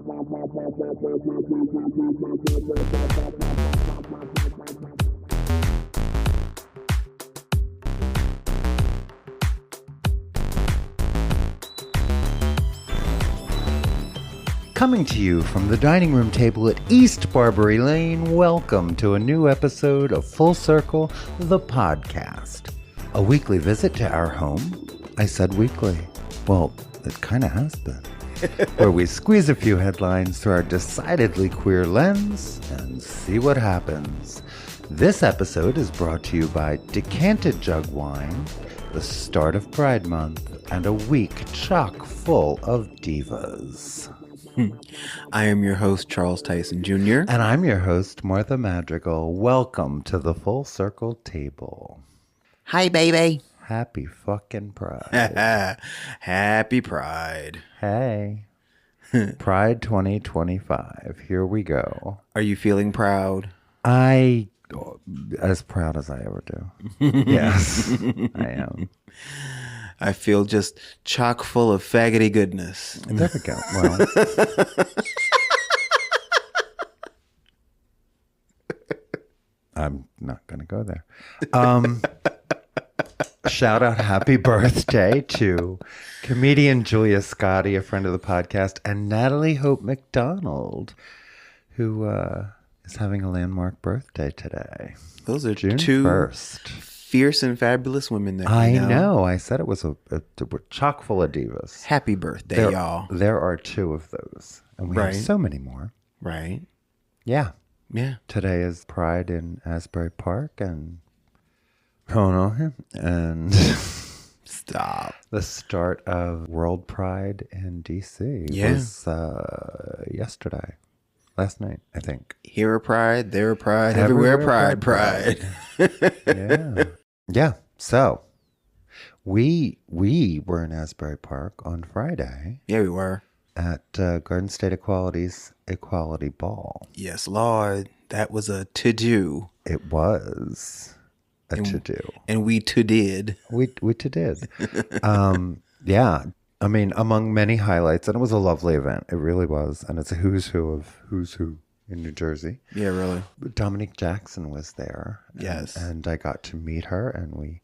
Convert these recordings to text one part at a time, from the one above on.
Coming to you from the dining room table at East Barbary Lane, welcome to a new episode of Full Circle, the podcast. A weekly visit to our home. I said weekly. Well, it kind of has been. Where we squeeze a few headlines through our decidedly queer lens and see what happens. This episode is brought to you by Decanted Jug Wine, the start of Pride Month, and a week chock full of divas. I am your host, Charles Tyson Jr. And I'm your host, Martha Madrigal. Welcome to the Full Circle table. Hi, baby. Happy fucking Pride. Happy Pride. Hey. Pride 2025. Here we go. Are you feeling proud? As proud as I ever do. Yes, I am. I feel just chock full of faggoty goodness. There we go. Well, I'm not going to go there. Shout out happy birthday to comedian Julia Scotti, a friend of the podcast, and Natalie Hope McDonald, who is having a landmark birthday today. Those are June two 1st. Fierce and fabulous women that I we know. know. I said it was we're chock full of divas. Happy birthday, y'all. There are two of those, and we have so many more. Right. Yeah. Yeah. Today is Pride in Asbury Park, and Stop. The start of World Pride in DC was last night, I think. Here a pride, there a pride, everywhere pride. Yeah. So we were in Asbury Park on Friday. Yeah, we were. At Garden State Equality's Equality Ball. Yes, Lord. That was a to-do. It was a to-do. And we to-did. We to-did. Yeah. I mean, among many highlights, and it was a lovely event. It really was. And it's a who's who in New Jersey. Yeah, really. Dominique Jackson was there. Yes. And I got to meet her, and we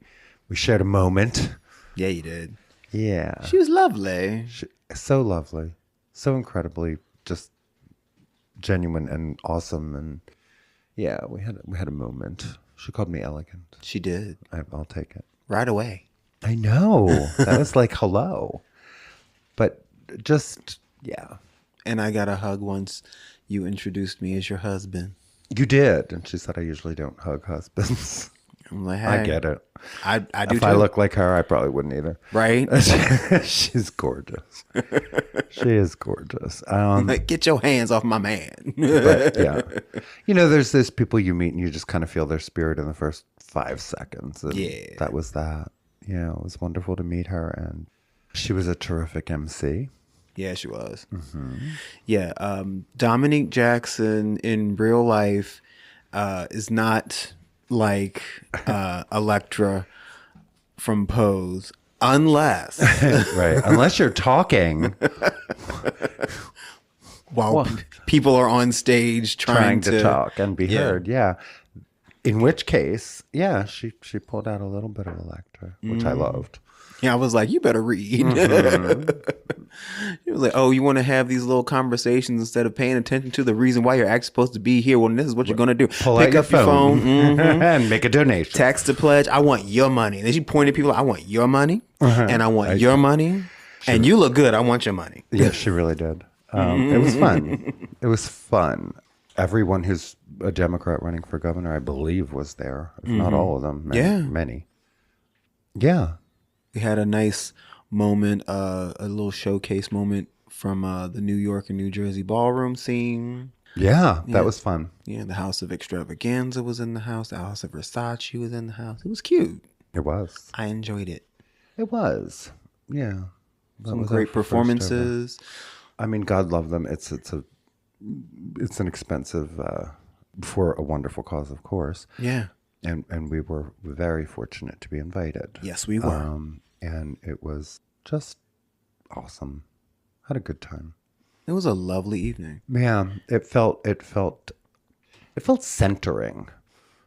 shared a moment. Yeah, you did. Yeah. She was lovely. So lovely. So incredibly just genuine and awesome. And yeah, we had a moment. She called me elegant. She did. I'll take it. Right away. I know. That was like, hello. But just, yeah. And I got a hug once you introduced me as your husband. You did. And she said, I usually don't hug husbands. I'm like, hey. I get it. I do if too. I look like her, I probably wouldn't either. Right? She's gorgeous. She is gorgeous. Like, get your hands off my man. But yeah. You know, there's those people you meet and you just kind of feel their spirit in the first 5 seconds. And yeah. That was that. Yeah, it was wonderful to meet her. And she was a terrific MC. Yeah, she was. Mm-hmm. Yeah. Dominique Jackson in real life is not like Electra from Pose, unless right, unless you're talking while people are on stage trying to talk and be heard. Yeah, in which case, yeah, she pulled out a little bit of Electra, which I loved. Yeah, I was like, you better read. He was like, oh, you want to have these little conversations instead of paying attention to the reason why you're actually supposed to be here. Well, this is what you're going to do. Pick up your phone and make a donation. Text to pledge. I want your money. And then she pointed at people, I want your money. And I want your money. And you look good. I want your money. Yeah, she really did. It was fun. It was fun. Everyone who's a Democrat running for governor, I believe, was there. If not all of them. Many. Yeah. We had a nice moment, a little showcase moment from the New York and New Jersey ballroom scene. Yeah, that was fun. Yeah, the House of Extravaganza was in the house. The House of Versace was in the house. It was cute. It was. I enjoyed it. It was. Yeah. Some great performances. I mean, God love them. It's an expensive for a wonderful cause, of course. Yeah. And we were very fortunate to be invited. Yes, we were. And it was just awesome. Had a good time. It was a lovely evening. Yeah, it felt centering.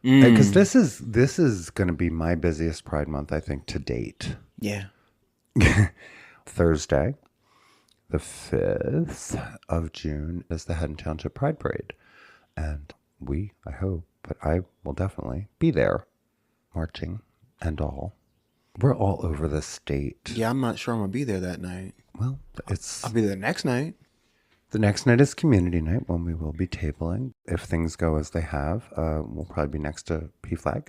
Because this is going to be my busiest Pride Month, I think, to date. Yeah. Thursday, the 5th of June, is the Haddon Township Pride Parade. And I hope, but I will definitely be there, marching and all. We're all over the state. Yeah, I'm not sure I'm going to be there that night. Well, I'll be there next night. The next night is community night when we will be tabling. If things go as they have, we'll probably be next to PFLAG.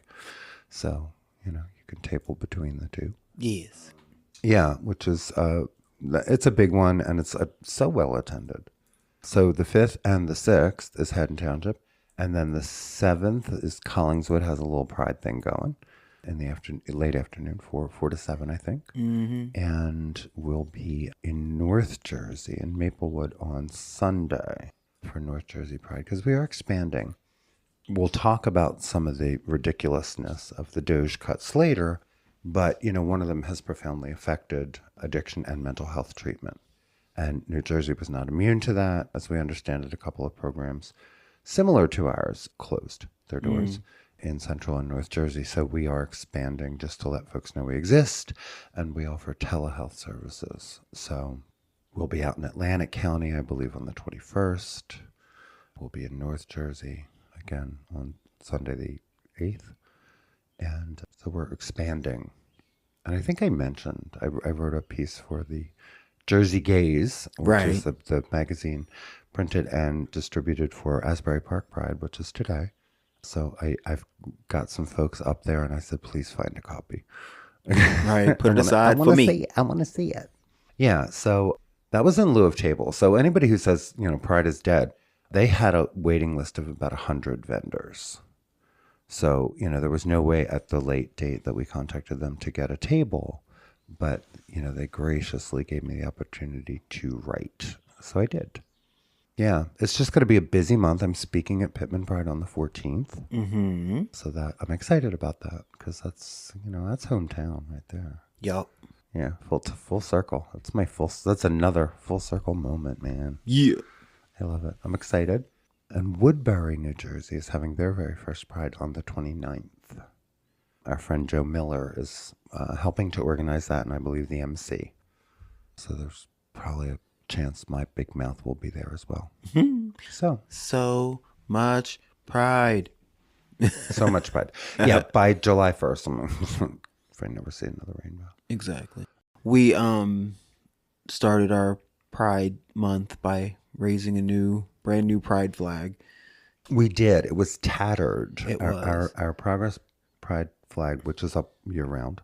So, you can table between the two. Yes. Yeah, which is, it's a big one and it's so well attended. So the 5th and the 6th is Haddon Township. And then the 7th is Collingswood has a little pride thing going in the late afternoon, 4 to 7, I think. Mm-hmm. And we'll be in North Jersey, in Maplewood, on Sunday for North Jersey Pride, because we are expanding. We'll talk about some of the ridiculousness of the Doge cuts later, but, one of them has profoundly affected addiction and mental health treatment. And New Jersey was not immune to that. As we understand it, a couple of programs similar to ours closed their doors in Central and North Jersey. So we are expanding just to let folks know we exist, and we offer telehealth services. So we'll be out in Atlantic County, I believe, on the 21st. We'll be in North Jersey again on Sunday the 8th. And so we're expanding. And I think I mentioned, I wrote a piece for the Jersey Gaze, which is the magazine printed and distributed for Asbury Park Pride, which is today. So I've got some folks up there, and I said, please find a copy. Right, put it aside for me. I want to see it. Yeah, so that was in lieu of table. So anybody who says, Pride is dead, they had a waiting list of about 100 vendors. So, there was no way at the late date that we contacted them to get a table. But, they graciously gave me the opportunity to write. So I did. Yeah, it's just going to be a busy month. I'm speaking at Pittman Pride on the 14th. Mm-hmm. So that I'm excited about that because that's, that's hometown right there. Yup. Yeah, full circle. That's another full circle moment, man. Yeah. I love it. I'm excited. And Woodbury, New Jersey is having their very first Pride on the 29th. Our friend Joe Miller is helping to organize that, and I believe the MC. So there's probably a chance my big mouth will be there as well. So much pride. So much pride. Yeah, by July 1st, I'm afraid never see another rainbow. Exactly. We started our Pride month by raising a brand new pride flag. We did. It was tattered. It was. Our Progress Pride flag, which is up year round,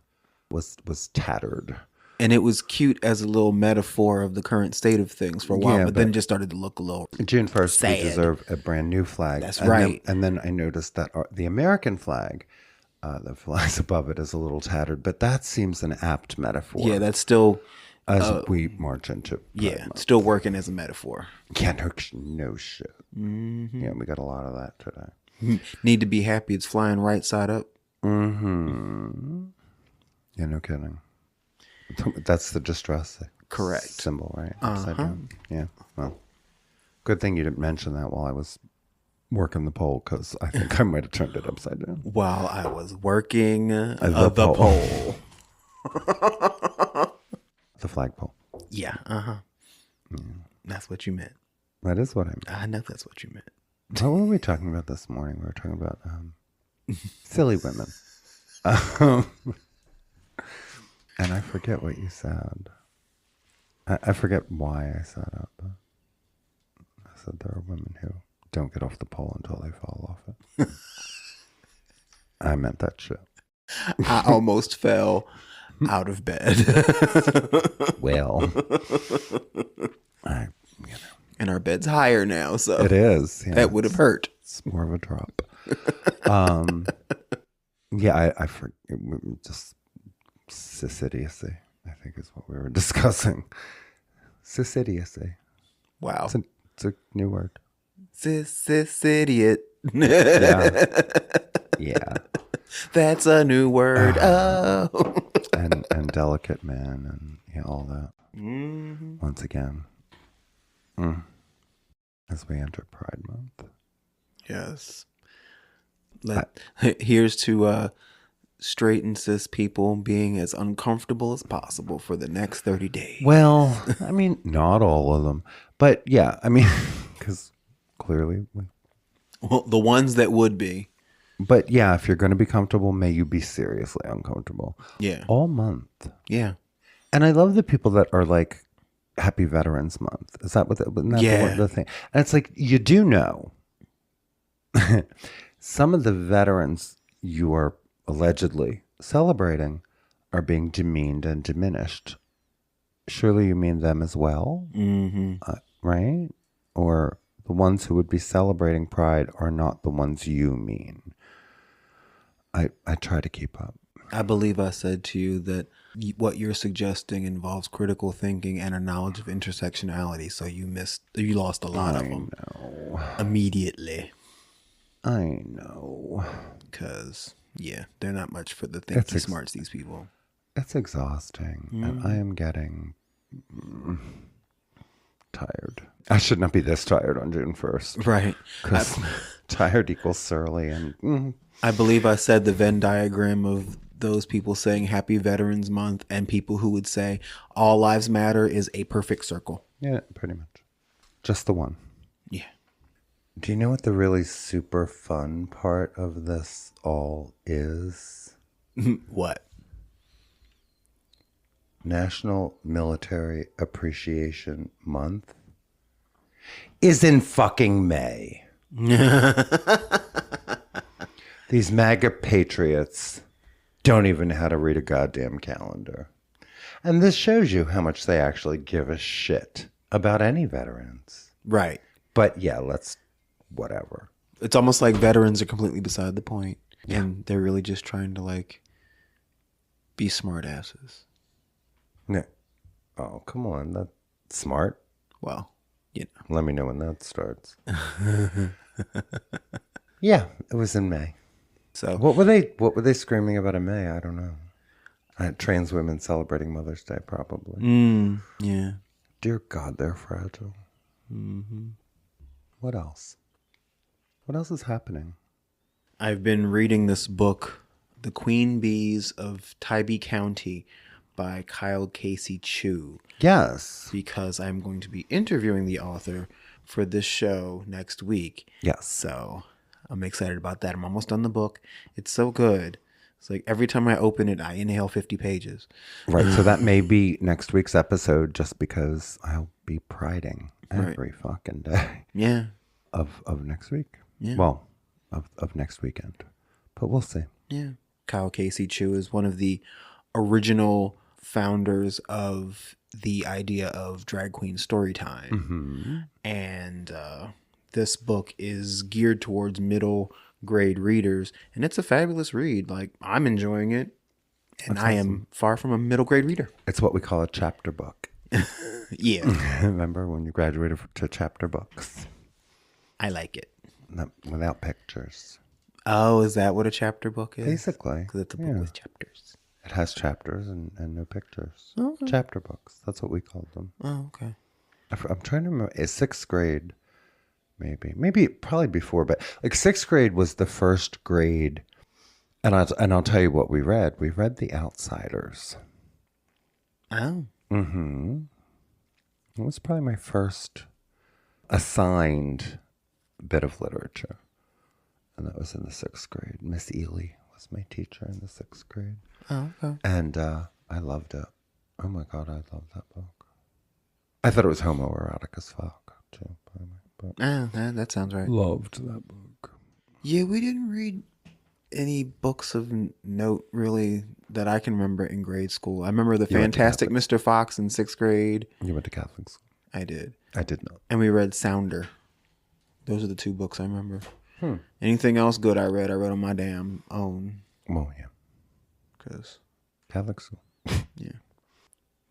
was tattered. And it was cute as a little metaphor of the current state of things for a while, but then it just started to look a little June 1st, sad. We deserve a brand new flag. That's right. And then I noticed that the American flag, the flags above it, is a little tattered, but that seems an apt metaphor. Yeah, that's still... As we march into Pride month. Still working as a metaphor. Yeah, no shit. Mm-hmm. Yeah, we got a lot of that today. Need to be happy it's flying right side up. Mm-hmm. Yeah, no kidding. That's the distress correct symbol, right? Upside down. Yeah. Well, good thing you didn't mention that while I was working the pole, because I think I might have turned it upside down. While I was working the pole. The flagpole. Yeah. Yeah. That's what you meant. That is what I meant. I know that's what you meant. What were we talking about this morning? We were talking about silly women. And I forget what you said. I forget why I said it, but I said there are women who don't get off the pole until they fall off it. I meant that shit. I almost fell out of bed. Well, and our bed's higher now, so it is. Yeah, that would have hurt. It's more of a drop. Yeah, I forget. Just Cissidiousy, I think is what we were discussing. Cissidiocy. Wow. It's a new word. Idiot. Yeah. That's a new word. And delicate man and all that. Mm-hmm. Once again. Mm. as we enter Pride Month. Yes. Here's to straight and cis people being as uncomfortable as possible for the next 30 days. Well, I mean, not all of them. But yeah, I mean, because clearly. Well, the ones that would be. But yeah, if you're going to be comfortable, may you be seriously uncomfortable. Yeah. All month. Yeah. And I love the people that are like, Happy Veterans Month. Is that what the thing? And it's like, you do know some of the veterans you are allegedly celebrating are being demeaned and diminished. Surely you mean them as well, right? Or the ones who would be celebrating Pride are not the ones you mean. I try to keep up. I believe I said to you that what you're suggesting involves critical thinking and a knowledge of intersectionality. So you lost a lot of them. Immediately. I know. Because, yeah, they're not much for the thinky smarts, these people. It's exhausting. And I am getting tired. I should not be this tired on June 1st. Right. Because tired equals surly. And I believe I said the Venn diagram of those people saying Happy Veterans Month and people who would say all lives matter is a perfect circle. Yeah, pretty much. Just the one. Yeah. Do you know what the really super fun part of this all is? What? National Military Appreciation Month is in fucking May. These MAGA patriots don't even know how to read a goddamn calendar. And this shows you how much they actually give a shit about any veterans. Right. But yeah, whatever. It's almost like veterans are completely beside the point. Yeah. And they're really just trying to like be smart asses. Yeah. Oh, come on. That's smart. Well, you know. Let me know when that starts. Yeah, it was in May. So what were they screaming about in May? I don't know. Trans women celebrating Mother's Day, probably. Yeah. Dear God, they're fragile. Mm-hmm. What else? What else is happening? I've been reading this book, The Queen Bees of Tybee County by Kyle Casey Chu. Yes. Because I'm going to be interviewing the author for this show next week. Yes. So I'm excited about that. I'm almost done the book. It's so good. It's like every time I open it, I inhale 50 pages. Right. So that may be next week's episode just because I'll be priding every fucking day. Yeah. Of next week. Yeah. Well, of next weekend. But we'll see. Yeah. Kyle Casey Chu is one of the original founders of the idea of drag queen story time. Mm-hmm. And this book is geared towards middle grade readers, and it's a fabulous read. Like, I'm enjoying it, and I am far from a middle grade reader. It's what we call a chapter book. Yeah. Remember when you graduated to chapter books? I like it. Without pictures. Oh, is that what a chapter book is? Basically. Because it's a book with chapters. It has chapters and no pictures. Oh, okay. Chapter books. That's what we called them. Oh, okay. I'm trying to remember. It's sixth grade, maybe probably before, but like sixth grade was the first grade. And I'll tell you what we read. We read The Outsiders. Oh. Mm-hmm. It was probably my first assigned bit of literature. And that was in the sixth grade. Miss Ely was my teacher in the sixth grade. Oh, okay. And I loved it. Oh my God, I loved that book. I thought it was homoerotic as fuck, too, by the way. But that sounds right. loved that book. Yeah, we didn't read any books of note, really, that I can remember in grade school. I remember The Fantastic Mr. Fox in sixth grade. You went to Catholic school? I did. I did not. And we read Sounder. Those are the two books I remember. Anything else good I read on my damn own. Well, yeah. Because Catholic school. Yeah.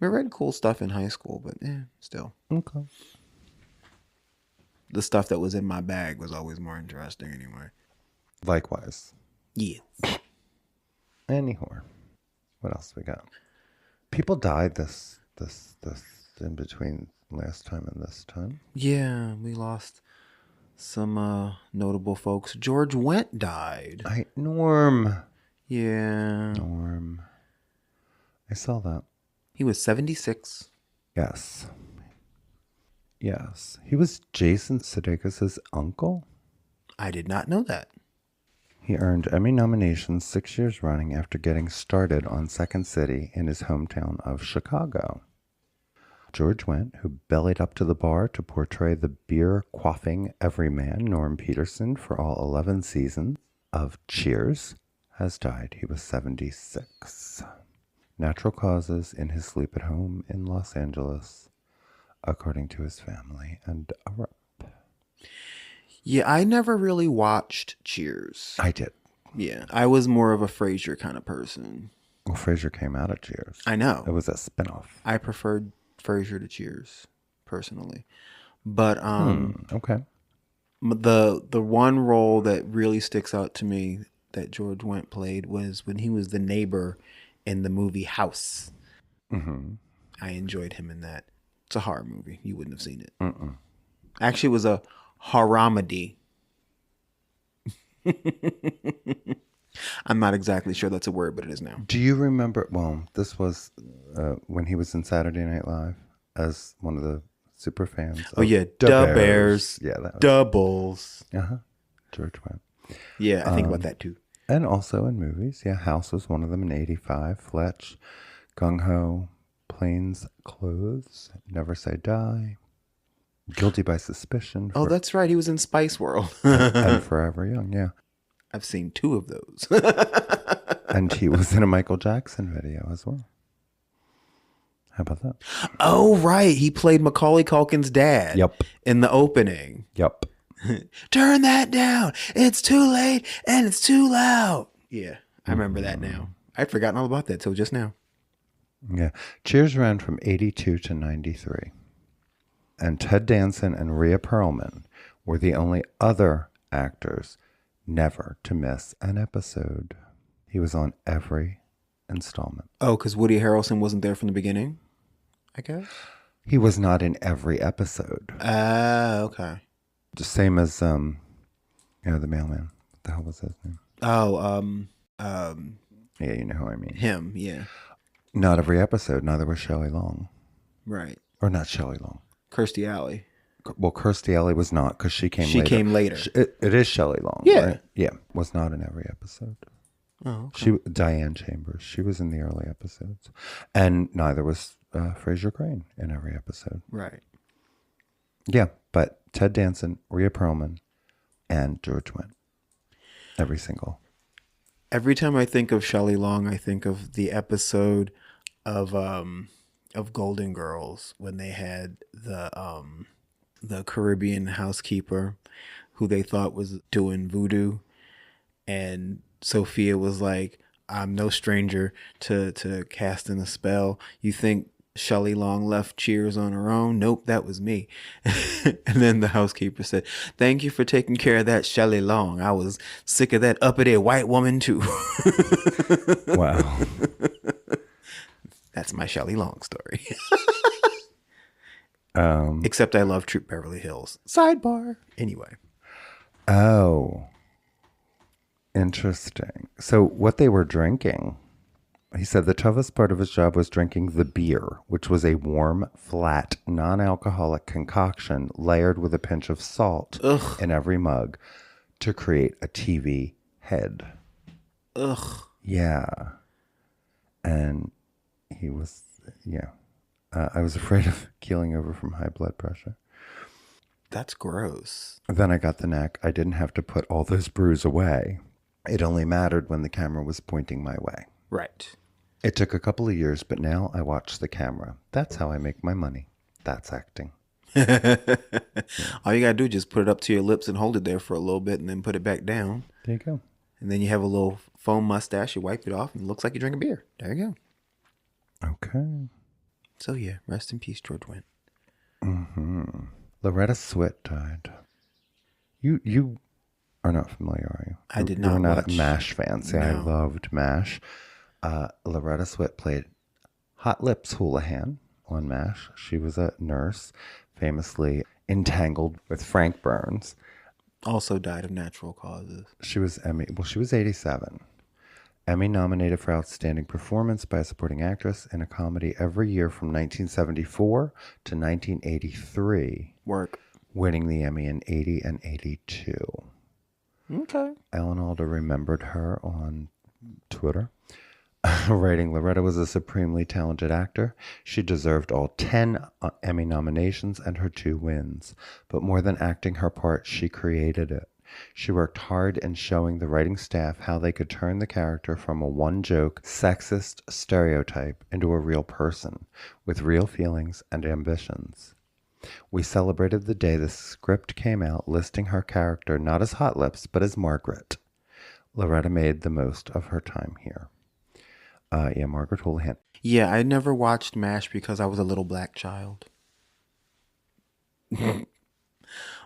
We read cool stuff in high school, but still. Okay. The stuff that was in my bag was always more interesting anyway. Likewise. Yeah. Anyhow. What else we got? People died this in between last time and this time. Yeah, we lost some notable folks. George Wendt died. Norm. Yeah. Norm. I saw that. He was 76. Yes. Yes. He was Jason Sudeikis' uncle. I did not know that. He earned Emmy nominations 6 years running after getting started on Second City in his hometown of Chicago. George Wendt, who bellied up to the bar to portray the beer-quaffing everyman Norm Peterson for all 11 seasons of Cheers, has died. He was 76. Natural causes in his sleep at home in Los Angeles, according to his family and a rep. Yeah, I never really watched Cheers. I did. Yeah, I was more of a Frasier kind of person. Well, Frasier came out of Cheers. I know. It was a spinoff. I preferred Frasier to Cheers, personally. But Okay. the one role that really sticks out to me that George Wendt played was when he was the neighbor in the movie House. Mm-hmm. I enjoyed him in that. It's a horror movie. You wouldn't have seen it. Mm-mm. Actually, it was a horromedy. I'm not exactly sure that's a word, but it is now. Do you remember? Well, this was when he was in Saturday Night Live as one of the super fans. Oh yeah, Da Bears. Yeah, that was, Doubles. George Wendt. Yeah, I think about that too. And also in movies, yeah, House was one of them in '85. Fletch, Gung Ho, Plains Clothes, Never Say Die, Guilty by Suspicion. Oh, that's right. He was in Spice World. And Forever Young, yeah. I've seen 2 of those. And he was in a Michael Jackson video as well. How about that? Oh, right. He played Macaulay Culkin's dad. Yep. In the opening. Yep. Turn that down. It's too late and it's too loud. Yeah, I remember that now. I'd forgotten all about that till just now. Yeah. Cheers ran from 82 to 93. And Ted Danson and Rhea Perlman were the only other actors never to miss an episode. He was on every installment. Oh, because Woody Harrelson wasn't there from the beginning, I guess? He was not in every episode. Okay. The same as, the mailman. What the hell was his name? Oh, Yeah, you know who I mean. him, yeah. Not every episode. Neither was Shelley Long. Right. Or not Shelley Long. Kirstie Alley. Well, Kirstie Alley was not because she came later. She came later. It is Shelley Long, Yeah. right? Yeah. Was not in every episode. Oh, okay. Diane Chambers. She was in the early episodes. And neither was Fraser Crane in every episode. Right. Yeah, but Ted Danson, Rhea Perlman, and George Wendt. Every single. Every time I think of Shelley Long, I think of the episode of Golden Girls when they had the Caribbean housekeeper who they thought was doing voodoo, and Sophia was like, "I'm no stranger to casting a spell. You think Shelley Long left Cheers on her own? Nope, that was me." And then the housekeeper said, "Thank you for taking care of that Shelley Long. I was sick of that uppity white woman too." Wow. That's my Shelley Long story. Except I love Troop Beverly Hills. Sidebar. Anyway. Oh. Interesting. So what they were drinking, he said the toughest part of his job was drinking the beer, which was a warm, flat, non-alcoholic concoction layered with a pinch of salt in every mug to create a TV head. Ugh. Yeah. And he was, I was afraid of keeling over from high blood pressure. That's gross. Then I got the knack. I didn't have to put all those brews away. It only mattered when the camera was pointing my way. Right. It took a couple of years, but now I watch the camera. That's how I make my money. That's acting. All you gotta do is just put it up to your lips and hold it there for a little bit and then put it back down. There you go. And then you have a little foam mustache. You wipe it off and it looks like you drink a beer. There you go. Okay. So yeah, rest in peace, George Wendt. Mm-hmm. Loretta Swit died. You are not familiar, are you? I did not You're not watch. a MASH fan. See, No. I loved MASH. Loretta Swit played Hot Lips Houlihan on MASH. She was a nurse, famously entangled with Frank Burns. Also died of natural causes. She was 87. Emmy nominated for Outstanding Performance by a Supporting Actress in a Comedy every year from 1974 to 1983. Work. Winning the Emmy in 80 and 82. Okay. Ellen Alda remembered her on Twitter, writing, Loretta was a supremely talented actor. She deserved all 10 Emmy nominations and her 2 wins. But more than acting her part, she created it. She worked hard in showing the writing staff how they could turn the character from a one-joke, sexist stereotype into a real person with real feelings and ambitions. We celebrated the day the script came out, listing her character not as Hot Lips, but as Margaret. Loretta made the most of her time here. Margaret Houlihan. Yeah, I never watched MASH because I was a little black child.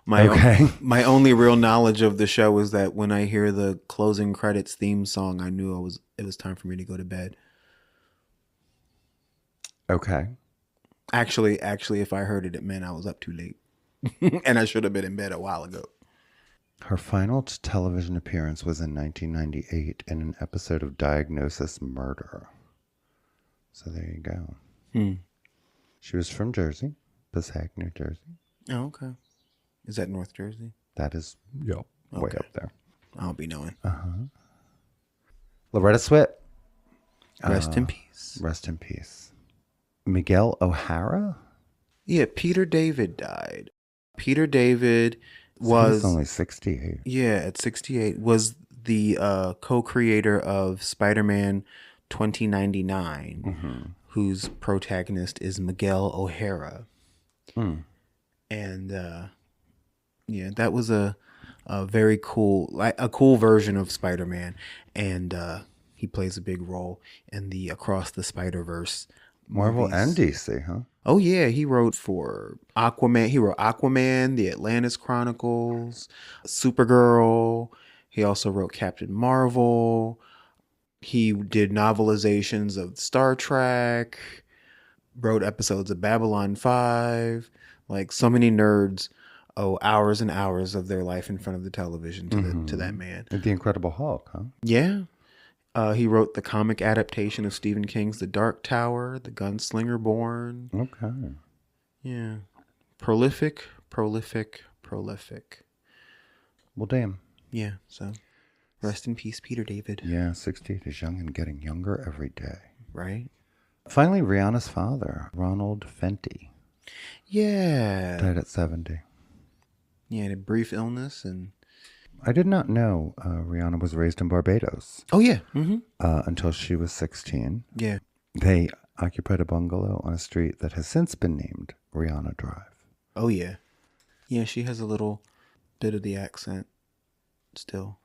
My only real knowledge of the show is that when I hear the closing credits theme song, I knew it was time for me to go to bed. Okay. Actually, if I heard it, it meant I was up too late. And I should have been in bed a while ago. Her final television appearance was in 1998 in an episode of Diagnosis Murder. So there you go. She was from Jersey, Passaic, New Jersey. Oh, okay. Is that North Jersey? That is way up there. I'll be knowing. Loretta Swit. Rest in peace. Rest in peace. Miguel O'Hara? Yeah, Peter David died. Peter David He was only 68. Yeah, at 68 was the co-creator of Spider-Man 2099, whose protagonist is Miguel O'Hara. And yeah, that was a very cool, a cool version of Spider-Man, and he plays a big role in the Across the Spider-Verse Marvel movies. and DC, huh? Oh yeah, he wrote for Aquaman. He wrote Aquaman, The Atlantis Chronicles, Supergirl. He also wrote Captain Marvel. He did novelizations of Star Trek, wrote episodes of Babylon 5. Like, so many nerds owe hours and hours of their life in front of the television to that man. The Incredible Hulk, huh? Yeah. He wrote the comic adaptation of Stephen King's The Dark Tower, The Gunslinger Born. Okay. Yeah. Prolific. Well, damn. Yeah, so rest in peace, Peter David. Yeah, 68 is young and getting younger every day. Right? Finally, Rihanna's father, Ronald Fenty, Yeah. died at 70. Yeah, had a brief illness and... I did not know Rihanna was raised in Barbados. Oh, yeah. Until she was 16. Yeah. They occupied a bungalow on a street that has since been named Rihanna Drive. Oh, yeah. Yeah, she has a little bit of the accent still.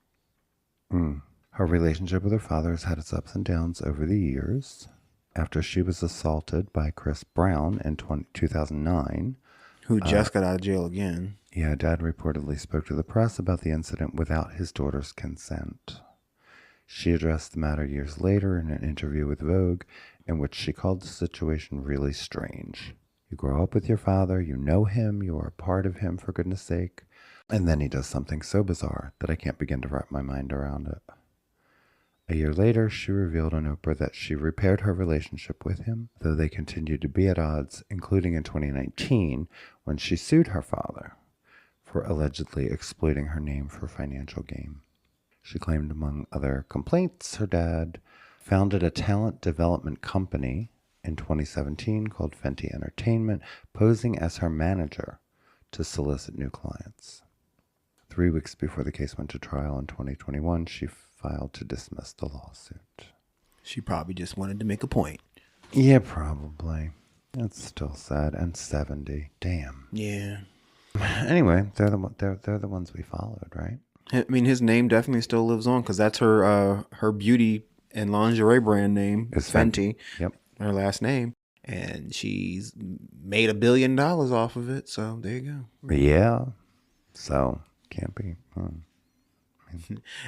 Her relationship with her father has had its ups and downs over the years. After she was assaulted by Chris Brown in 2009. Who just got out of jail again. Yeah, Dad reportedly spoke to the press about the incident without his daughter's consent. She addressed the matter years later in an interview with Vogue, in which she called the situation really strange. You grow up with your father, you know him, you are a part of him, for goodness sake, and then he does something so bizarre that I can't begin to wrap my mind around it. A year later, she revealed on Oprah that she repaired her relationship with him, though they continued to be at odds, including in 2019, when she sued her father for allegedly exploiting her name for financial gain. She claimed, among other complaints, her dad founded a talent development company in 2017 called Fenty Entertainment, posing as her manager to solicit new clients. 3 weeks before the case went to trial in 2021, she filed to dismiss the lawsuit. She probably just wanted to make a point. Yeah, probably. That's still sad. And 70. Damn. Yeah. Anyway, they're the ones we followed, right? I mean, his name definitely still lives on because that's her beauty and lingerie brand name is Fenty. Yep. Her last name. And she's made $1 billion off of it. So there you go. Yeah. So can't be.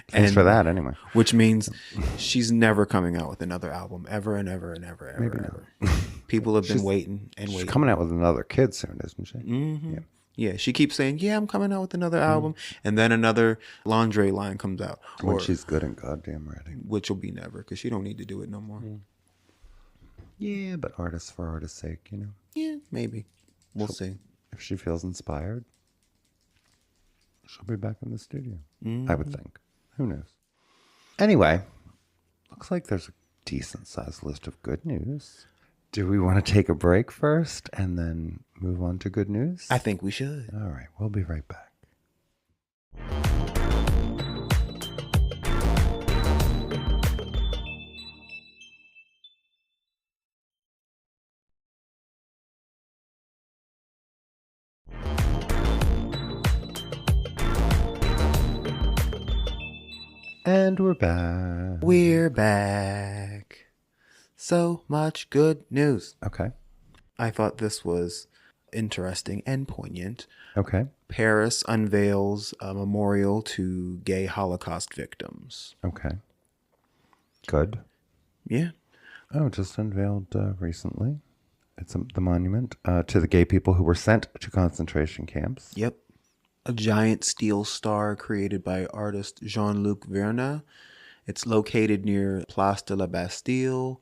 Thanks for that, anyway. Which means she's never coming out with another album ever and ever and ever. People have been waiting and waiting. She's coming out with another kid soon, isn't she? Mm-hmm. Yeah. Yeah, she keeps saying, yeah, I'm coming out with another album. And then another lingerie line comes out. When she's good and goddamn ready. Which will be never, because she don't need to do it no more. Yeah, but artists for artist's sake, you know. Yeah, maybe. We'll see. If she feels inspired, she'll be back in the studio. I would think. Who knows? Anyway, looks like there's a decent sized list of good news. Do we want to take a break first and then move on to good news? I think we should. All right, we'll be right back. And we're back. We're back. So much good news. Okay. I thought this was interesting and poignant. Okay. Paris unveils a memorial to gay Holocaust victims. Okay. Good. Yeah. Oh, just unveiled recently. It's the monument to the gay people who were sent to concentration camps. Yep. A giant steel star created by artist Jean-Luc Verna. It's located near Place de la Bastille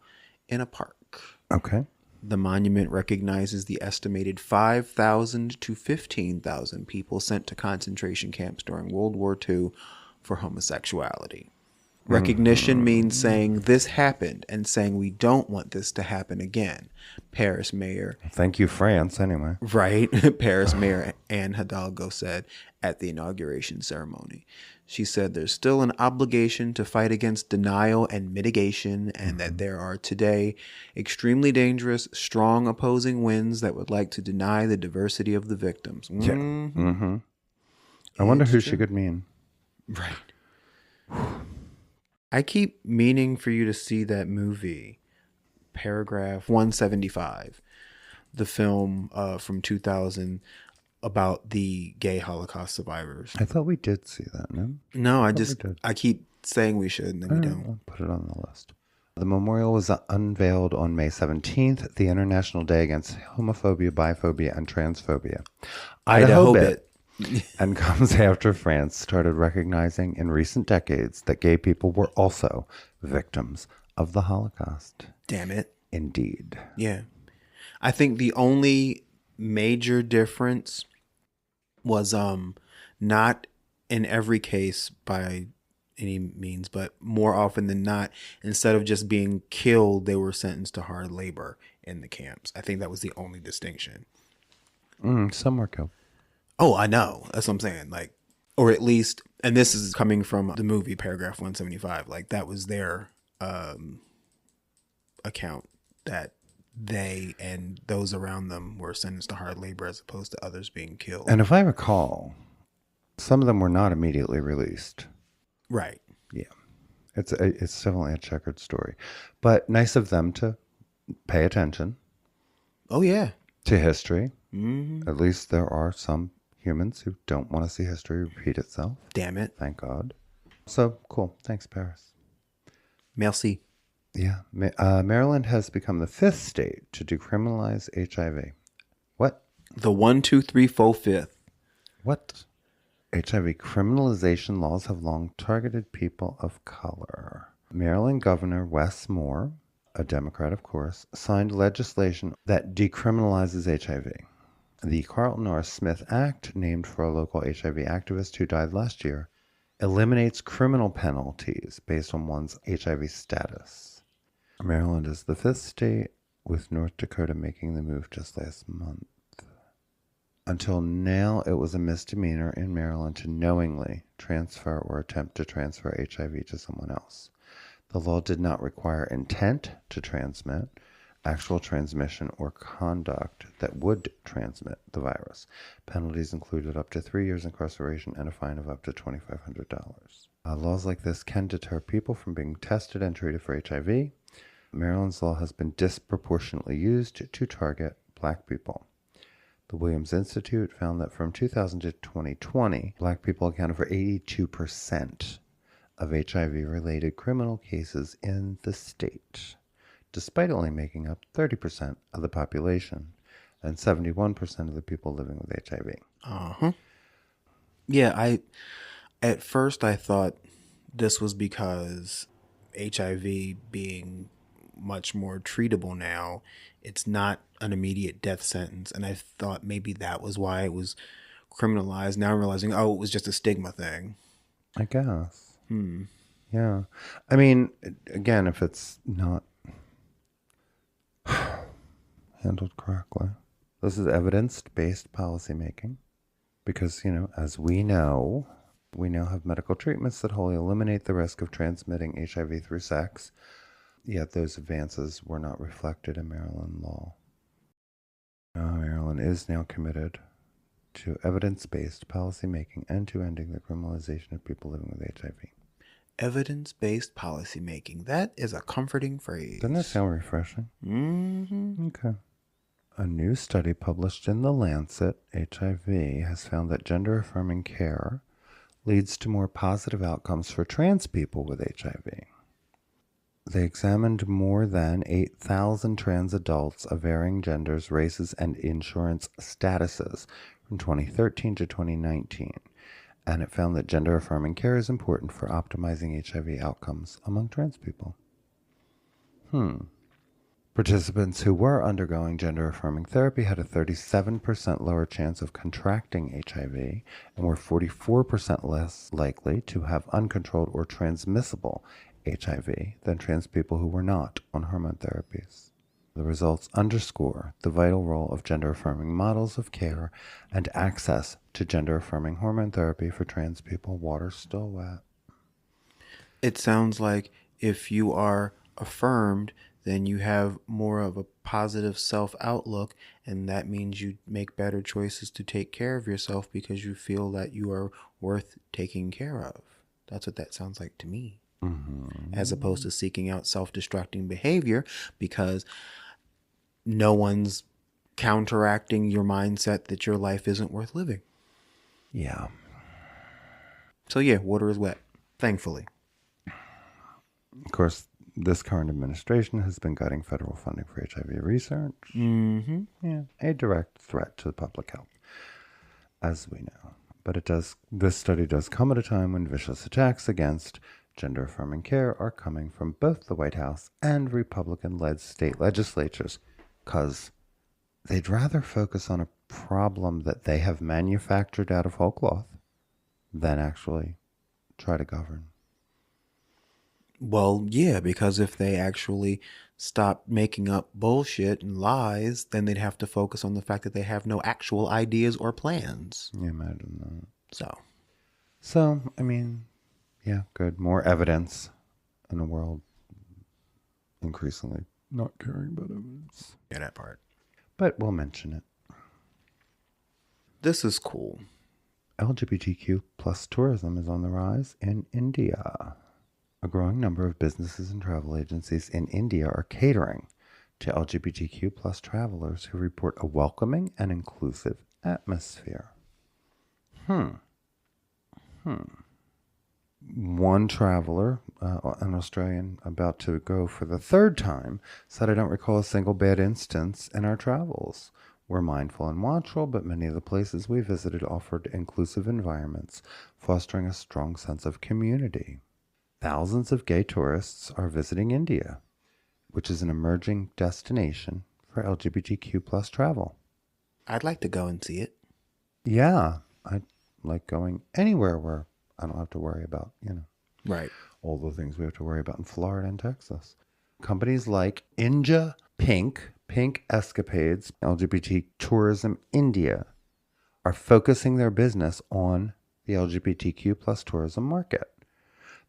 in a park. Okay. The monument recognizes the estimated 5,000 to 15,000 people sent to concentration camps during World War II for homosexuality. Recognition means saying this happened and saying we don't want this to happen again. Paris Mayor. Thank you, France, anyway. Right. Paris Mayor Anne Hidalgo said at the inauguration ceremony. She said there's still an obligation to fight against denial and mitigation, and that there are today extremely dangerous, strong opposing winds that would like to deny the diversity of the victims. Yeah. Mm-hmm. I wonder who she could mean. Right. I keep meaning for you to see that movie, Paragraph 175, the film from 2000 about the gay Holocaust survivors. I thought we did see that, no? No, I keep saying we should, and then we don't. I'll put it on the list. The memorial was unveiled on May 17th, the International Day Against Homophobia, Biphobia, and Transphobia. Idaho bit. And comes after France started recognizing in recent decades that gay people were also victims of the Holocaust. Damn it. Indeed. Yeah. I think the only major difference was not in every case by any means, but more often than not, instead of just being killed, they were sentenced to hard labor in the camps. I think that was the only distinction. Some were killed. Oh, I know. That's what I'm saying. Like, or at least, and this is coming from the movie Paragraph 175. Like, that was their account, that they and those around them were sentenced to hard labor as opposed to others being killed. And if I recall, some of them were not immediately released. Right. Yeah. It's definitely a checkered story. But nice of them to pay attention. Oh, yeah. To history. Mm-hmm. At least there are some humans who don't want to see history repeat itself. Damn it. Thank God. So, cool. Thanks, Paris. Merci. Yeah. Maryland has become the 5th state to decriminalize HIV. What? The 1, 2, 3, 4, 5th. What? HIV criminalization laws have long targeted people of color. Maryland Governor Wes Moore, a Democrat of course, signed legislation that decriminalizes HIV. The Carlton R. Smith Act, named for a local HIV activist who died last year, eliminates criminal penalties based on one's HIV status. Maryland is the 5th state, with North Dakota making the move just last month. Until now, it was a misdemeanor in Maryland to knowingly transfer or attempt to transfer HIV to someone else. The law did not require intent to transmit, actual transmission, or conduct that would transmit the virus. Penalties included up to 3 years incarceration and a fine of up to $2,500. Laws like this can deter people from being tested and treated for HIV. Maryland's law has been disproportionately used to target Black people. The Williams Institute found that from 2000 to 2020, Black people accounted for 82% of HIV-related criminal cases in the state, despite only making up 30% of the population. and 71% of the people living with HIV. Uh-huh. Yeah, at first I thought this was because HIV being much more treatable now, it's not an immediate death sentence. And I thought maybe that was why it was criminalized. Now I'm realizing, oh, it was just a stigma thing. I guess. Yeah. I mean, again, if it's not handled correctly. This is evidence-based policymaking because, as we now have medical treatments that wholly eliminate the risk of transmitting HIV through sex, yet those advances were not reflected in Maryland law. Maryland is now committed to evidence-based policymaking and to ending the criminalization of people living with HIV. Evidence-based policymaking. That is a comforting phrase. Doesn't that sound refreshing? Mm-hmm. Okay. A new study published in The Lancet HIV has found that gender-affirming care leads to more positive outcomes for trans people with HIV. They examined more than 8,000 trans adults of varying genders, races, and insurance statuses from 2013 to 2019, and it found that gender-affirming care is important for optimizing HIV outcomes among trans people. Participants who were undergoing gender-affirming therapy had a 37% lower chance of contracting HIV and were 44% less likely to have uncontrolled or transmissible HIV than trans people who were not on hormone therapies. The results underscore the vital role of gender-affirming models of care and access to gender-affirming hormone therapy for trans people. Water's still wet. It sounds like if you are affirmed, then you have more of a positive self-outlook, and that means you make better choices to take care of yourself because you feel that you are worth taking care of. That's what that sounds like to me. As opposed to seeking out self-destructing behavior because no one's counteracting your mindset that your life isn't worth living. Yeah. So yeah, water is wet, thankfully. Of course, this current administration has been gutting federal funding for HIV research. Yeah, a direct threat to the public health, as we know. But this study does come at a time when vicious attacks against gender-affirming care are coming from both the White House and Republican-led state legislatures, because they'd rather focus on a problem that they have manufactured out of whole cloth than actually try to govern. Well, yeah, because if they actually stop making up bullshit and lies, then they'd have to focus on the fact that they have no actual ideas or plans. Yeah, imagine that. So, I mean, yeah, good. More evidence in a world increasingly not caring about evidence. Yeah, that part. But we'll mention it. This is cool. LGBTQ plus tourism is on the rise in India. A growing number of businesses and travel agencies in India are catering to LGBTQ plus travelers who report a welcoming and inclusive atmosphere. One traveler, an Australian about to go for the third time, said, "I don't recall a single bad instance in our travels. We're mindful and watchful, but many of the places we visited offered inclusive environments, fostering a strong sense of community." Thousands of gay tourists are visiting India, which is an emerging destination for LGBTQ plus travel. I'd like to go and see it. Yeah, I like going anywhere where I don't have to worry about, Right. all the things we have to worry about in Florida and Texas. Companies like Inja Pink Escapades, LGBT Tourism India, are focusing their business on the LGBTQ plus tourism market.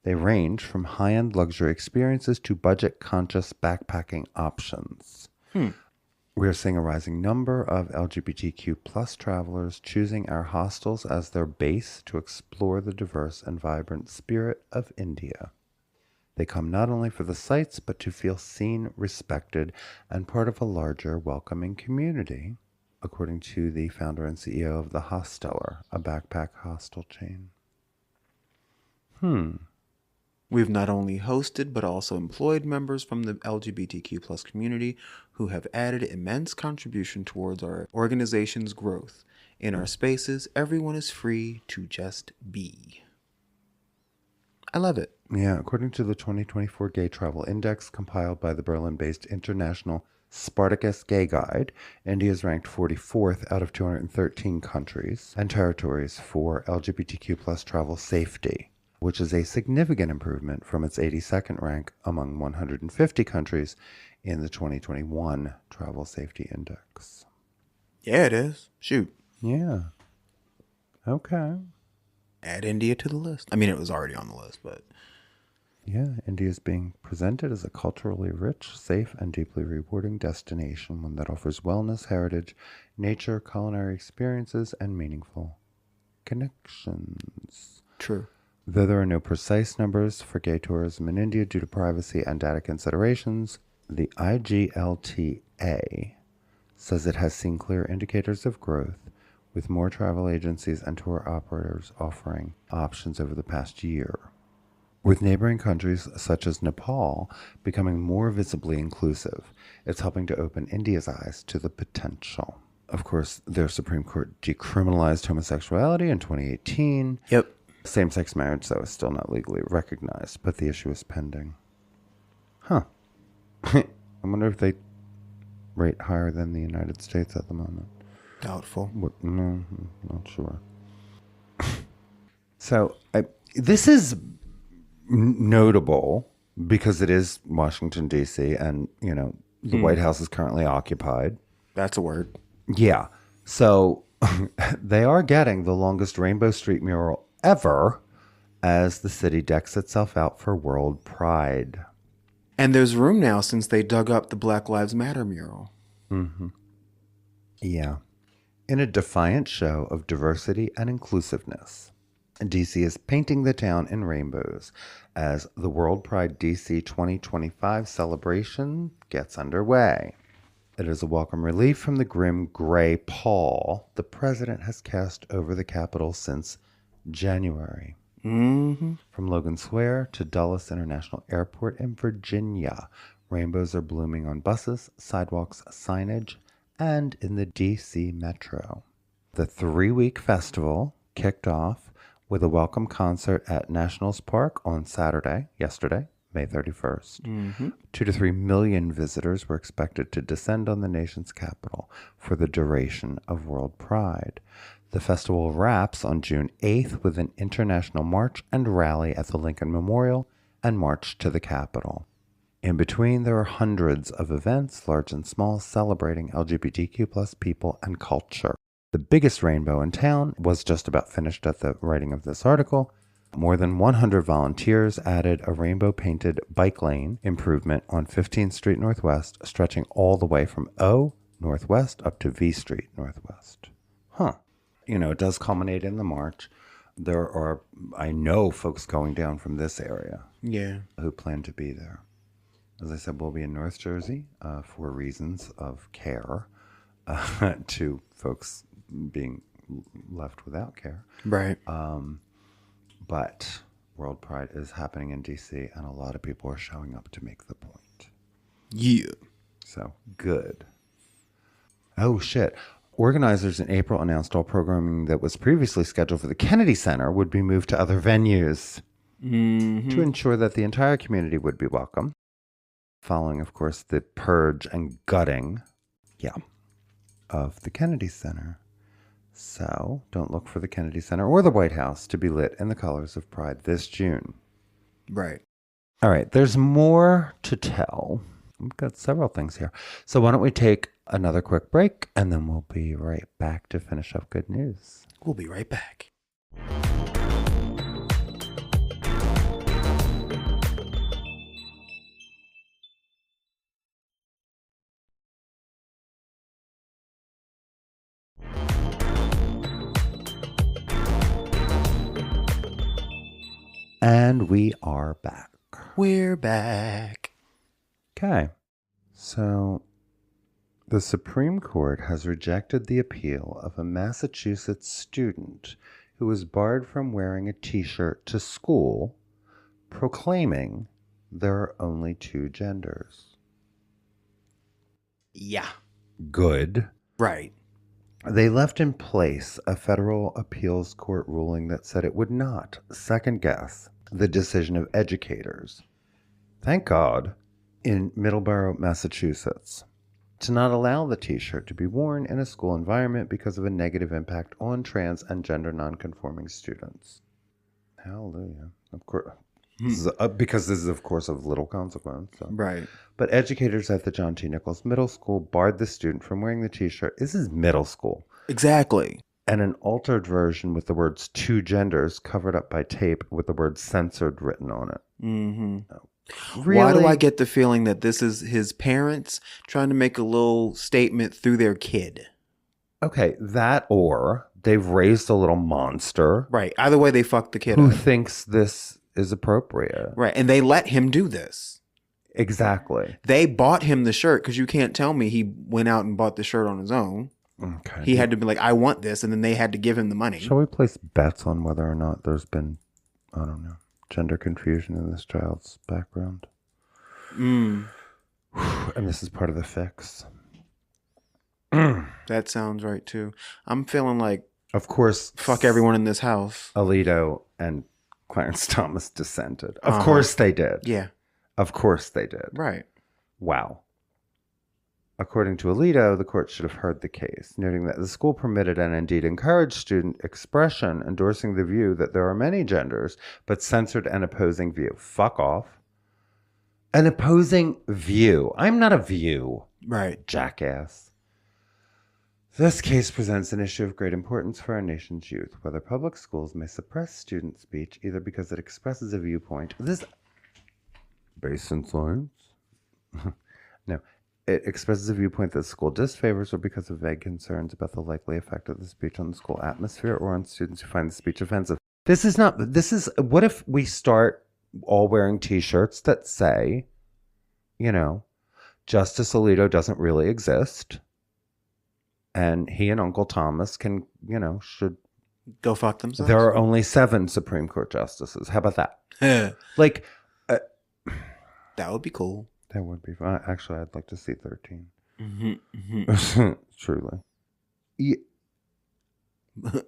They range from high-end luxury experiences to budget-conscious backpacking options. We are seeing a rising number of LGBTQ plus travelers choosing our hostels as their base to explore the diverse and vibrant spirit of India. They come not only for the sights, but to feel seen, respected, and part of a larger, welcoming community, according to the founder and CEO of The Hosteler, a backpack hostel chain. We've not only hosted but also employed members from the LGBTQ plus community who have added immense contribution towards our organization's growth. In our spaces, everyone is free to just be. I love it. Yeah, according to the 2024 Gay Travel Index compiled by the Berlin-based International Spartacus Gay Guide, India is ranked 44th out of 213 countries and territories for LGBTQ plus travel safety, which is a significant improvement from its 82nd rank among 150 countries in the 2021 Travel Safety Index. Yeah, it is. Shoot. Yeah. Okay. Add India to the list. I mean, it was already on the list, but... Yeah, India is being presented as a culturally rich, safe, and deeply rewarding destination, one that offers wellness, heritage, nature, culinary experiences, and meaningful connections. True. Though there are no precise numbers for gay tourism in India due to privacy and data considerations, the IGLTA says it has seen clear indicators of growth, with more travel agencies and tour operators offering options over the past year. With neighboring countries such as Nepal becoming more visibly inclusive, it's helping to open India's eyes to the potential. Of course, their Supreme Court decriminalized homosexuality in 2018. Yep. Same-sex marriage, though, is still not legally recognized, but the issue is pending. Huh. I wonder if they rate higher than the United States at the moment. Doubtful. No, not sure. So, this is notable because it is Washington, D.C., and, you know, the White House is currently occupied. That's a word. Yeah. So, they are getting the longest Rainbow Street mural ever as the city decks itself out for World Pride. And there's room now since they dug up the Black Lives Matter mural. Mm-hmm. Yeah. In a defiant show of diversity and inclusiveness, DC is painting the town in rainbows as the World Pride DC 2025 celebration gets underway. It is a welcome relief from the grim gray pall the president has cast over the Capitol since January. Mm-hmm. From Logan Square to Dulles International Airport in Virginia, rainbows are blooming on buses, sidewalks, signage, and in the DC Metro. The 3-week festival kicked off with a welcome concert at Nationals Park on yesterday, May 31st. Mm-hmm. 2 to 3 million visitors were expected to descend on the nation's capital for the duration of World Pride. The festival wraps on June 8th with an international march and rally at the Lincoln Memorial and march to the Capitol. In between, there are hundreds of events, large and small, celebrating LGBTQ plus people and culture. The biggest rainbow in town was just about finished at the writing of this article. More than 100 volunteers added a rainbow-painted bike lane improvement on 15th Street Northwest, stretching all the way from O Northwest up to V Street Northwest. Huh. You know, it does culminate in the march. There are, I know, folks going down from this area who plan to be there. As I said, we'll be in North Jersey for reasons of care to folks being left without care. Right. But World Pride is happening in D.C., and a lot of people are showing up to make the point. Yeah. So, good. Oh, shit. Organizers in April announced all programming that was previously scheduled for the Kennedy Center would be moved to other venues to ensure that the entire community would be welcome. Following, of course, the purge and gutting of the Kennedy Center. So, don't look for the Kennedy Center or the White House to be lit in the colors of Pride this June. Right. All right, there's more to tell. We've got several things here. So why don't we take another quick break, and then we'll be right back to finish up good news. We'll be right back. And we are back. We're back. Okay. So, the Supreme Court has rejected the appeal of a Massachusetts student who was barred from wearing a t-shirt to school proclaiming there are only two genders. Yeah. Good. Right. They left in place a federal appeals court ruling that said it would not second-guess the decision of educators, thank God, in Middleborough, Massachusetts, to not allow the t-shirt to be worn in a school environment because of a negative impact on trans and gender nonconforming students. Hallelujah. Of course. Because this is, of course, of little consequence. So. Right. But educators at the John T. Nichols Middle School barred the student from wearing the t-shirt. This is middle school. Exactly. And an altered version with the words two genders covered up by tape with the word censored written on it. Mm-hmm. Really? Why do I get the feeling that this is his parents trying to make a little statement through their kid? Okay, that or they've raised a little monster. Right. Either way, they fucked the kid who up. thinks this is appropriate. Right. And they let him do this. Exactly. They bought him the shirt because you can't tell me he went out and bought the shirt on his own. Okay. He had to be like, I want this. And then they had to give him the money. Shall we place bets on whether or not there's been, I don't know, gender confusion in this child's background? And this is part of the fix. That sounds right too. I'm feeling like, of course, fuck everyone in this house. Alito and Clarence Thomas dissented. Of course they did. Yeah. Of course they did. Right. Wow. According to Alito, the court should have heard the case, noting that the school permitted and indeed encouraged student expression, endorsing the view that there are many genders, but censored an opposing view. Fuck off. An opposing view. I'm not a view. Right. Jackass. This case presents an issue of great importance for our nation's youth, whether public schools may suppress student speech either because it expresses a viewpoint. This based in science? No. It expresses a viewpoint that the school disfavors or because of vague concerns about the likely effect of the speech on the school atmosphere or on students who find the speech offensive. What if we start all wearing t-shirts that say, Justice Alito doesn't really exist. And he and Uncle Thomas can, should go fuck themselves. There are only 7 Supreme Court justices. How about that? That would be cool. That would be fun. Actually, I'd like to see 13. Truly.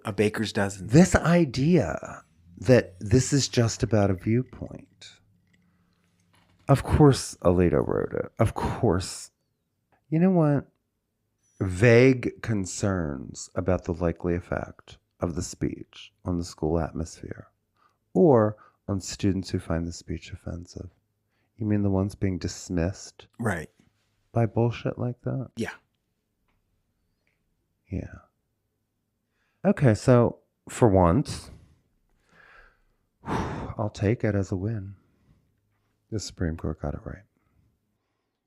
A baker's dozen. This idea that this is just about a viewpoint. Of course, Alito wrote it. Of course. You know what? Vague concerns about the likely effect of the speech on the school atmosphere or on students who find the speech offensive. You mean the ones being dismissed? Right. By bullshit like that? Yeah. Yeah. Okay, so for once, I'll take it as a win. The Supreme Court got it right.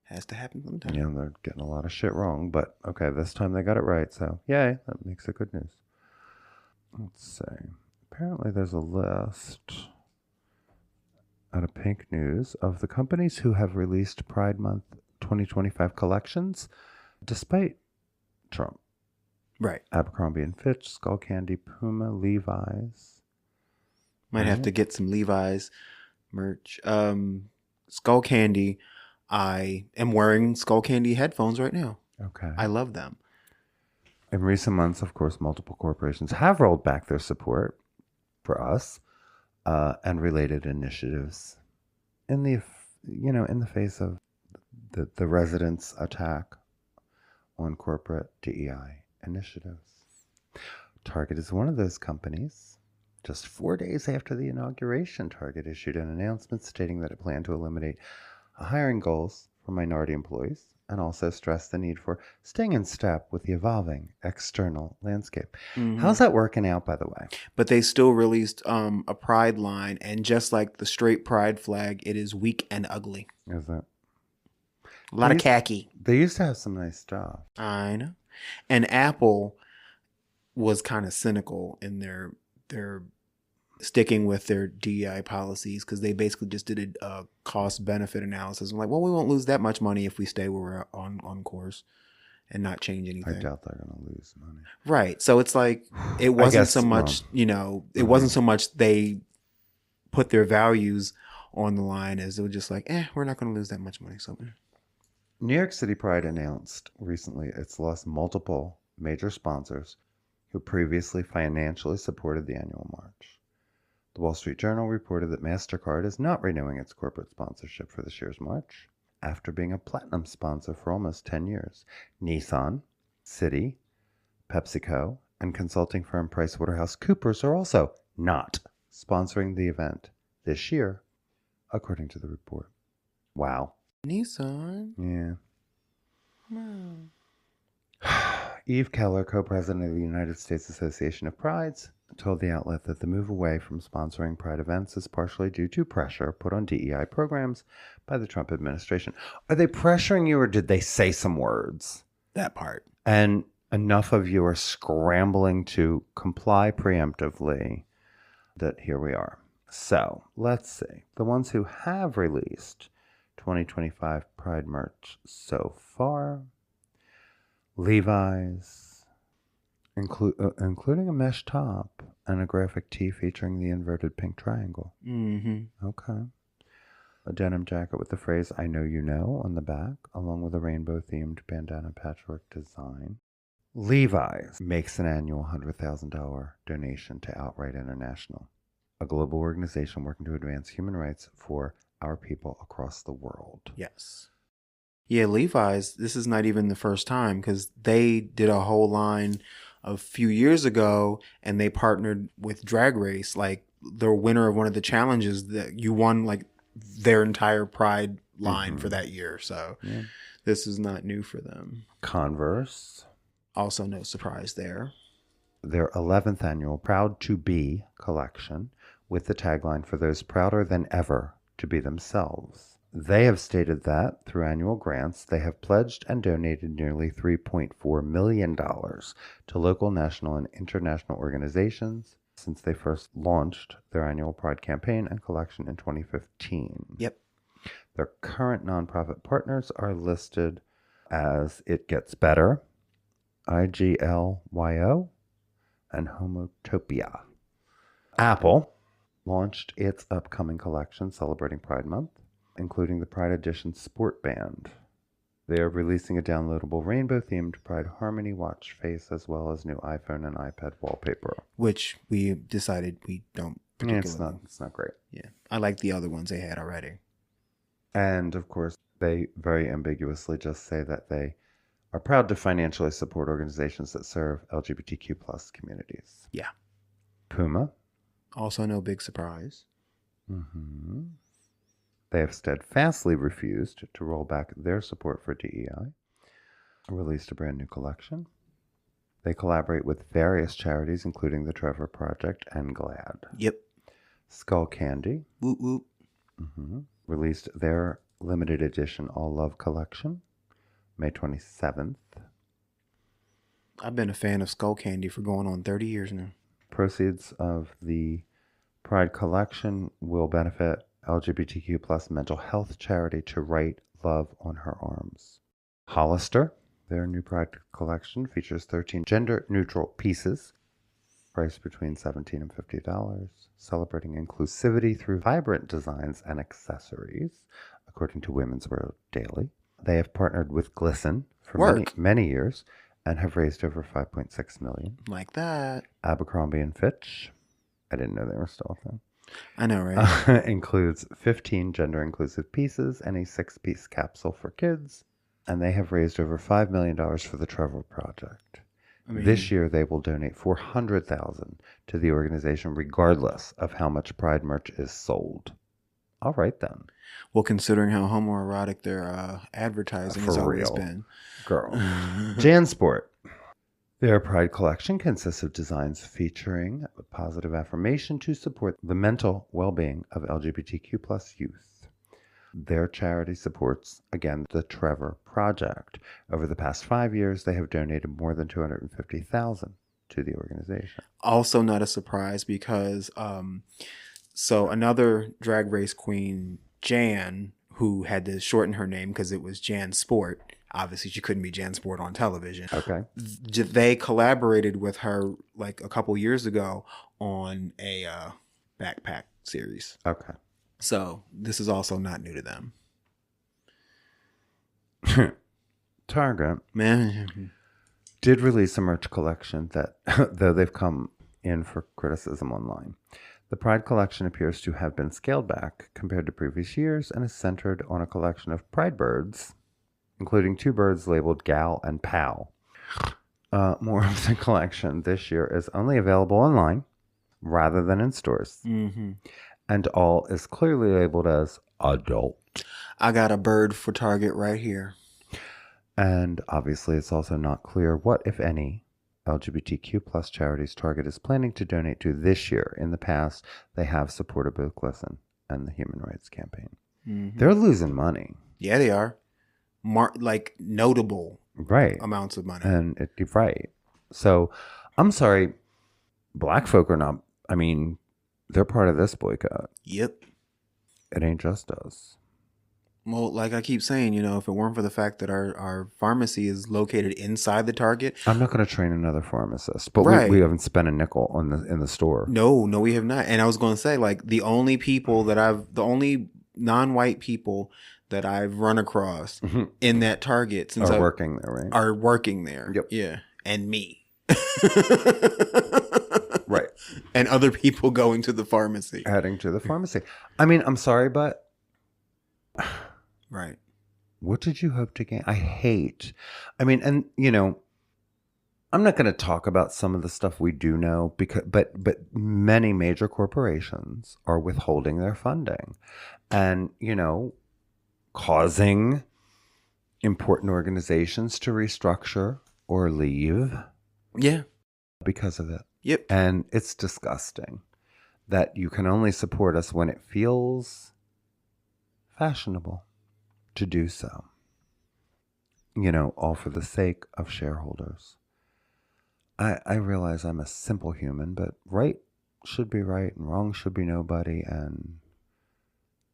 Has to happen sometime. Yeah, they're getting a lot of shit wrong, but okay, this time they got it right, so yay, that makes it good news. Let's see. Apparently there's a list out of Pink News of the companies who have released Pride Month 2025 collections despite Trump. Right. Abercrombie & Fitch, Skullcandy, Puma, Levi's. Might have to get some Levi's merch. Skullcandy. I am wearing Skullcandy headphones right now. Okay. I love them. In recent months, of course, multiple corporations have rolled back their support for us and related initiatives in the face of the residents' attack on corporate DEI initiatives. Target is one of those companies. Just 4 days after the inauguration, Target issued an announcement stating that it planned to eliminate hiring goals for minority employees and also stressed the need for staying in step with the evolving external landscape. Mm-hmm. How's that working out, by the way? But they still released a pride line, and just like the straight pride flag, it is weak and ugly. Is it? A lot of khaki. They used to have some nice stuff. I know. And Apple was kind of cynical in their sticking with their DEI policies because they basically just did a cost-benefit analysis. I'm like, well, we won't lose that much money if we stay where we're on course and not change anything. I doubt they're going to lose money. Right. So it's like, it wasn't so much, it wasn't so much they put their values on the line, as they were just like, we're not going to lose that much money. So New York City Pride announced recently it's lost multiple major sponsors who previously financially supported the annual march. The Wall Street Journal reported that MasterCard is not renewing its corporate sponsorship for this year's march after being a platinum sponsor for almost 10 years. Nissan, Citi, PepsiCo, and consulting firm PricewaterhouseCoopers are also not sponsoring the event this year, according to the report. Wow. Nissan. Yeah. Wow. Eve Keller, co-president of the United States Association of Prides, told the outlet that the move away from sponsoring Pride events is partially due to pressure put on DEI programs by the Trump administration. Are they pressuring you, or did they say some words? That part. And enough of you are scrambling to comply preemptively that here we are. So let's see. The ones who have released 2025 Pride merch so far: Levi's, including a mesh top and a graphic tee featuring the inverted pink triangle. Mm-hmm. Okay. A denim jacket with the phrase "I know you know" on the back, along with a rainbow-themed bandana patchwork design. Levi's makes an annual $100,000 donation to Outright International, a global organization working to advance human rights for our people across the world. Yes. Yeah, Levi's, this is not even the first time, because they did a whole line a few years ago, and they partnered with Drag Race, like the winner of one of the challenges that you won, like their entire Pride line for that year. So this is not new for them. Converse. Also no surprise there. Their 11th annual Proud to Be collection, with the tagline "For those prouder than ever to be themselves." They have stated that through annual grants, they have pledged and donated nearly $3.4 million to local, national, and international organizations since they first launched their annual Pride campaign and collection in 2015. Yep. Their current nonprofit partners are listed as It Gets Better, IGLYO, and Homotopia. Apple launched its upcoming collection celebrating Pride Month, including the Pride Edition Sport Band. They are releasing a downloadable rainbow-themed Pride Harmony watch face, as well as new iPhone and iPad wallpaper. Which we decided we don't particularly. It's not great. Yeah. I like the other ones they had already. And, of course, they very ambiguously just say that they are proud to financially support organizations that serve LGBTQ plus communities. Yeah. Puma. Also no big surprise. Mm-hmm. They have steadfastly refused to roll back their support for DEI, released a brand new collection. They collaborate with various charities, including the Trevor Project and GLAAD. Yep. Skull Candy. Whoop whoop. Mm-hmm. Released their limited edition All Love collection, May 27th. I've been a fan of Skull Candy for going on 30 years now. Proceeds of the Pride collection will benefit LGBTQ plus mental health charity To Write Love on Her Arms. Hollister, their new Pride collection, features 13 gender-neutral pieces, priced between $17 and $50, celebrating inclusivity through vibrant designs and accessories, according to Women's Wear Daily. They have partnered with Glisten for many years and have raised over $5.6 million. Like that. Abercrombie & Fitch, I didn't know they were still a thing. I know, right? Includes 15 gender-inclusive pieces and a 6-piece capsule for kids, and they have raised over $5 million for the Trevor Project. This year, they will donate $400,000 to the organization, regardless of how much Pride merch is sold. All right, then. Well, considering how homoerotic their advertising has always been. Girl. JanSport. Their Pride collection consists of designs featuring a positive affirmation to support the mental well-being of LGBTQ plus youth. Their charity supports, again, the Trevor Project. Over the past 5 years, they have donated more than $250,000 to the organization. Also not a surprise because, so another Drag Race queen, Jan, who had to shorten her name because it was Jan Sport. Obviously, she couldn't be Jan Sport on television. Okay. They collaborated with her like a couple years ago on a backpack series. Okay. So this is also not new to them. Target Man. did release a merch collection that, though they've come in for criticism online, the Pride collection appears to have been scaled back compared to previous years and is centered on a collection of Pride birds, including 2 birds labeled Gal and Pal. More of the collection this year is only available online rather than in stores. Mm-hmm. And all is clearly labeled as adult. I got a bird for Target right here. And obviously it's also not clear what, if any, LGBTQ plus charities Target is planning to donate to this year. In the past, they have supported both GLSEN and the Human Rights Campaign. Mm-hmm. They're losing money. Yeah, they are. Like notable amounts of money. And right. So I'm sorry, black folk are not, I mean, they're part of this boycott. Yep. It ain't just us. Well, like I keep saying, you know, if it weren't for the fact that our pharmacy is located inside the Target. I'm not going to train another pharmacist, but we haven't spent a nickel in the store. No, we have not. And I was going to say, like, the only non-white people that I've run across in that Target since are working there, right? Are working there. Yep. Yeah. And me. Right. And other people going to the pharmacy. Heading to the pharmacy. I mean, I'm sorry, but right. What did you hope to gain? And you know, I'm not going to talk about some of the stuff we do know but many major corporations are withholding their funding and, you know, causing important organizations to restructure or leave. Yeah. Because of it. Yep. And it's disgusting that you can only support us when it feels fashionable to do so. You know, all for the sake of shareholders. I realize I'm a simple human, but right should be right and wrong should be nobody. And,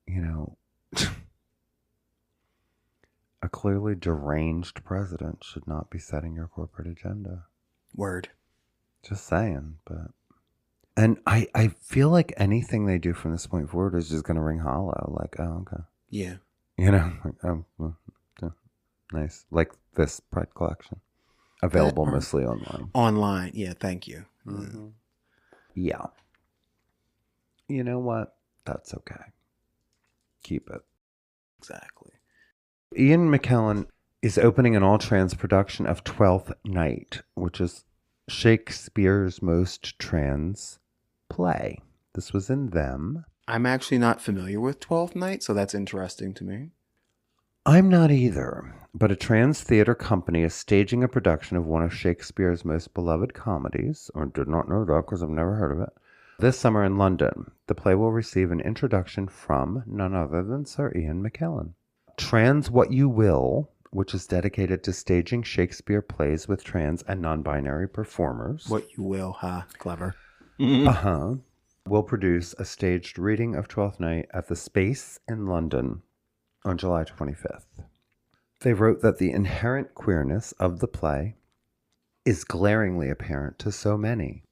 you know, a clearly deranged president should not be setting your corporate agenda. Word. Just saying, but... And I feel like anything they do from this point forward is just going to ring hollow. Like, oh, okay. Yeah. You know, like, oh, well, nice. Like this Pride collection. Available mostly online. Online, yeah, thank you. Mm-hmm. Yeah. You know what? That's okay. Keep it. Exactly. Ian McKellen is opening an all-trans production of Twelfth Night, which is Shakespeare's most trans play. This was in Them. I'm actually not familiar with Twelfth Night, so that's interesting to me. I'm not either, but a trans theater company is staging a production of one of Shakespeare's most beloved comedies, or did not know that because I've never heard of it, this summer in London. The play will receive an introduction from none other than Sir Ian McKellen. Trans What You Will, which is dedicated to staging Shakespeare plays with trans and non-binary performers. What you will, huh? Clever. Will produce a staged reading of Twelfth Night at the Space in London on July 25th. They wrote that the inherent queerness of the play is glaringly apparent to so many.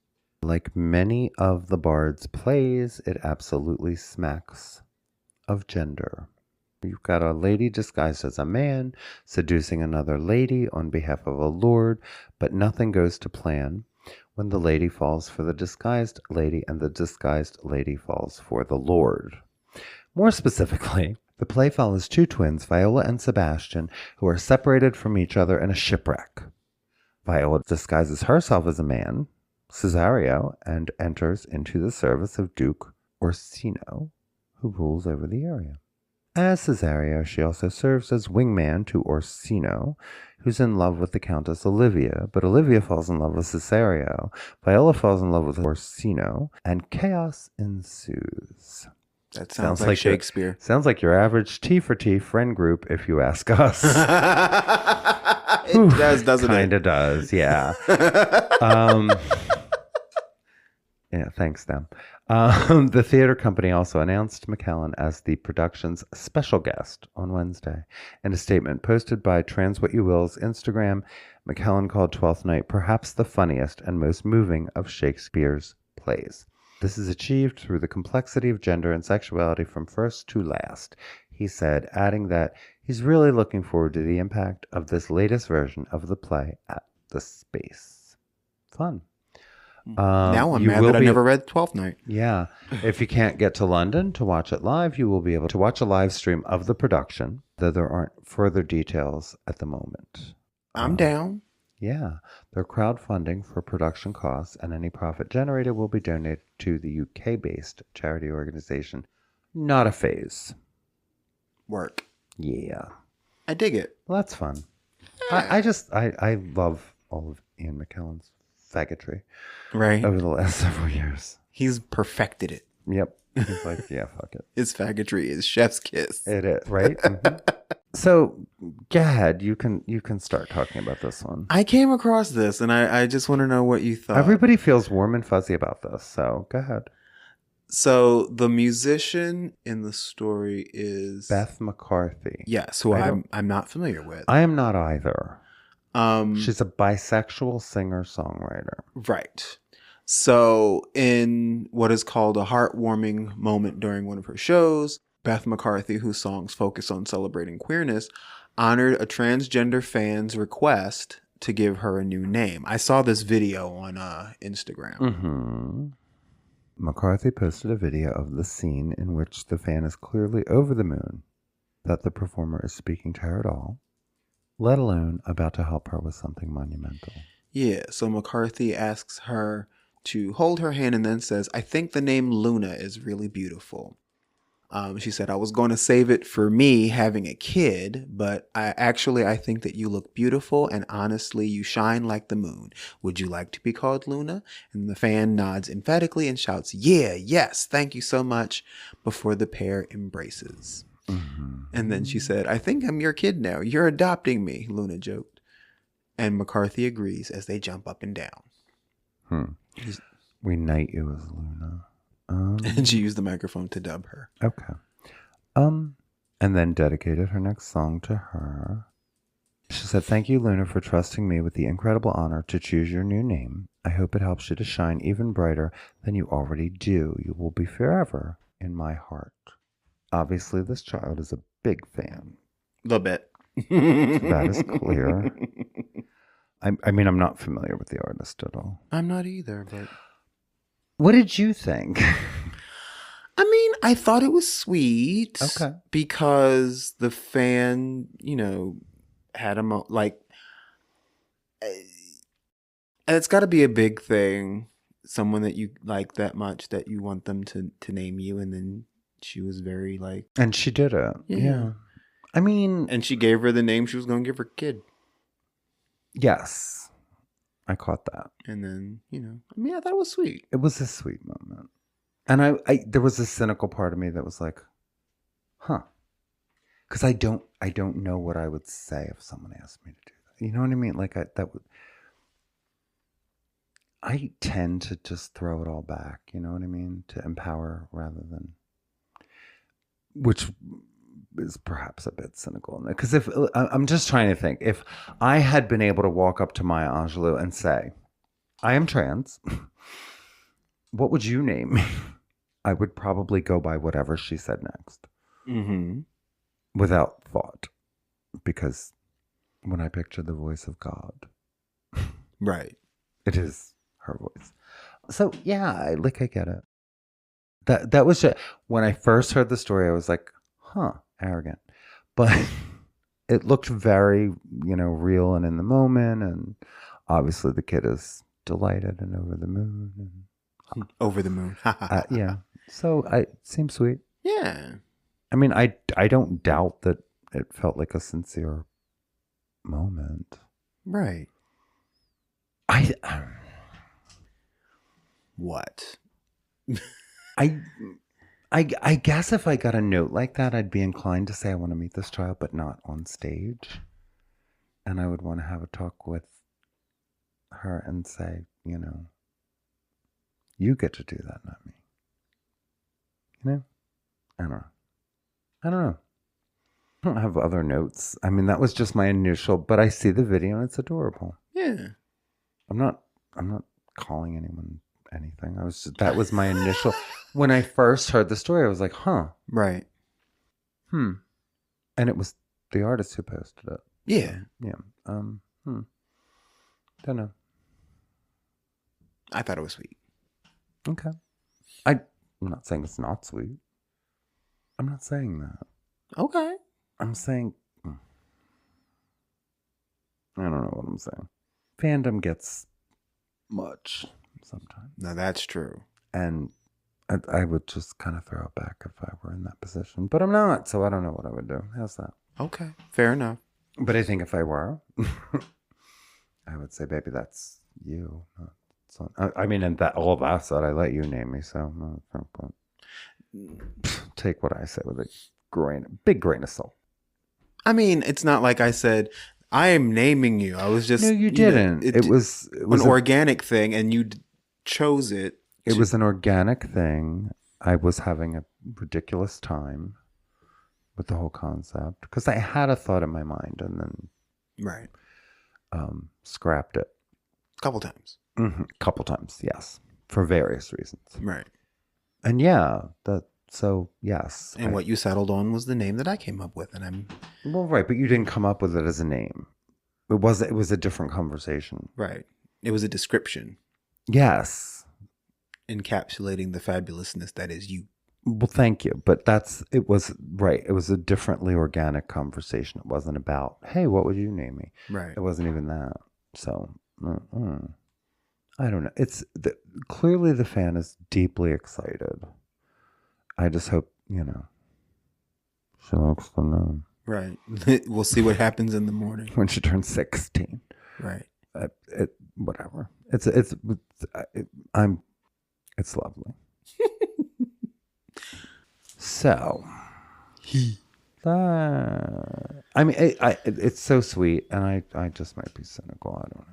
Like many of the Bard's plays, it absolutely smacks of gender. You've got a lady disguised as a man seducing another lady on behalf of a lord, but nothing goes to plan when the lady falls for the disguised lady and the disguised lady falls for the lord. More specifically, the play follows 2 twins, Viola and Sebastian, who are separated from each other in a shipwreck. Viola disguises herself as a man, Cesario, and enters into the service of Duke Orsino, who rules over the area. As Cesario, she also serves as wingman to Orsino, who's in love with the Countess Olivia, but Olivia falls in love with Cesario, Viola falls in love with Orsino, and chaos ensues. That sounds like Shakespeare. Sounds like your average T for T friend group, if you ask us. It does, doesn't it? Kinda does, yeah. Yeah, thanks, them. The theater company also announced McKellen as the production's special guest on Wednesday. In a statement posted by Trans What You Will's Instagram, McKellen called Twelfth Night perhaps the funniest and most moving of Shakespeare's plays. This is achieved through the complexity of gender and sexuality from first to last, he said, adding that he's really looking forward to the impact of this latest version of the play at the space. Fun. Now I'm mad that I never read 12th Night. Yeah. If you can't get to London to watch it live, you will be able to watch a live stream of the production, though there aren't further details at the moment. I'm down. Yeah. They're crowdfunding for production costs, and any profit generated will be donated to the UK-based charity organization, Not a Phase. Work. Yeah. I dig it. Well, that's fun. I love all of Ian McKellen's faggotry. Right. Over the last several years. He's perfected it. Yep. He's like, yeah, fuck it. His faggotry is chef's kiss. It is, right? Mm-hmm. So, go ahead. You can start talking about this one. I came across this, and I just want to know what you thought. Everybody feels warm and fuzzy about this, so go ahead. So, the musician in the story is... Beth McCarthy. Yes, who I'm not familiar with. I am not either. She's a bisexual singer-songwriter. Right. So, in what is called a heartwarming moment during one of her shows, Beth McCarthy, whose songs focus on celebrating queerness, honored a transgender fan's request to give her a new name. I saw this video on Instagram. Mm-hmm. McCarthy posted a video of the scene in which the fan is clearly over the moon that the performer is speaking to her at all, let alone about to help her with something monumental. Yeah, so McCarthy asks her to hold her hand and then says, I think the name Luna is really beautiful. She said, I was going to save it for me having a kid, but I think that you look beautiful and honestly, you shine like the moon. Would you like to be called Luna? And the fan nods emphatically and shouts, yeah, yes, thank you so much, before the pair embraces. Mm-hmm. And then she said, I think I'm your kid now. You're adopting me, Luna joked. And McCarthy agrees as they jump up and down. We knight you as Luna. And she used the microphone to dub her. Okay. And then dedicated her next song to her. She said, thank you, Luna, for trusting me with the incredible honor to choose your new name. I hope it helps you to shine even brighter than you already do. You will be forever in my heart. Obviously, this child is a big fan. A little bit. That is clear. I mean, I'm not familiar with the artist at all. I'm not either, but... What did you think? I mean, I thought it was sweet. Okay. Because the fan, had him, it's got to be a big thing. Someone that you like that much that you want them to name you. And then she was very And she did it. Yeah. I mean. And she gave her the name she was going to give her kid. Yes. I caught that. And then, I thought it was sweet. It was a sweet moment. And I there was a cynical part of me that was like, huh. Because I don't know what I would say if someone asked me to do that. You know what I mean? I tend to just throw it all back. You know what I mean? To empower rather than, which is perhaps a bit cynical. Because if I'm just trying to think, if I had been able to walk up to Maya Angelou and say, I am trans, what would you name me? I would probably go by whatever she said next. Mm-hmm. Without thought. Because when I picture the voice of God. Right. It is her voice. So yeah, I get it. That was just, when I first heard the story, I was like, huh, arrogant. But it looked very, real and in the moment. And obviously the kid is delighted and over the moon. And, over the moon. Yeah. So it seems sweet. Yeah. I mean, I don't doubt that it felt like a sincere moment. Right. What? I guess if I got a note like that, I'd be inclined to say I want to meet this child, but not on stage. And I would want to have a talk with her and say, you get to do that, not me. I don't know. I don't have other notes. I mean, that was just my initial, but I see the video and it's adorable. Yeah. I'm not calling anyone anything. That was my initial, when I first heard the story, I was like, huh. Right. And it was the artist who posted it. Yeah. Yeah. Don't know. I thought it was sweet. Okay. I'm not saying it's not sweet. I'm not saying that. Okay. I'm saying, I don't know what I'm saying. Fandom gets much sometimes. No, that's true. And I would just kind of throw it back if I were in that position. But I'm not, so I don't know what I would do. How's that? Okay. Fair enough. But I think if I were, I would say, baby, that's you. I mean, and that all that said, I let you name me, so take what I say with a big grain of salt. I mean, it's not like I said, I am naming you. I was just... No, you didn't. It was an organic thing, and you chose it. It was an organic thing. I was having a ridiculous time with the whole concept because I had a thought in my mind and then scrapped it. A couple times. Couple times, yes. For various reasons. Right. And yes. And what you settled on was the name that I came up with. And Well, right, but you didn't come up with it as a name. It was a different conversation. Right. It was a description. Yes. Encapsulating the fabulousness that is you. Well, thank you. But it was a differently organic conversation. It wasn't about, hey, what would you name me? Right. It wasn't even that. So, I don't know. Clearly the fan is deeply excited. I just hope, she likes the name. Right. We'll see what happens in the morning. When she turns 16. Right. Whatever. It's lovely. So, I mean, it's so sweet, and I just might be cynical. I don't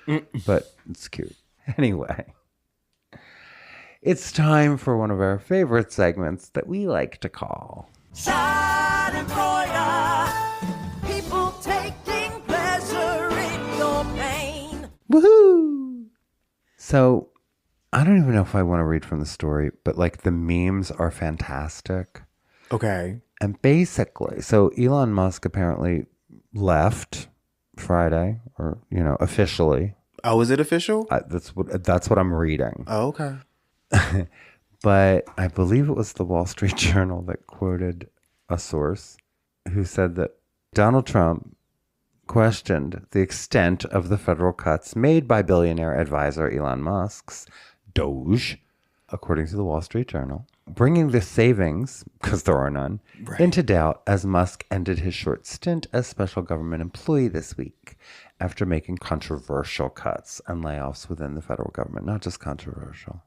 know, but it's cute. Anyway, it's time for one of our favorite segments that we like to call Schadenfreude. People taking pleasure in your pain. Woohoo! So, I don't even know if I want to read from the story, but like the memes are fantastic. Okay. And basically, so Elon Musk apparently left Friday, or officially. Oh, is it official? That's what I'm reading. Oh, okay. But I believe it was the Wall Street Journal that quoted a source who said that Donald Trump questioned the extent of the federal cuts made by billionaire advisor Elon Musk's Doge, according to the Wall Street Journal, bringing the savings, because there are none, into doubt as Musk ended his short stint as special government employee this week after making controversial cuts and layoffs within the federal government. Not just controversial.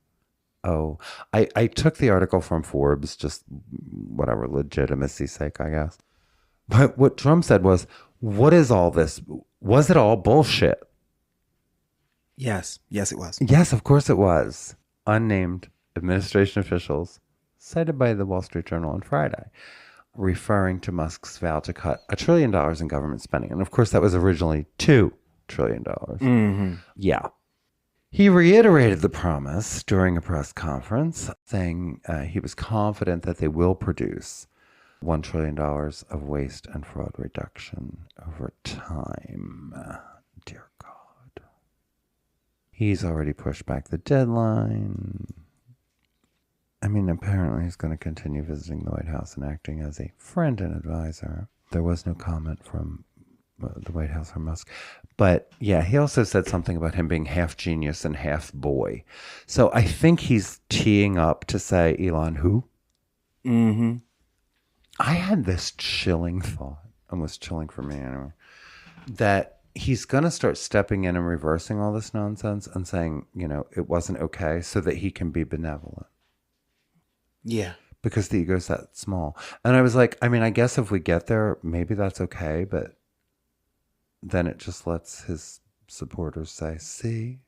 Oh, I took the article from Forbes, just whatever, legitimacy's sake, I guess. But what Trump said was, what is all this? Was it all bullshit? Yes. Yes, it was. Yes, of course it was. Unnamed administration officials, cited by the Wall Street Journal on Friday, referring to Musk's vow to cut $1 trillion in government spending. And of course, that was originally $2 trillion. Mm-hmm. Yeah. He reiterated the promise during a press conference, saying he was confident that they will produce $1 trillion of waste and fraud reduction over time. Dear God. He's already pushed back the deadline. I mean, apparently he's going to continue visiting the White House and acting as a friend and advisor. There was no comment from the White House or Musk. But yeah, he also said something about him being half genius and half boy. So I think he's teeing up to say Elon who? Mm-hmm. I had this chilling thought, almost chilling for me anyway, that he's going to start stepping in and reversing all this nonsense and saying, it wasn't okay so that he can be benevolent. Yeah. Because the ego's that small. And I was like, I mean, I guess if we get there, maybe that's okay. But then it just lets his supporters say, see,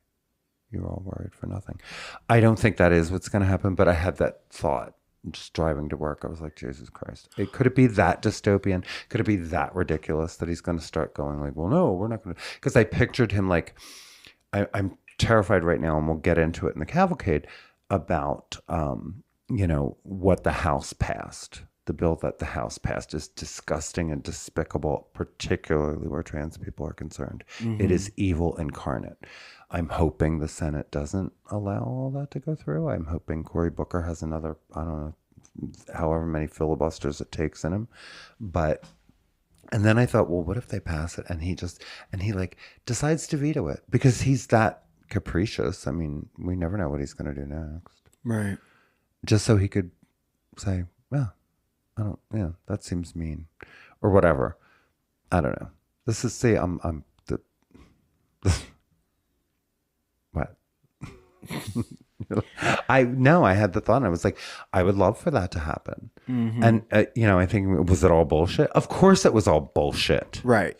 you're all worried for nothing. I don't think that is what's going to happen. But I had that thought just driving to work. I was like, Jesus Christ. Could it be that dystopian? Could it be that ridiculous that he's going to start going like, well, no, we're not going to. Because I pictured him like, I'm terrified right now, and we'll get into it in the cavalcade, about, what the House passed. The bill that the House passed is disgusting and despicable, particularly where trans people are concerned. It is evil incarnate. I'm hoping the Senate doesn't allow all that to go through. I'm hoping Cory Booker has another, I don't know, however many filibusters it takes in him. And then I thought, well, what if they pass it and he decides to veto it because he's that capricious. I mean, we never know what he's going to do next. Right. Just so he could say, well, that seems mean or whatever. I don't know. What? I had the thought, and I was like, I would love for that to happen. And, I think, was it all bullshit? Of course it was all bullshit. Right.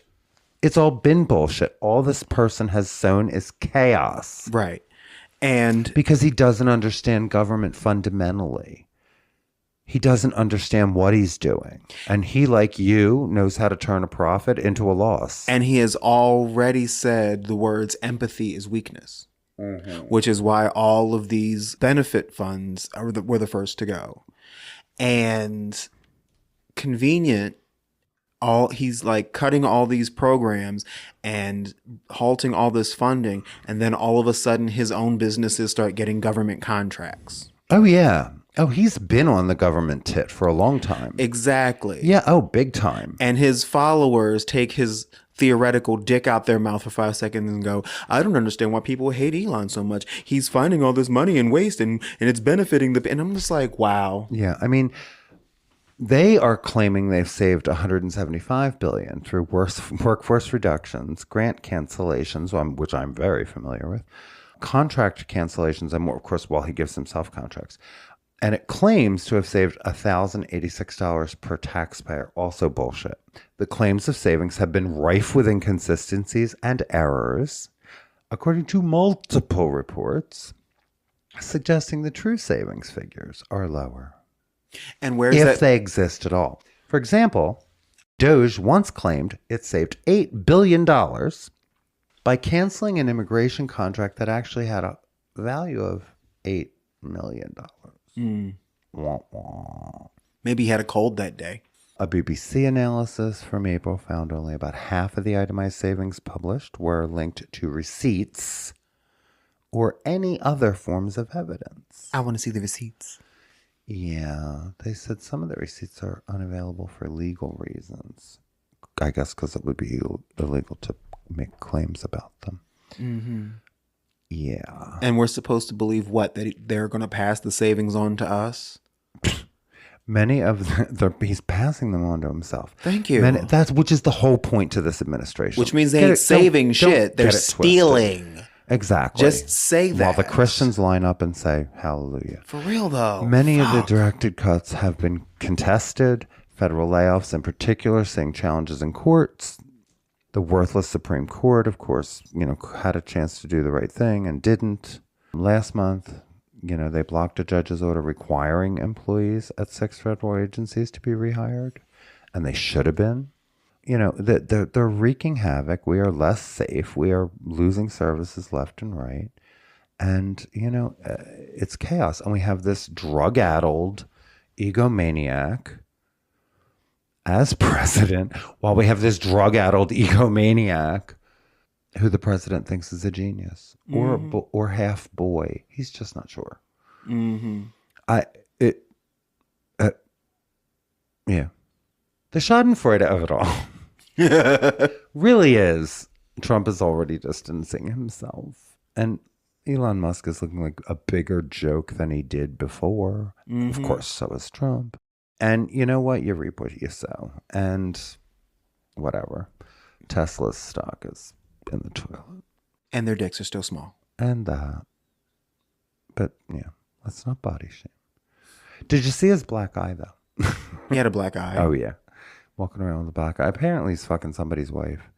It's all been bullshit. All this person has sown is chaos. Right. And because he doesn't understand government fundamentally. He doesn't understand what he's doing. And he, like you, knows how to turn a profit into a loss. And he has already said the words empathy is weakness, which is why all of these benefit funds were the first to go. And convenient, he's like cutting all these programs and halting all this funding. And then all of a sudden his own businesses start getting government contracts. Oh, yeah. Oh, he's been on the government tit for a long time. Exactly. Yeah. Oh, big time. And his followers take his theoretical dick out their mouth for 5 seconds and go, I don't understand why people hate Elon so much. He's finding all this money and waste and it's benefiting and I'm just like, wow. Yeah. I mean, they are claiming they've saved $175 billion through workforce reductions, grant cancellations, which I'm very familiar with, contract cancellations, and more, of course, while he gives himself contracts. And it claims to have saved $1,086 per taxpayer. Also bullshit. The claims of savings have been rife with inconsistencies and errors, according to multiple reports, suggesting the true savings figures are lower. And where's if they exist at all. For example, Doge once claimed it saved $8 billion by canceling an immigration contract that actually had a value of $8 million. Wah, wah. Maybe he had a cold that day. A BBC analysis from April found only about half of the itemized savings published were linked to receipts or any other forms of evidence. I want to see the receipts. Yeah, they said some of the receipts are unavailable for legal reasons. I guess because it would be illegal to make claims about them. Mm-hmm. Yeah. And we're supposed to believe what? That they're going to pass the savings on to us? Many of he's passing them on to himself. Thank you. Which is the whole point to this administration. Which means they ain't saving shit. They're stealing. Twisted. Exactly. Just say that. While the Christians line up and say, hallelujah. For real, though. Many of the directed cuts have been contested. Federal layoffs in particular, seeing challenges in courts. The worthless Supreme Court, of course, had a chance to do the right thing and didn't. Last month, they blocked a judge's order requiring employees at 6 federal agencies to be rehired. And they should have been. They're wreaking havoc. We are less safe. We are losing services left and right. And, it's chaos. And we have this drug-addled egomaniac as president, while we have this drug-addled egomaniac who the president thinks is a genius or half boy. He's just not sure. Mm-hmm. Yeah. The schadenfreude of it all really is. Trump is already distancing himself. And Elon Musk is looking like a bigger joke than he did before. Mm-hmm. Of course, so is Trump. And you know what? You reap what you sow. And whatever. Tesla's stock is in the toilet. And their dicks are still small. And that. But, yeah, let's not body shame. Did you see his black eye, though? He had a black eye. Oh, yeah. Walking around with a black eye. Apparently, he's fucking somebody's wife.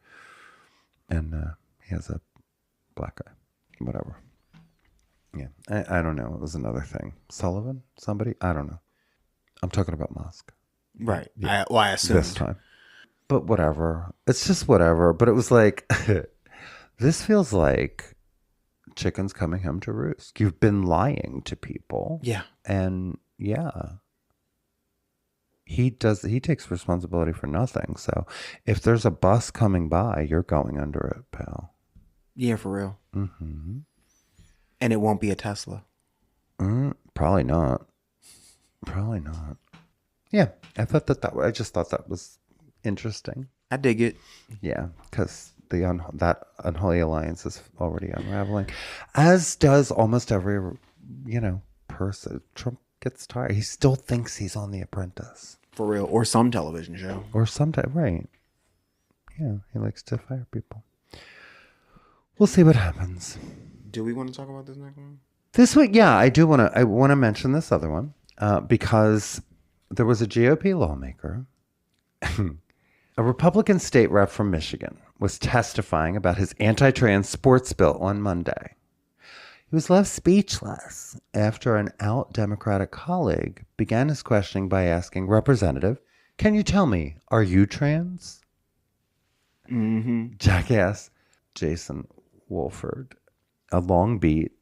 And he has a black eye. Whatever. Yeah. I don't know. It was another thing. Sullivan? Somebody? I don't know. I'm talking about Musk. Right. Yeah. I assumed. This time. But whatever. It's just whatever. But it was like, this feels like chicken's coming home to roost. You've been lying to people. Yeah. And yeah. He takes responsibility for nothing. So if there's a bus coming by, you're going under it, pal. Yeah, for real. Mm-hmm. And it won't be a Tesla. Probably not. Yeah, I just thought that was interesting. I dig it. Yeah, because that unholy alliance is already unraveling, as does almost every, person. Trump gets tired. He still thinks he's on The Apprentice. For real. Or some television show. Or sometime, right. Yeah, he likes to fire people. We'll see what happens. Do we want to talk about this next one? This week, yeah, I want to mention this other one because there was a GOP lawmaker, a Republican state rep from Michigan, was testifying about his anti-trans sports bill on Monday. He was left speechless after an out Democratic colleague began his questioning by asking, "Representative, can you tell me, are you trans?" Mm-hmm. Jackass Jason Wolford, a long beat,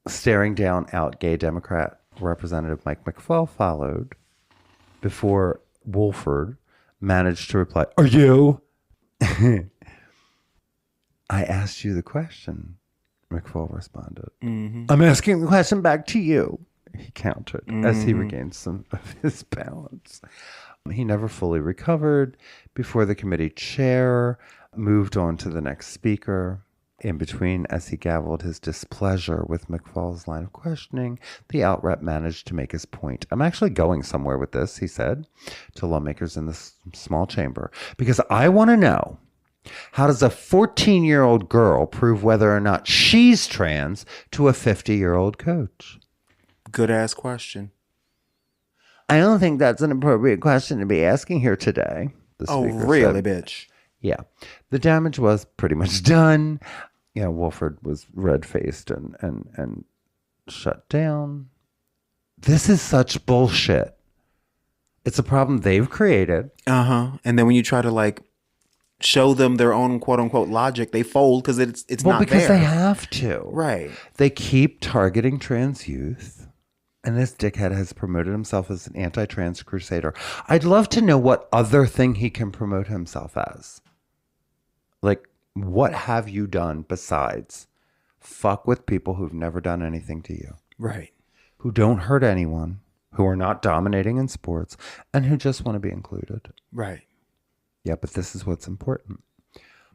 staring down out gay Democrat Representative Mike McFaul followed before Wolford managed to reply, "Are you?" "I asked you the question," McFaul responded. Mm-hmm. "I'm asking the question back to you," he countered as he regained some of his balance. He never fully recovered before the committee chair moved on to the next speaker. In between, as he gavelled his displeasure with McFaul's line of questioning, the out rep managed to make his point. "I'm actually going somewhere with this," he said to lawmakers in this small chamber, "because I want to know, how does a 14-year-old girl prove whether or not she's trans to a 50-year-old coach?" Good ass question. "I don't think that's an appropriate question to be asking here today," the speaker really, said. bitch? Yeah. The damage was pretty much done. Wolford was red-faced and shut down. This is such bullshit. It's a problem they've created. Uh-huh. And then when you try to show them their own quote-unquote logic, they fold because it's not there. Because they have to. Right. They keep targeting trans youth. And this dickhead has promoted himself as an anti-trans crusader. I'd love to know what other thing he can promote himself as. What have you done besides fuck with people who've never done anything to you? Right. Who don't hurt anyone, who are not dominating in sports, and who just want to be included. Right. Yeah, but this is what's important.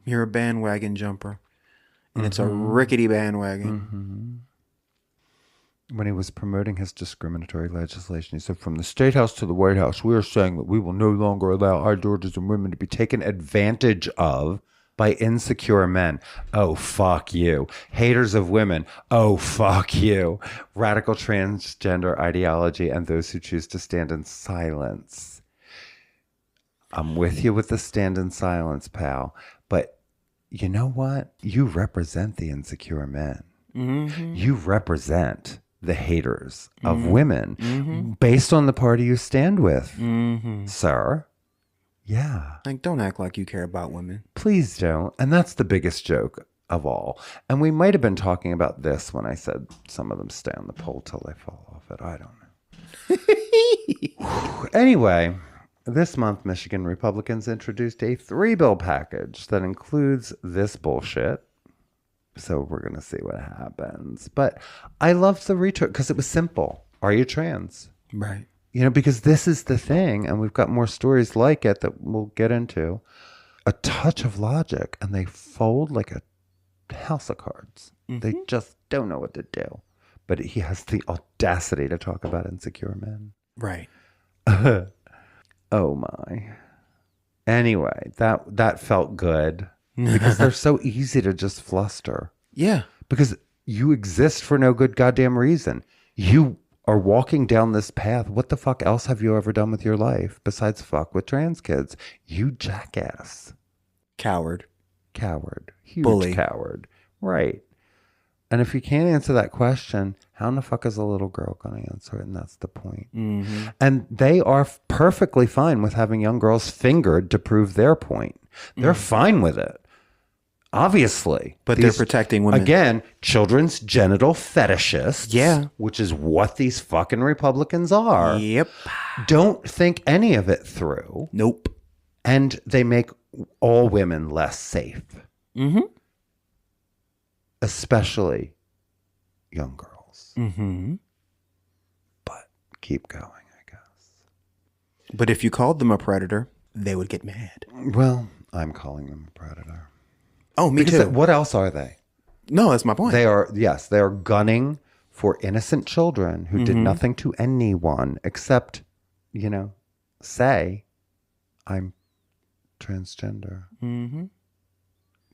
You're a bandwagon jumper. And it's a rickety bandwagon. When he was promoting his discriminatory legislation, he said, "From the State House to the White House, we are saying that we will no longer allow our daughters and women to be taken advantage of by insecure men." Oh, fuck you. Haters of women. Oh, fuck you. Radical transgender ideology and those who choose to stand in silence. I'm with you with the stand in silence, pal. But you know what? You represent the insecure men. Mm-hmm. You represent the haters of women based on the party you stand with, sir. Yeah. Don't act like you care about women. Please don't. And that's the biggest joke of all. And we might have been talking about this when I said some of them stay on the pole till they fall off it. I don't know. Anyway, this month, Michigan Republicans introduced a 3-bill package that includes this bullshit. So we're going to see what happens. But I loved the retweet because it was simple. Are you trans? Right. Because this is the thing, and we've got more stories like it that we'll get into. A touch of logic, and they fold like a house of cards. They just don't know what to do. But he has the audacity to talk about insecure men. Right. Oh, my. Anyway, that felt good. Because they're so easy to just fluster. Yeah. Because you exist for no good goddamn reason. You are walking down this path. What the fuck else have you ever done with your life besides fuck with trans kids? You jackass. Coward. Huge bully. Coward. Right. And if you can't answer that question, how in the fuck is a little girl going to answer it? And that's the point. Mm-hmm. And they are perfectly fine with having young girls fingered to prove their point. They're fine with it. Obviously. But they're protecting women. Again, children's genital fetishists. Yeah. Which is what these fucking Republicans are. Yep. Don't think any of it through. Nope. And they make all women less safe. Mm-hmm. Especially young girls. Mm-hmm. But keep going, I guess. But if you called them a predator, they would get mad. Well, I'm calling them a predator. Oh, me Because too. what else are they? No, that's my point. They are gunning for innocent children who did nothing to anyone except, say, I'm transgender.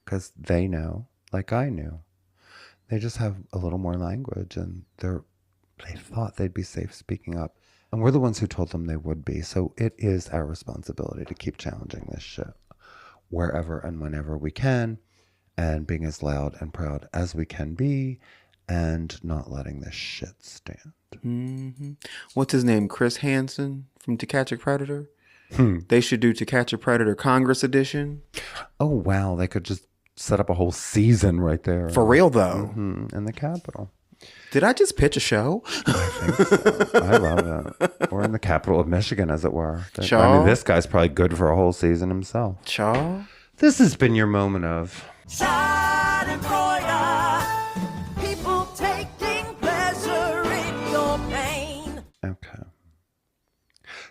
Because they know, like I knew. They just have a little more language, and they thought they'd be safe speaking up. And we're the ones who told them they would be. So it is our responsibility to keep challenging this shit wherever and whenever we can, and being as loud and proud as we can be, and not letting this shit stand. What's his name? Chris Hansen from To Catch a Predator? They should do To Catch a Predator Congress edition. Oh, wow. They could just set up a whole season right there. For real, though. In the Capitol. Did I just pitch a show? I think so. I love it. Or in the capital of Michigan, as it were. Chaw. I mean, this guy's probably good for a whole season himself. Chaw. This has been your moment of... People taking pleasure in your pain. Okay.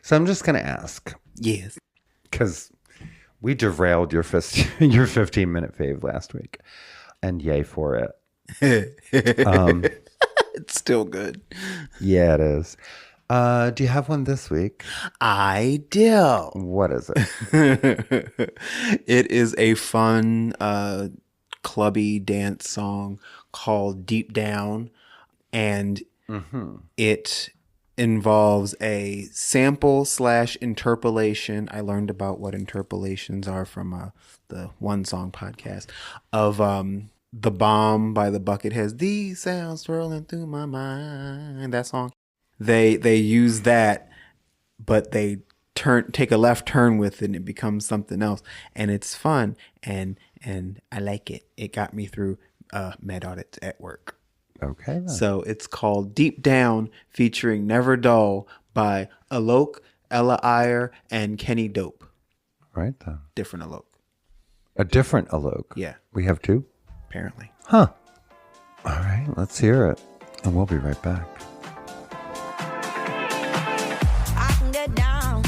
So I'm just going to ask. Yes. Because we derailed your 15-minute fave last week. And yay for it. It's still good. Yeah, it is. Do you have one this week? I do. What is it? It is a fun, clubby dance song called Deep Down. And it involves a sample / interpolation. I learned about what interpolations are from the One Song podcast of The Bomb by the Bucketheads. These sounds swirling through my mind. That song. They use that, but they take a left turn with it and it becomes something else. And it's fun and I like it. It got me through med audits at work. Okay. Then. So it's called Deep Down, featuring Never Dull by Alok, Ella Iyer, and Kenny Dope. Right then. Different Alok. A different Alok. Yeah. We have two? Apparently. Huh. All right. Let's hear it. And we'll be right back. I can get down,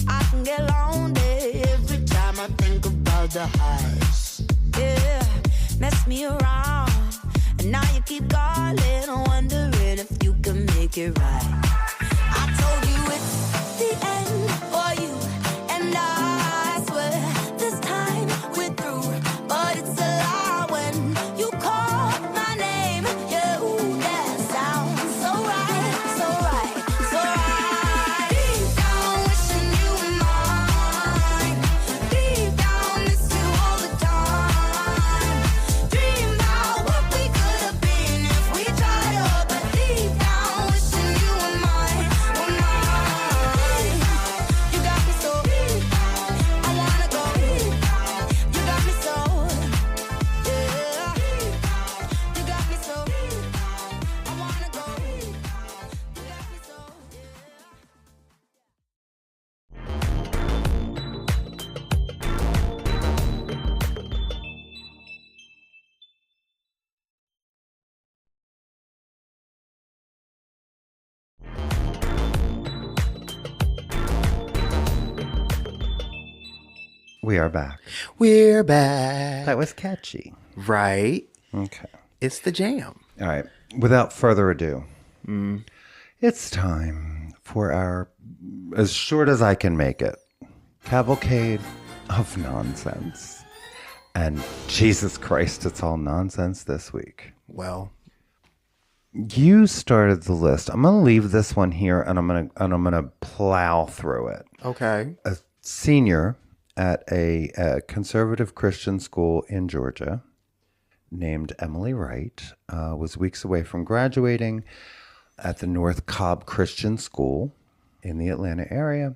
I can get lonely every time I think about the highs. Yeah, mess me around, and now you keep calling, wondering if you can make it right. I told you it's the end for you, and I swear this time we're through, but it's a lie when you call my name. Yeah, ooh, that sounds so right, so right, so right. Deep down, wishing you were mine. Deep down, miss you all the time. Dream about what we could have been if we tried hard, but deep down, wishing you were mine, were mine. You got me so I wanna go. You got me so, yeah. You got me so I wanna go. You got me so, yeah. We are back. We're back. That was catchy. Right. Okay. It's the jam. All right. Without further ado, it's time for our, as short as I can make it, cavalcade of nonsense. And Jesus Christ, it's all nonsense this week. Well, You started the list. I'm going to leave this one here, and I'm going to plow through it. okay. A senior at a conservative Christian school in Georgia named Emily Wright was weeks away from graduating at the North Cobb Christian School in the Atlanta area,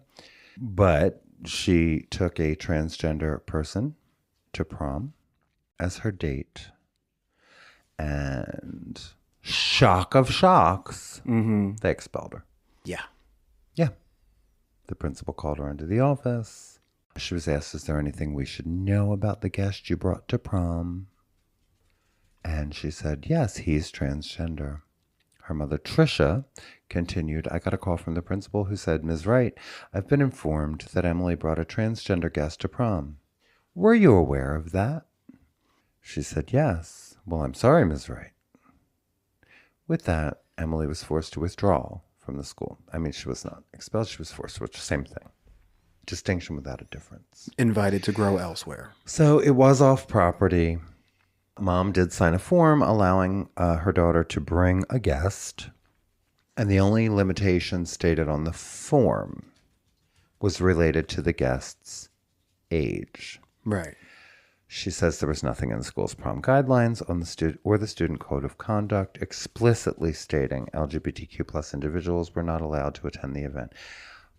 but she took a transgender person to prom. as her date. And shock of shocks, they expelled her. Yeah. Yeah. The principal called her into the office. She was asked, is there anything we should know about the guest you brought to prom? And she said, yes, he's transgender. Her mother, Tricia, continued, I got a call from the principal who said, Ms. Wright, I've been informed that Emily brought a transgender guest to prom. Were you aware of that? She said, yes. Well, I'm sorry, Ms. Wright. With that, Emily was forced to withdraw from the school. I mean, she was not expelled, she was forced, which is the same thing. Distinction without a difference. Invited to grow elsewhere. So it was off property. Mom did sign a form allowing her daughter to bring a guest. And the only limitation stated on the form was related to the guest's age. Right. She says there was nothing in the school's prom guidelines on the student code of conduct explicitly stating LGBTQ plus individuals were not allowed to attend the event.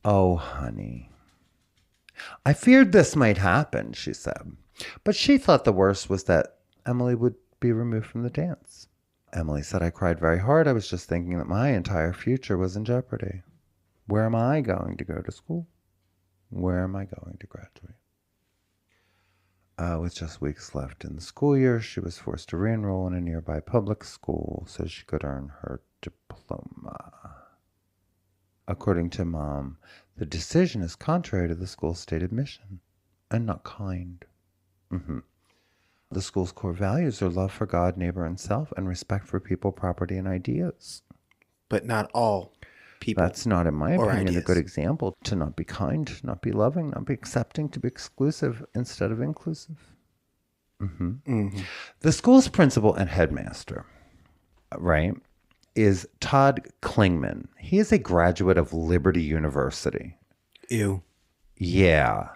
Oh, honey. I feared this might happen, she said. But she thought the worst was that Emily would be removed from the dance. Emily said, I cried very hard. I was just thinking that my entire future was in jeopardy. Where am I going to go to school? Where am I going to graduate? With just weeks left in the school year, she was forced to re-enroll in a nearby public school so she could earn her diploma. According to Mom, the decision is contrary to the school's stated mission and not kind. The school's core values are love for God, neighbor, and self, and respect for people, property, and ideas. But not all people. That's not, in my opinion, ideas. a good example to not be kind, not be loving, not be accepting, to be exclusive instead of inclusive. The school's principal and headmaster, right, is Todd Klingman. He is a graduate of Liberty University. Ew. Yeah.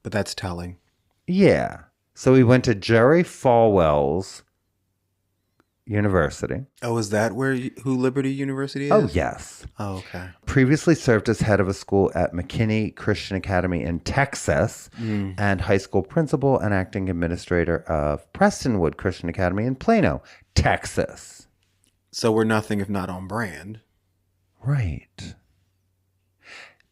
But that's telling. Yeah. So he went to Jerry Falwell's University. Oh, is that who Liberty University is? Oh, yes. Oh, okay. Previously served as head of a school at McKinney Christian Academy in Texas and high school principal and acting administrator of Prestonwood Christian Academy in Plano, Texas. So we're nothing if not on brand. Right.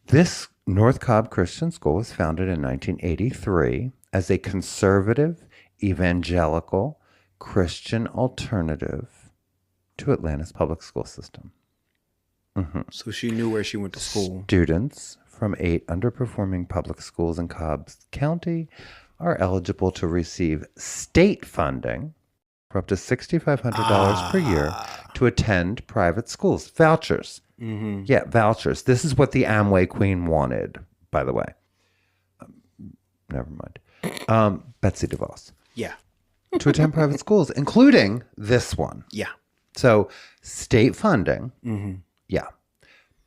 This North Cobb Christian School was founded in 1983 as a conservative, evangelical, Christian alternative to Atlanta's public school system. So she knew where she went to school. Students from 8 underperforming public schools in Cobb County are eligible to receive state funding for up to $6,500 per year to attend private schools. Vouchers. Yeah, vouchers. This is what the Amway Queen wanted, by the way. Never mind. Betsy DeVos. Yeah. To attend private schools, including this one. Yeah. So state funding. Yeah.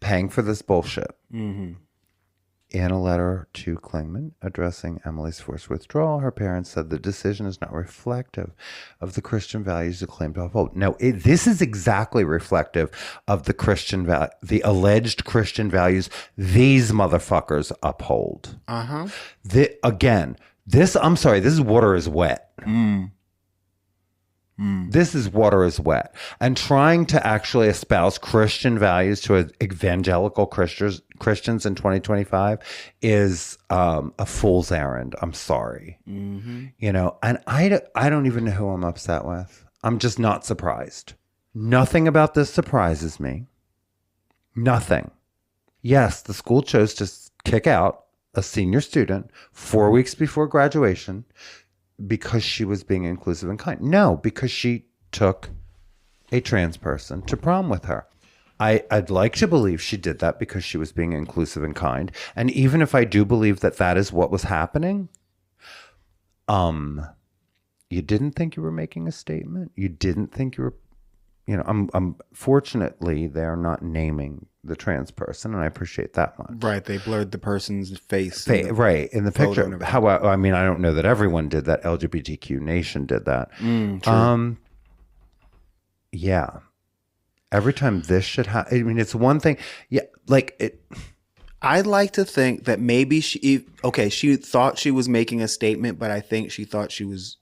Paying for this bullshit. In a letter to Klingman addressing Emily's forced withdrawal, her parents said the decision is not reflective of the Christian values you claim to uphold. No, this is exactly reflective of the the alleged Christian values these motherfuckers uphold. Again, this is water is wet. This is water is wet. And trying to actually espouse Christian values to evangelical Christians in 2025 is a fool's errand. I'm sorry. You know, and I don't even know who I'm upset with. I'm just not surprised. Nothing about this surprises me. Nothing. Yes, the school chose to kick out a senior student 4 weeks before graduation because she was being inclusive and kind. No, because she took a trans person to prom with her. I'd like to believe she did that because she was being inclusive and kind. And even if I do believe that that is what was happening, you didn't think you were making a statement. You didn't think you were, you know, I'm fortunately they're not naming the trans person, and I appreciate that much. Right, they blurred the person's face. Right, in the picture. How I mean, I don't know that everyone did that. LGBTQ Nation did that. True. Yeah. Every time this should happen, I mean, it's one thing. Yeah, like it. I'd like to think that maybe she thought she was making a statement, but I think she thought she was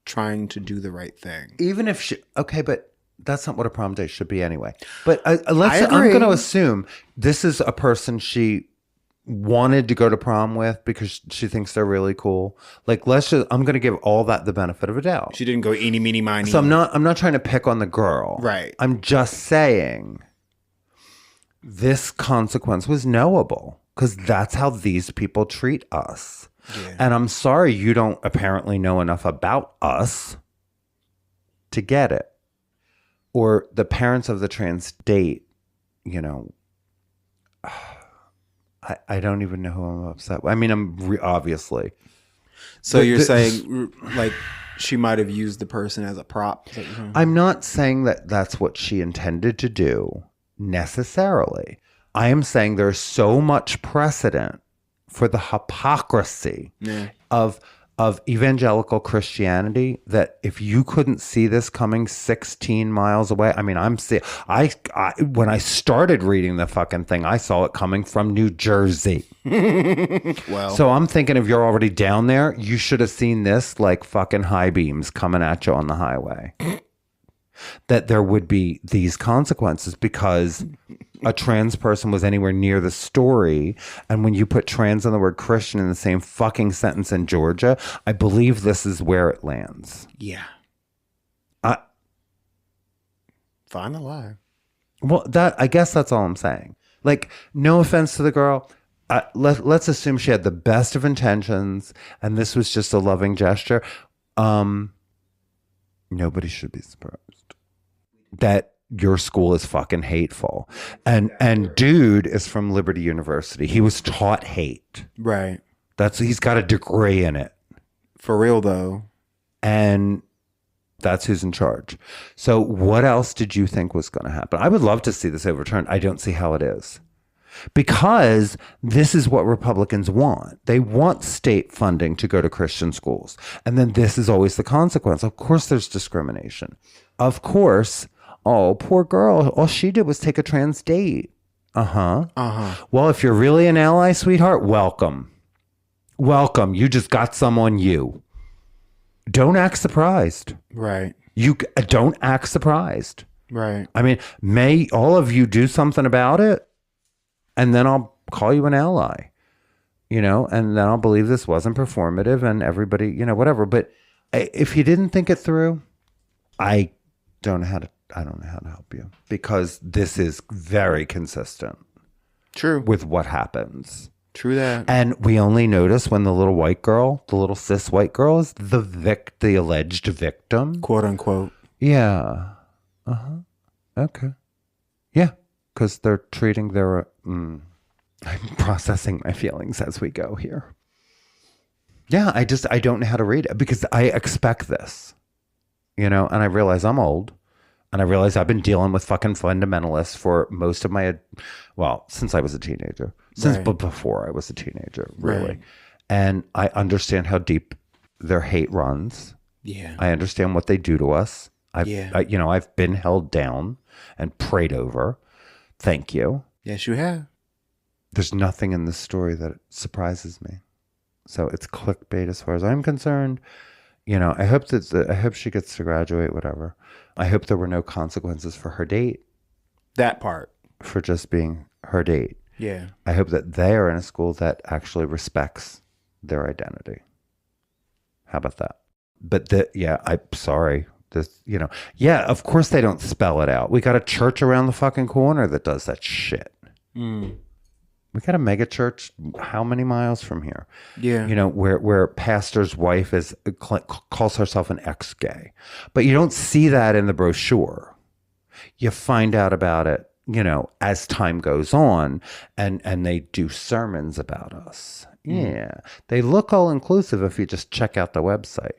trying to do the right thing. Even if she, okay, but that's not what a prom date should be anyway. But I'm agree. going to assume this is a person she wanted to go to prom with because she thinks they're really cool. Like, I'm going to give all that the benefit of a doubt. She didn't go eeny, meeny, miny. So I'm not trying to pick on the girl. Right. I'm just saying this consequence was knowable because that's how these people treat us. Yeah. And I'm sorry you don't apparently know enough about us to get it. Or the parents of the trans date, you know, I don't even know who I'm upset with. I mean, obviously. So you're saying, like, she might have used the person as a prop? I'm not saying that that's what she intended to do necessarily. I am saying there's so much precedent for the hypocrisy of evangelical Christianity that if you couldn't see this coming 16 miles away, I mean, when I started reading the fucking thing, I saw it coming from New Jersey. Well, so I'm thinking if you're already down there, you should have seen this like fucking high beams coming at you on the highway. That there would be these consequences because a trans person was anywhere near the story. And when you put trans and the word Christian in the same fucking sentence in Georgia, I believe this is where it lands. Yeah. Fine a lie. Well, I guess that's all I'm saying. Like, no offense to the girl. Let's assume she had the best of intentions and this was just a loving gesture. Nobody should be surprised that your school is fucking hateful. And dude is from Liberty University. He was taught hate. Right. He's got a degree in it. For real, though. And that's who's in charge. So what else did you think was going to happen? I would love to see this overturned. I don't see how it is. Because this is what Republicans want. They want state funding to go to Christian schools. And then this is always the consequence. Of course there's discrimination. Of course, oh, poor girl. All she did was take a trans date. Well, if you're really an ally, sweetheart, welcome. Welcome. You just got some on you. Don't act surprised. Right. You don't act surprised. Right. I mean, may all of you do something about it? And then I'll call you an ally, you know, and then I'll believe this wasn't performative and everybody, you know, whatever. But if you didn't think it through, I don't know how to help you because this is very consistent. True. With what happens. True that. And we only notice when the little white girl, the little cis white girl is the alleged victim. Quote unquote. Yeah. Okay. Yeah. Because they're treating their... I'm processing my feelings as we go here. Yeah, I don't know how to read it because I expect this, you know, and I realize I'm old and I realize I've been dealing with fucking fundamentalists for most of my, since I was a teenager, before I was a teenager, really. Right. And I understand how deep their hate runs. Yeah. I understand what they do to us. I've been held down and prayed over. Thank you. Yes, you have. There's nothing in this story that surprises me. So it's clickbait as far as I'm concerned. You know, I hope she gets to graduate, whatever. I hope there were no consequences for her date. That part. For just being her date. Yeah. I hope that they are in a school that actually respects their identity. How about that? But I'm sorry. This, you know, of course they don't spell it out. We got a church around the fucking corner that does that shit. We got a mega church how many miles from here? Yeah. You know, where pastor's wife calls herself an ex-gay. But you don't see that in the brochure. You find out about it, you know, as time goes on and they do sermons about us. Yeah. They look all inclusive if you just check out the website.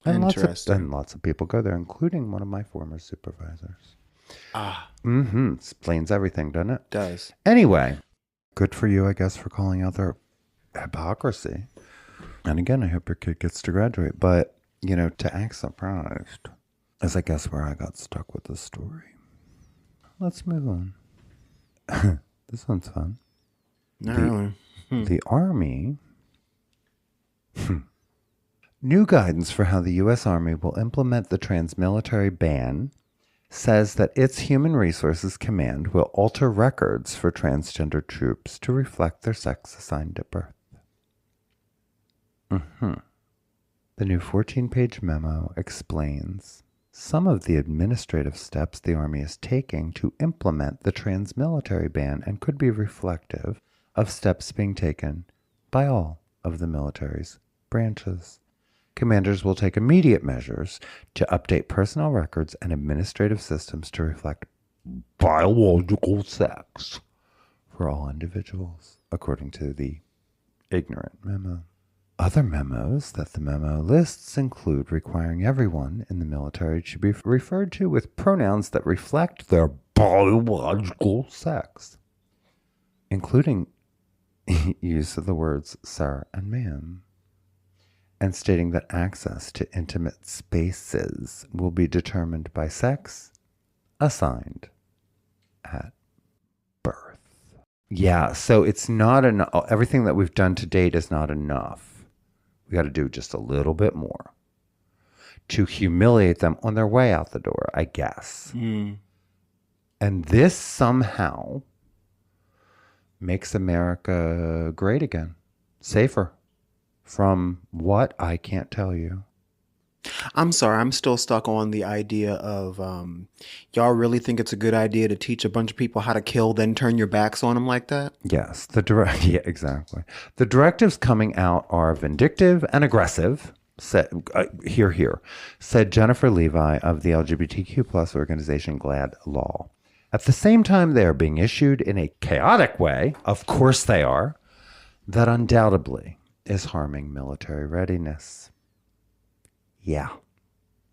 And lots of people go there, including one of my former supervisors. Explains everything, doesn't it? Does. Anyway, good for you, I guess, for calling out their hypocrisy. And again, I hope your kid gets to graduate. But, you know, to act surprised is, I guess, where I got stuck with the story. Let's move on. This one's fun. Not really. The Army... New guidance for how the U.S. Army will implement the trans-military ban says that its Human Resources Command will alter records for transgender troops to reflect their sex assigned at birth. The new 14-page memo explains some of the administrative steps the Army is taking to implement the trans-military ban and could be reflective of steps being taken by all of the military's branches. Commanders will take immediate measures to update personnel records and administrative systems to reflect biological sex for all individuals, according to the ignorant memo. Other memos that the memo lists include requiring everyone in the military to be referred to with pronouns that reflect their biological sex, including use of the words sir and ma'am, and stating that access to intimate spaces will be determined by sex assigned at birth. Yeah, so it's not enough. Everything that we've done to date is not enough. We got to do just a little bit more to humiliate them on their way out the door, I guess. And this somehow makes America great again, safer. From what? I can't tell you. I'm sorry, I'm still stuck on the idea of y'all really think it's a good idea to teach a bunch of people how to kill, then turn your backs on them like that? Yes, yeah, exactly. The directives coming out are vindictive and aggressive, said Jennifer Levi of the LGBTQ plus organization GLAAD Law. At the same time, they are being issued in a chaotic way, of course they are, that undoubtedly is harming military readiness. Yeah.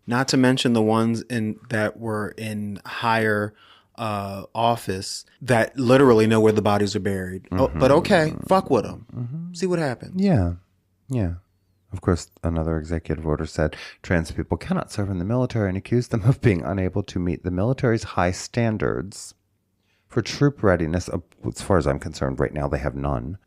Not to mention the ones that were in higher office that literally know where the bodies are buried. Oh, but okay, fuck with them. See what happens. Yeah. Of course, another executive order said trans people cannot serve in the military and accused them of being unable to meet the military's high standards for troop readiness. As far as I'm concerned, right now they have none.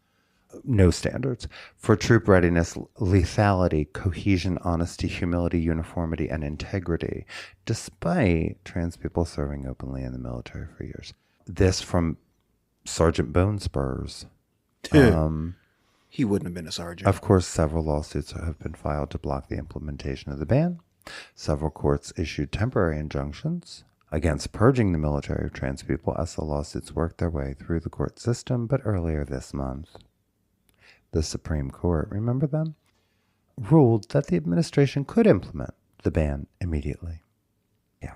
No standards for troop readiness, lethality, cohesion, honesty, humility, uniformity, and integrity, despite trans people serving openly in the military for years. This from Sergeant Bone Spurs. He wouldn't have been a sergeant. Of course, several lawsuits have been filed to block the implementation of the ban. Several courts issued temporary injunctions against purging the military of trans people as the lawsuits worked their way through the court system, but earlier this month, the Supreme Court, remember them, ruled that the administration could implement the ban immediately. Yeah.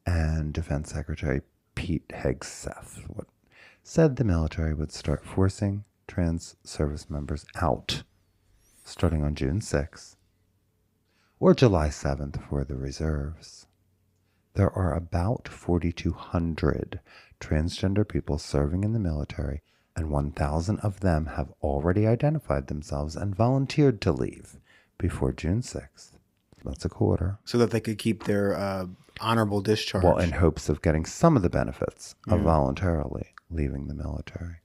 And Defense Secretary Pete Hegseth said the military would start forcing trans service members out starting on June 6th or July 7th for the reserves. There are about 4,200 transgender people serving in the military, and 1,000 of them have already identified themselves and volunteered to leave before June 6th. That's a quarter. So that they could keep their honorable discharge. Well, in hopes of getting some of the benefits of voluntarily leaving the military.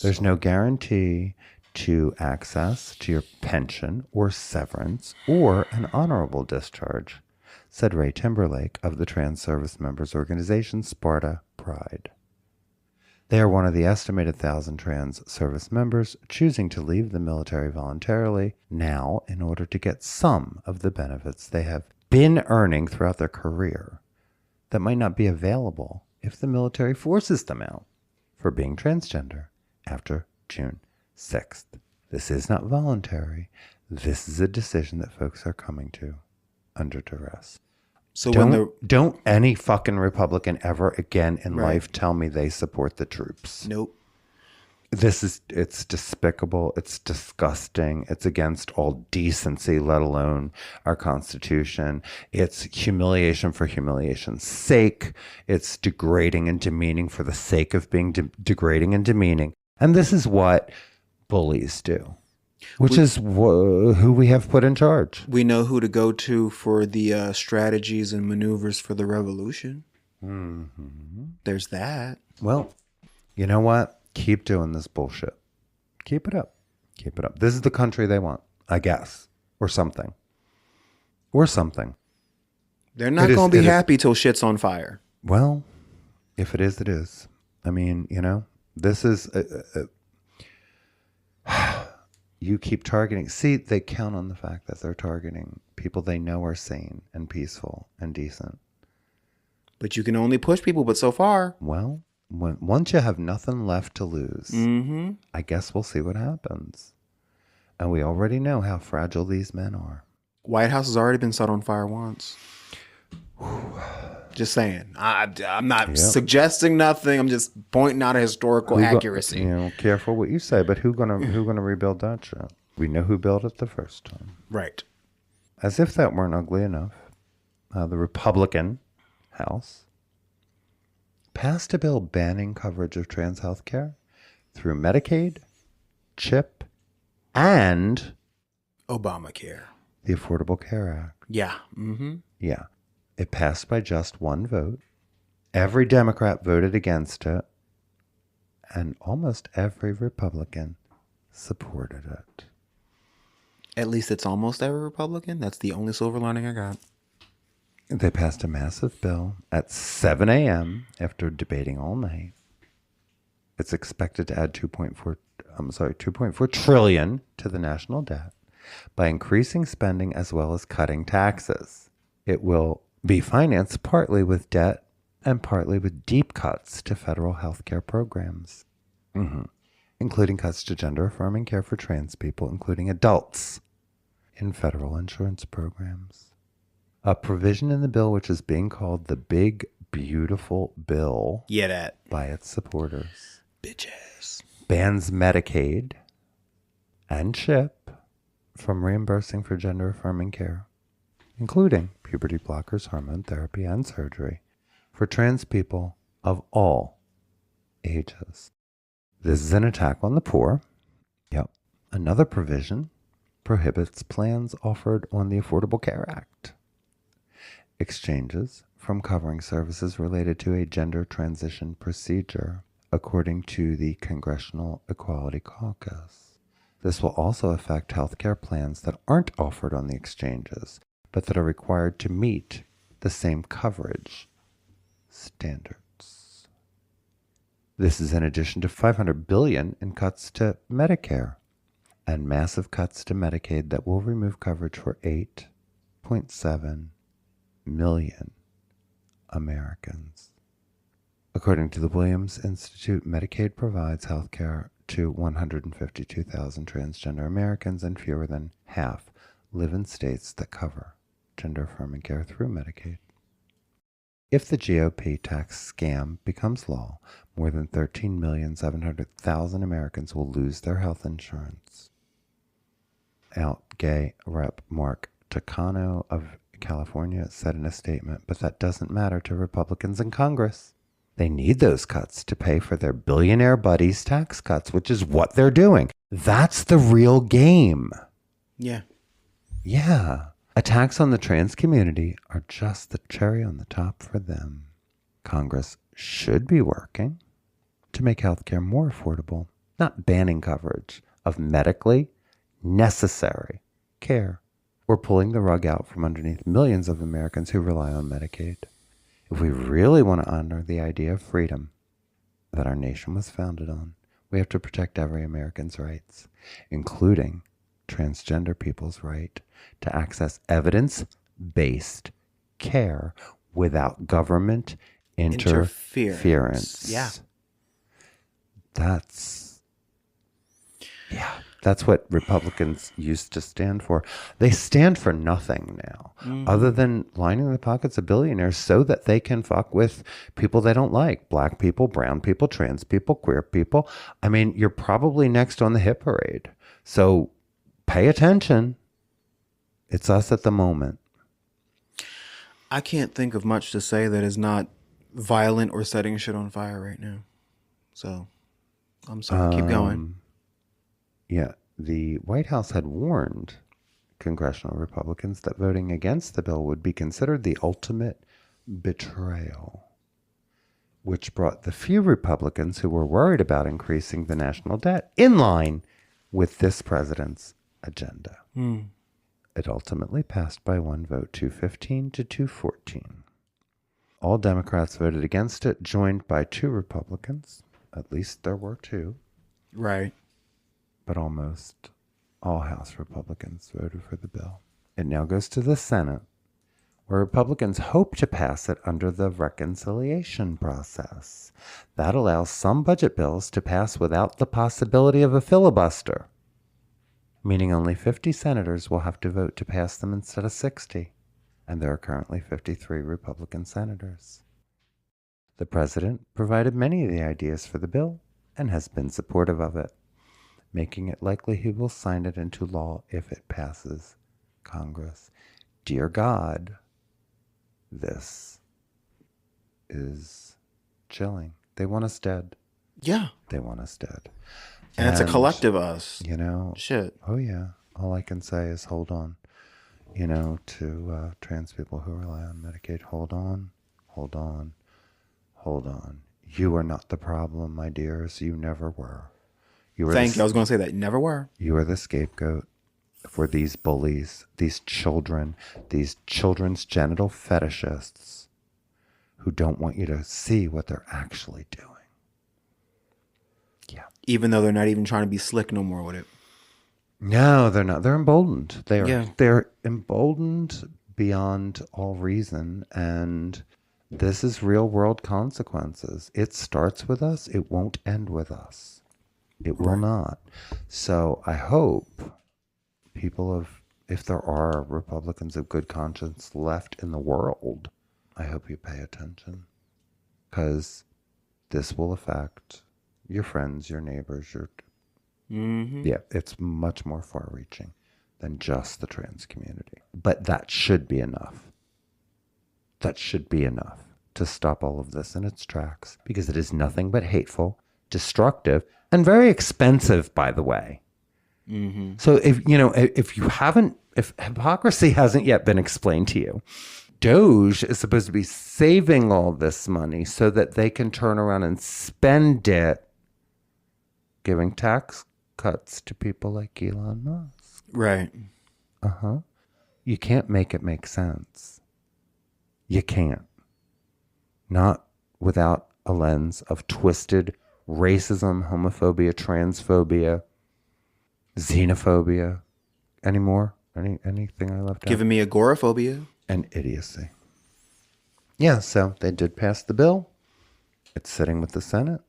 There's no guarantee to access to your pension or severance or an honorable discharge, said Ray Timberlake of the trans service members organization Sparta Pride. They are one of the estimated 1,000 trans service members choosing to leave the military voluntarily now in order to get some of the benefits they have been earning throughout their career that might not be available if the military forces them out for being transgender after June 6th. This is not voluntary. This is a decision that folks are coming to under duress. So don't any fucking Republican ever again in life tell me they support the troops. Nope. It's despicable. It's disgusting. It's against all decency, let alone our Constitution. It's humiliation for humiliation's sake. It's degrading and demeaning for the sake of being degrading and demeaning. And this is what bullies do. Which is who we have put in charge. We know who to go to for the strategies and maneuvers for the revolution. Mm-hmm. There's that. Well, you know what? Keep doing this bullshit. Keep it up. Keep it up. This is the country they want, I guess, or something. or something. They're not going to be happy till shit's on fire. Well, if it is, it is. I mean, this is... you keep targeting. See, they count on the fact that they're targeting people they know are sane and peaceful and decent. But you can only push people, but so far. Well, once you have nothing left to lose, I guess we'll see what happens. And we already know how fragile these men are. White House has already been set on fire once. Just saying. I'm not suggesting nothing. I'm just pointing out a historical accuracy. Careful what you say, but who gonna rebuild that shit? We know who built it the first time. Right. As if that weren't ugly enough, the Republican House passed a bill banning coverage of trans health care through Medicaid, CHIP, and Obamacare. The Affordable Care Act. Yeah. Mm-hmm. Yeah. It passed by just one vote. Every Democrat voted against it. And almost every Republican supported it. At least it's almost every Republican. That's the only silver lining I got. They passed a massive bill at 7 a.m. after debating all night. It's expected to add 2.4 trillion to the national debt by increasing spending as well as cutting taxes. It will be financed partly with debt and partly with deep cuts to federal health care programs, including cuts to gender-affirming care for trans people, including adults, in federal insurance programs. A provision in the bill, which is being called the Big Beautiful Bill by its supporters, bitches, bans Medicaid and CHIP from reimbursing for gender-affirming care, including puberty blockers, hormone therapy, and surgery for trans people of all ages. This is an attack on the poor. Yep. Another provision prohibits plans offered on the Affordable Care Act. Exchanges from covering services related to a gender transition procedure, according to the Congressional Equality Caucus. This will also affect healthcare plans that aren't offered on the exchanges, but that are required to meet the same coverage standards. This is in addition to $500 billion in cuts to Medicare and massive cuts to Medicaid that will remove coverage for 8.7 million Americans. According to the Williams Institute, Medicaid provides health care to 152,000 transgender Americans, and fewer than half live in states that cover gender-affirming care through Medicaid. If the GOP tax scam becomes law, more than 13,700,000 Americans will lose their health insurance. Out gay Rep. Mark Takano of California said in a statement, but that doesn't matter to Republicans in Congress. They need those cuts to pay for their billionaire buddies' tax cuts, which is what they're doing. That's the real game. Yeah. Yeah. Attacks on the trans community are just the cherry on the top for them. Congress should be working to make healthcare more affordable, not banning coverage of medically necessary care. We're pulling the rug out from underneath millions of Americans who rely on Medicaid. If we really want to honor the idea of freedom that our nation was founded on, we have to protect every American's rights, including transgender people's right to access evidence-based care without government interference. Yeah. That's what Republicans used to stand for. They stand for nothing now, other than lining the pockets of billionaires so that they can fuck with people they don't like. Black people, brown people, trans people, queer people. I mean, you're probably next on the hit parade. So pay attention. It's us at the moment. I can't think of much to say that is not violent or setting shit on fire right now. So I'm sorry. Keep going. Yeah, the White House had warned congressional Republicans that voting against the bill would be considered the ultimate betrayal, which brought the few Republicans who were worried about increasing the national debt in line with this president's agenda. It ultimately passed by one vote, 215 to 214. All Democrats voted against it, joined by 2 Republicans. At least there were 2. Right. But almost all House Republicans voted for the bill. It now goes to the Senate, where Republicans hope to pass it under the reconciliation process. That allows some budget bills to pass without the possibility of a filibuster, meaning only 50 senators will have to vote to pass them instead of 60, and there are currently 53 Republican senators. The president provided many of the ideas for the bill and has been supportive of it, making it likely he will sign it into law if it passes Congress. Dear God, this is chilling. They want us dead. Yeah. They want us dead. And it's a collective us. You know. Shit. Oh, yeah. All I can say is hold on. You know, to trans people who rely on Medicaid, hold on, hold on, hold on. You are not the problem, my dears. You never were. Thank you. I was going to say that. Never were. You are the scapegoat for these bullies, these children's genital fetishists who don't want you to see what they're actually doing. Yeah. Even though they're not even trying to be slick no more with it. No, they're not. They're emboldened. They're emboldened beyond all reason, and this is real world consequences. It starts with us. It won't end with us. It will not. So I hope if there are Republicans of good conscience left in the world, I hope you pay attention, because this will affect your friends, your neighbors, yeah, it's much more far-reaching than just the trans community. But that should be enough. That should be enough to stop all of this in its tracks, because it is nothing but hateful, destructive, and very expensive, by the way. Mm-hmm. So if hypocrisy hasn't yet been explained to you, Doge is supposed to be saving all this money so that they can turn around and spend it giving tax cuts to people like Elon Musk. Right. Uh-huh. You can't make it make sense. You can't. Not without a lens of twisted racism, homophobia, transphobia, xenophobia. Any more? Anything I left out? Giving me agoraphobia. And idiocy. Yeah, so they did pass the bill. It's sitting with the Senate.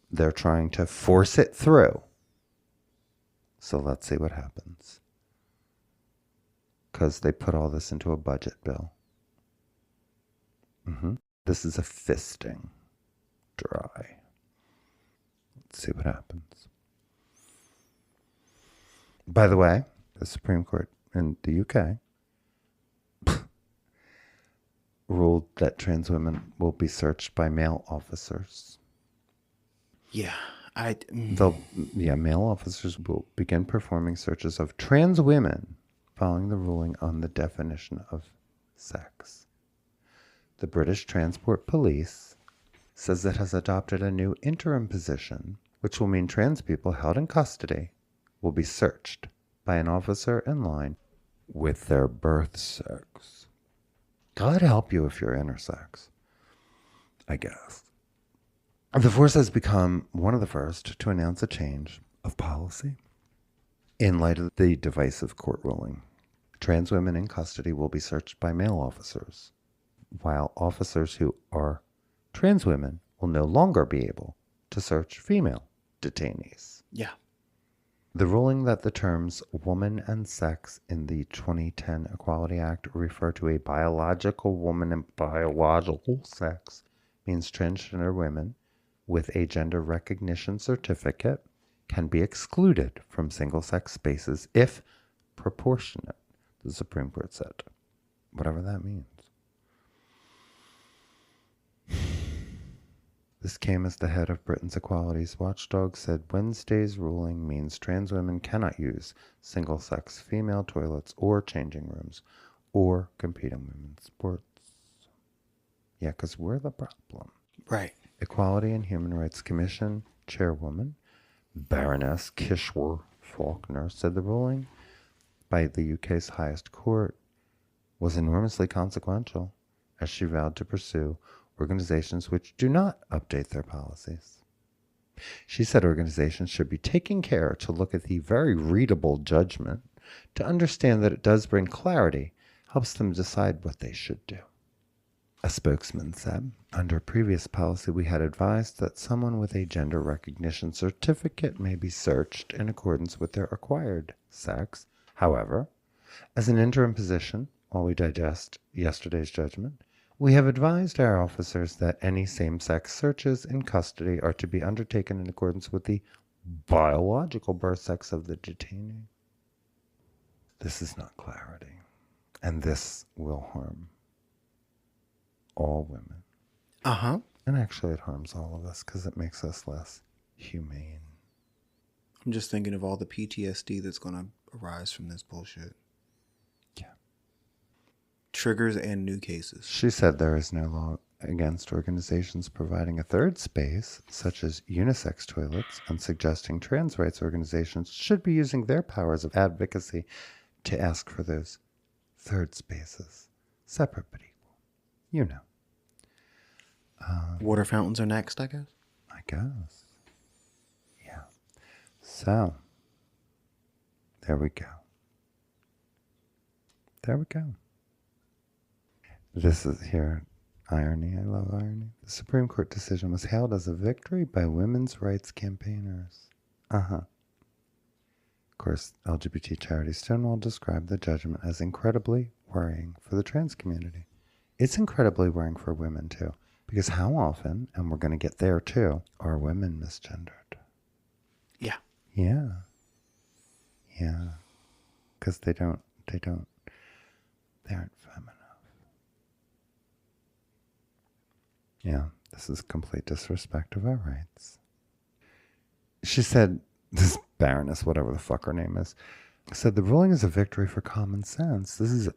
They're trying to force it through. So let's see what happens. Because they put all this into a budget bill. This is a fisting dry. Let's see what happens. By the way, the Supreme Court in the UK ruled that trans women will be searched by male officers. Yeah. Male officers will begin performing searches of trans women following the ruling on the definition of sex. The British Transport Police says it has adopted a new interim position, which will mean trans people held in custody will be searched by an officer in line with their birth sex. God help you if you're intersex, I guess. The force has become one of the first to announce a change of policy in light of the divisive court ruling. Trans women in custody will be searched by male officers, while officers who are trans women will no longer be able to search female detainees. Yeah. The ruling that the terms woman and sex in the 2010 Equality Act refer to a biological woman and biological sex means transgender women with a gender recognition certificate can be excluded from single-sex spaces if proportionate, the Supreme Court said. Whatever that means. This came as the head of Britain's equalities watchdog said Wednesday's ruling means trans women cannot use single-sex female toilets or changing rooms or compete in women's sports. Yeah, because we're the problem. Right. Equality and Human Rights Commission chairwoman Baroness Kishore Faulkner said the ruling by the UK's highest court was enormously consequential, as she vowed to pursue organizations which do not update their policies. She said organizations should be taking care to look at the very readable judgment to understand that it does bring clarity, helps them decide what they should do. A spokesman said, under previous policy, we had advised that someone with a gender recognition certificate may be searched in accordance with their acquired sex. However, as an interim position, while we digest yesterday's judgment, we have advised our officers that any same-sex searches in custody are to be undertaken in accordance with the biological birth sex of the detainee. This is not clarity, and this will harm all women. Uh-huh. And actually it harms all of us because it makes us less humane. I'm just thinking of all the PTSD that's going to arise from this bullshit. Yeah. Triggers and new cases. She said there is no law against organizations providing a third space, such as unisex toilets, and suggesting trans rights organizations should be using their powers of advocacy to ask for those third spaces, separate but equal. You know. Water fountains are next, I guess. I guess. Yeah. So, there we go. There we go. This is here, irony. I love irony. The Supreme Court decision was hailed as a victory by women's rights campaigners. Uh-huh. Of course, LGBT charity Stonewall described the judgment as incredibly worrying for the trans community. It's incredibly worrying for women, too, because how often, and we're going to get there, too, are women misgendered? Yeah. Yeah. Yeah. Because they aren't femme enough. Yeah, this is complete disrespect of our rights. She said, this Baroness, whatever the fuck her name is, said the ruling is a victory for common sense. This is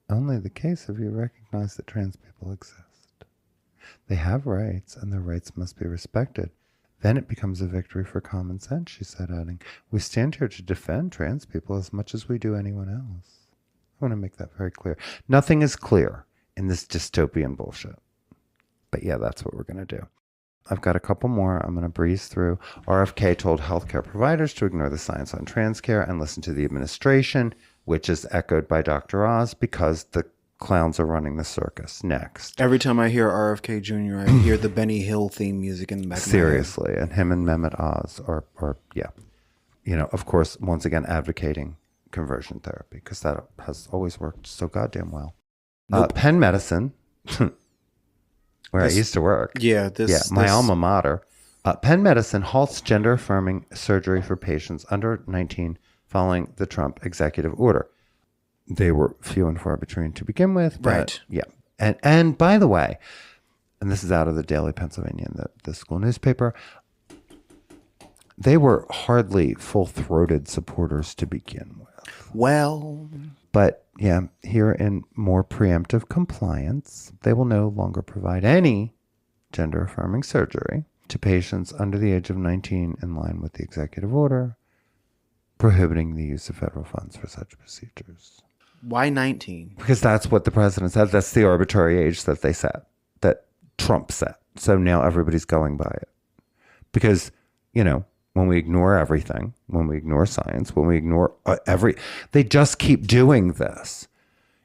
only the case if you recognize that trans people exist. They have rights, and their rights must be respected. Then it becomes a victory for common sense, she said, adding, we stand here to defend trans people as much as we do anyone else. I want to make that very clear. Nothing is clear in this dystopian bullshit. But yeah, that's what we're going to do. I've got a couple more. I'm going to breeze through. RFK told healthcare providers to ignore the science on trans care and listen to the administration, which is echoed by Dr. Oz because the clowns are running the circus. Next. Every time I hear RFK Jr., I hear the Benny Hill theme music in the back Seriously. And him and Mehmet Oz are, yeah. You know, of course, once again, advocating conversion therapy because that has always worked so goddamn well. Nope. Penn Medicine, where I used to work. Yeah. My alma mater. Penn Medicine halts gender-affirming surgery for patients under 19 following the Trump executive order. They were few and far between to begin with. But, right. Yeah. And by the way, and this is out of the Daily Pennsylvanian, the school newspaper, they were hardly full-throated supporters to begin with. Well. But yeah, here in more preemptive compliance, they will no longer provide any gender-affirming surgery to patients under the age of 19 in line with the executive order, prohibiting the use of federal funds for such procedures. Why 19? Because that's what the president said. That's the arbitrary age that they set, that Trump set. So now everybody's going by it. Because, you know, when we ignore everything, when we ignore science, when we ignore they just keep doing this.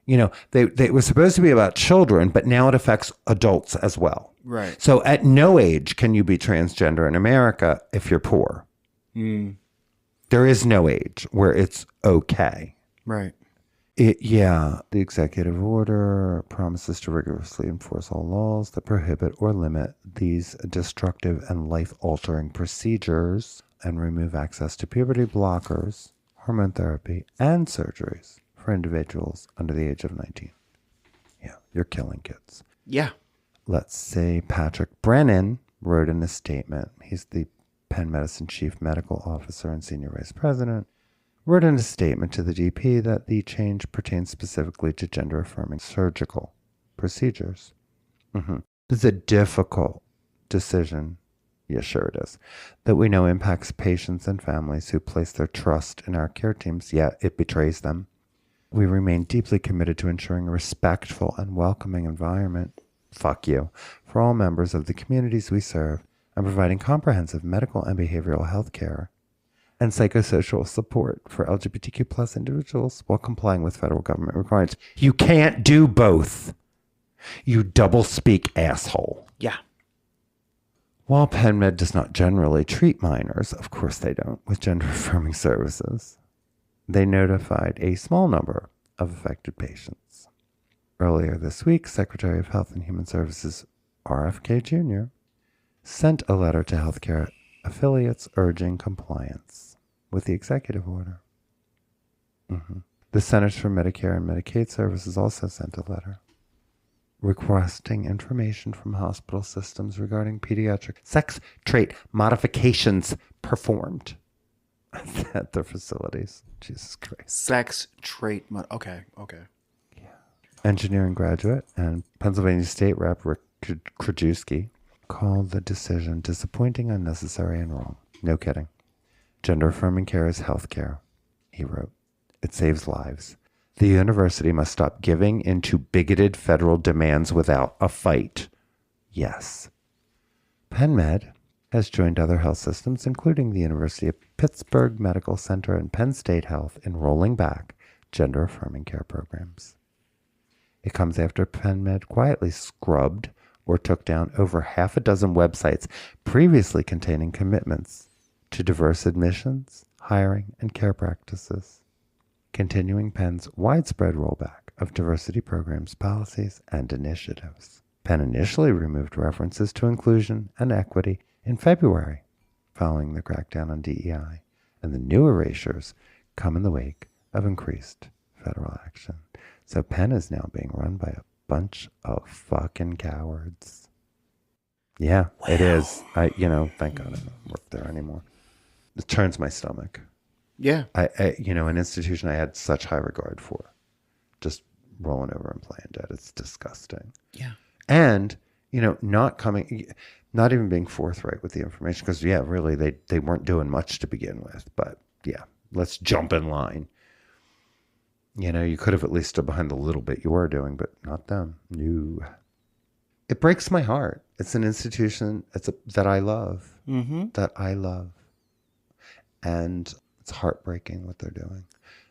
You know, they were supposed to be about children, but now it affects adults as well. Right. So at no age can you be transgender in America if you're poor. Mm. There is no age where it's okay. Right. The executive order promises to rigorously enforce all laws that prohibit or limit these destructive and life-altering procedures and remove access to puberty blockers, hormone therapy, and surgeries for individuals under the age of 19. Yeah, you're killing kids. Yeah. Let's say Patrick Brennan wrote in a statement. He's the Penn Medicine Chief Medical Officer and Senior Vice President. Wrote in a statement to the DP that the change pertains specifically to gender-affirming surgical procedures. Mm-hmm. It's a difficult decision. Yeah, sure it is. That we know impacts patients and families who place their trust in our care teams, yet it betrays them. We remain deeply committed to ensuring a respectful and welcoming environment, fuck you, for all members of the communities we serve, and providing comprehensive medical and behavioral health care and psychosocial support for LGBTQ plus individuals while complying with federal government requirements. You can't do both. You double-speak asshole. Yeah. While PenMed does not generally treat minors, of course they don't, with gender-affirming services, they notified a small number of affected patients. Earlier this week, Secretary of Health and Human Services RFK Jr. sent a letter to healthcare affiliates urging compliance with the executive order. The Centers for Medicare and Medicaid Services also sent a letter requesting information from hospital systems regarding pediatric sex trait modifications performed at their facilities. Jesus Christ. Sex trait. Okay. Yeah. Engineering graduate and Pennsylvania State Rep Rick Krajewski called the decision disappointing, unnecessary, and wrong. No kidding. Gender-affirming care is health care, he wrote. It saves lives. The university must stop giving into bigoted federal demands without a fight. Yes. PenMed has joined other health systems, including the University of Pittsburgh Medical Center and Penn State Health, in rolling back gender-affirming care programs. It comes after PenMed quietly scrubbed or took down over half a dozen websites previously containing commitments to diverse admissions, hiring, and care practices, continuing Penn's widespread rollback of diversity programs, policies, and initiatives. Penn initially removed references to inclusion and equity in February, following the crackdown on DEI, and the new erasures come in the wake of increased federal action. So Penn is now being run by a bunch of fucking cowards. Yeah, wow. It is. Thank God I don't work there anymore. It turns my stomach. Yeah. An institution I had such high regard for, just rolling over and playing dead. It's disgusting. Yeah. And, not even being forthright with the information, because, yeah, really, they weren't doing much to begin with. But, yeah, let's jump in line. You could have at least stood behind the little bit you were doing, but not them. No. It breaks my heart. It's an institution that I love. Mm-hmm. That I love. And it's heartbreaking what they're doing.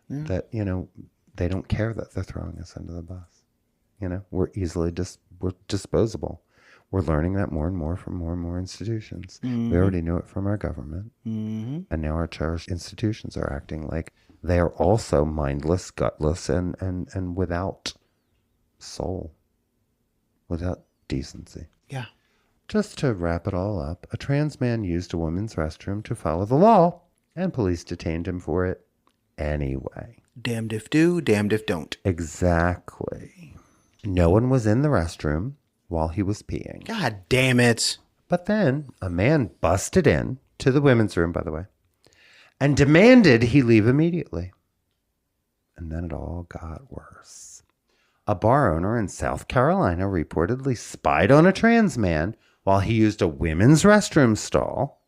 Yeah. That, they don't care that they're throwing us under the bus. We're easily we're disposable. We're learning that more and more from more and more institutions. Mm-hmm. We already knew it from our government. Mm-hmm. And now our cherished institutions are acting like they are also mindless, gutless, and without soul, without decency. Yeah. Just to wrap it all up, a trans man used a woman's restroom to follow the law, and police detained him for it anyway. Damned if do, damned if don't. Exactly. No one was in the restroom while he was peeing. God damn it. But then a man busted in to the women's room, by the way, and demanded he leave immediately. And then it all got worse. A bar owner in South Carolina reportedly spied on a trans man while he used a women's restroom stall,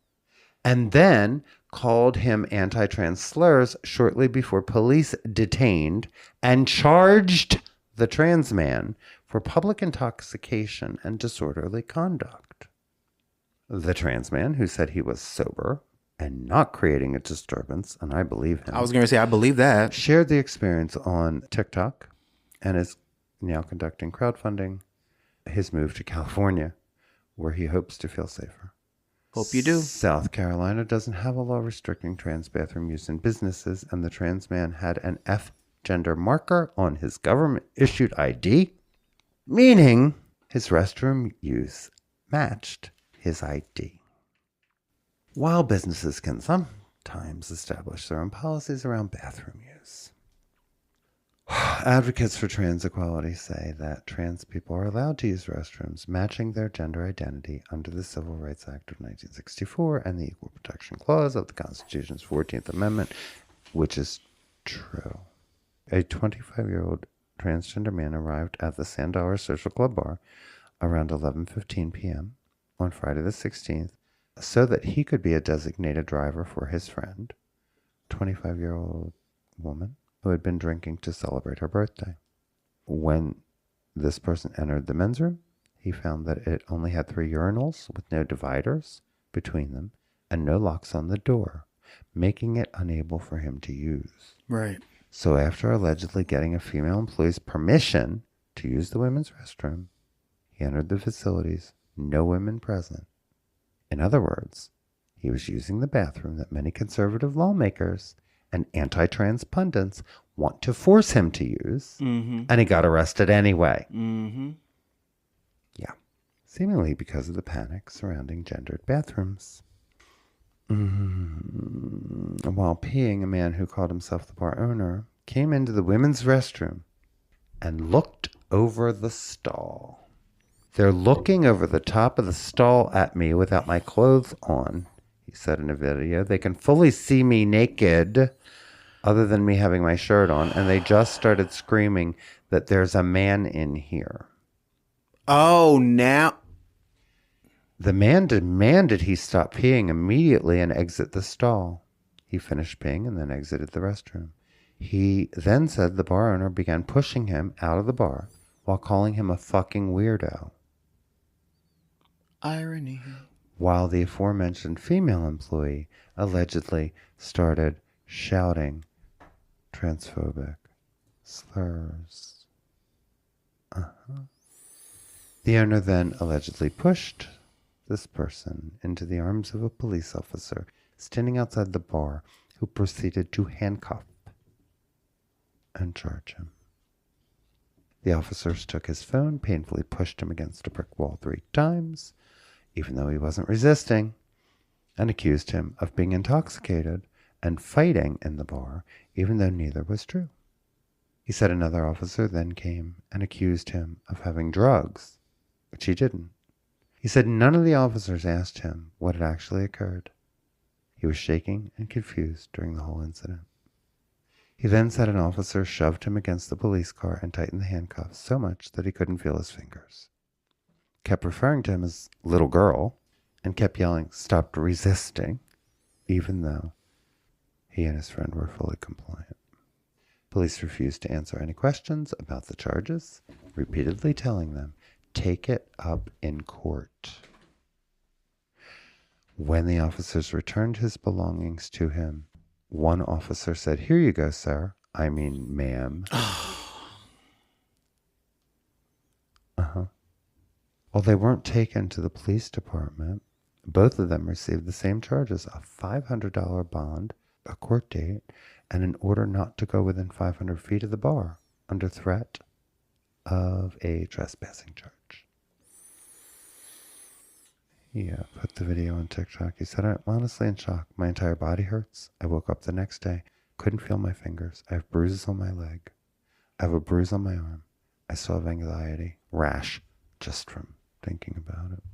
and then called him anti-trans slurs shortly before police detained and charged the trans man for public intoxication and disorderly conduct. The trans man, who said he was sober and not creating a disturbance, and I believe him. I was going to say, I believe that. Shared the experience on TikTok and is now conducting crowdfunding his move to California, where he hopes to feel safer. Hope you do. South Carolina doesn't have a law restricting trans bathroom use in businesses, and the trans man had an F gender marker on his government-issued ID, meaning his restroom use matched his ID. While businesses can sometimes establish their own policies around bathroom use, advocates for trans equality say that trans people are allowed to use restrooms matching their gender identity under the Civil Rights Act of 1964 and the Equal Protection Clause of the Constitution's 14th Amendment, which is true. A 25-year-old transgender man arrived at the Sandauer Social Club bar around 11:15 p.m. on Friday the 16th so that he could be a designated driver for his friend, 25-year-old woman who had been drinking to celebrate her birthday. When this person entered the men's room, he found that it only had 3 urinals with no dividers between them and no locks on the door, making it unable for him to use. Right. So after allegedly getting a female employee's permission to use the women's restroom, he entered the facilities, no women present. In other words, he was using the bathroom that many conservative lawmakers and anti-trans pundits want to force him to use, and he got arrested anyway. Yeah, seemingly because of the panic surrounding gendered bathrooms. While peeing, a man who called himself the bar owner came into the women's restroom and looked over the stall. They're looking over the top of the stall at me without my clothes on, he said in a video. They can fully see me naked, other than me having my shirt on, and they just started screaming that there's a man in here. Oh, now... The man demanded he stop peeing immediately and exit the stall. He finished peeing and then exited the restroom. He then said the bar owner began pushing him out of the bar while calling him a fucking weirdo. Irony. While the aforementioned female employee allegedly started shouting transphobic slurs. The owner then allegedly pushed this person into the arms of a police officer standing outside the bar, who proceeded to handcuff and charge him. The officers took his phone, painfully pushed him against a brick wall 3 times, even though he wasn't resisting, and accused him of being intoxicated and fighting in the bar, even though neither was true. He said another officer then came and accused him of having drugs, which he didn't. He said none of the officers asked him what had actually occurred. He was shaking and confused during the whole incident. He then said an officer shoved him against the police car and tightened the handcuffs so much that he couldn't feel his fingers. Kept referring to him as little girl and kept yelling, "Stop resisting," even though he and his friend were fully compliant. Police refused to answer any questions about the charges, repeatedly telling them, "Take it up in court." When the officers returned his belongings to him, one officer said, "Here you go, sir." I mean, ma'am. While they weren't taken to the police department, both of them received the same charges: a $500 bond, a court date, and an order not to go within 500 feet of the bar under threat of a trespassing charge. He put the video on TikTok. He said, "I'm honestly in shock. My entire body hurts. I woke up the next day, couldn't feel my fingers. I have bruises on my leg. I have a bruise on my arm. I still have anxiety, rash, just from thinking about it."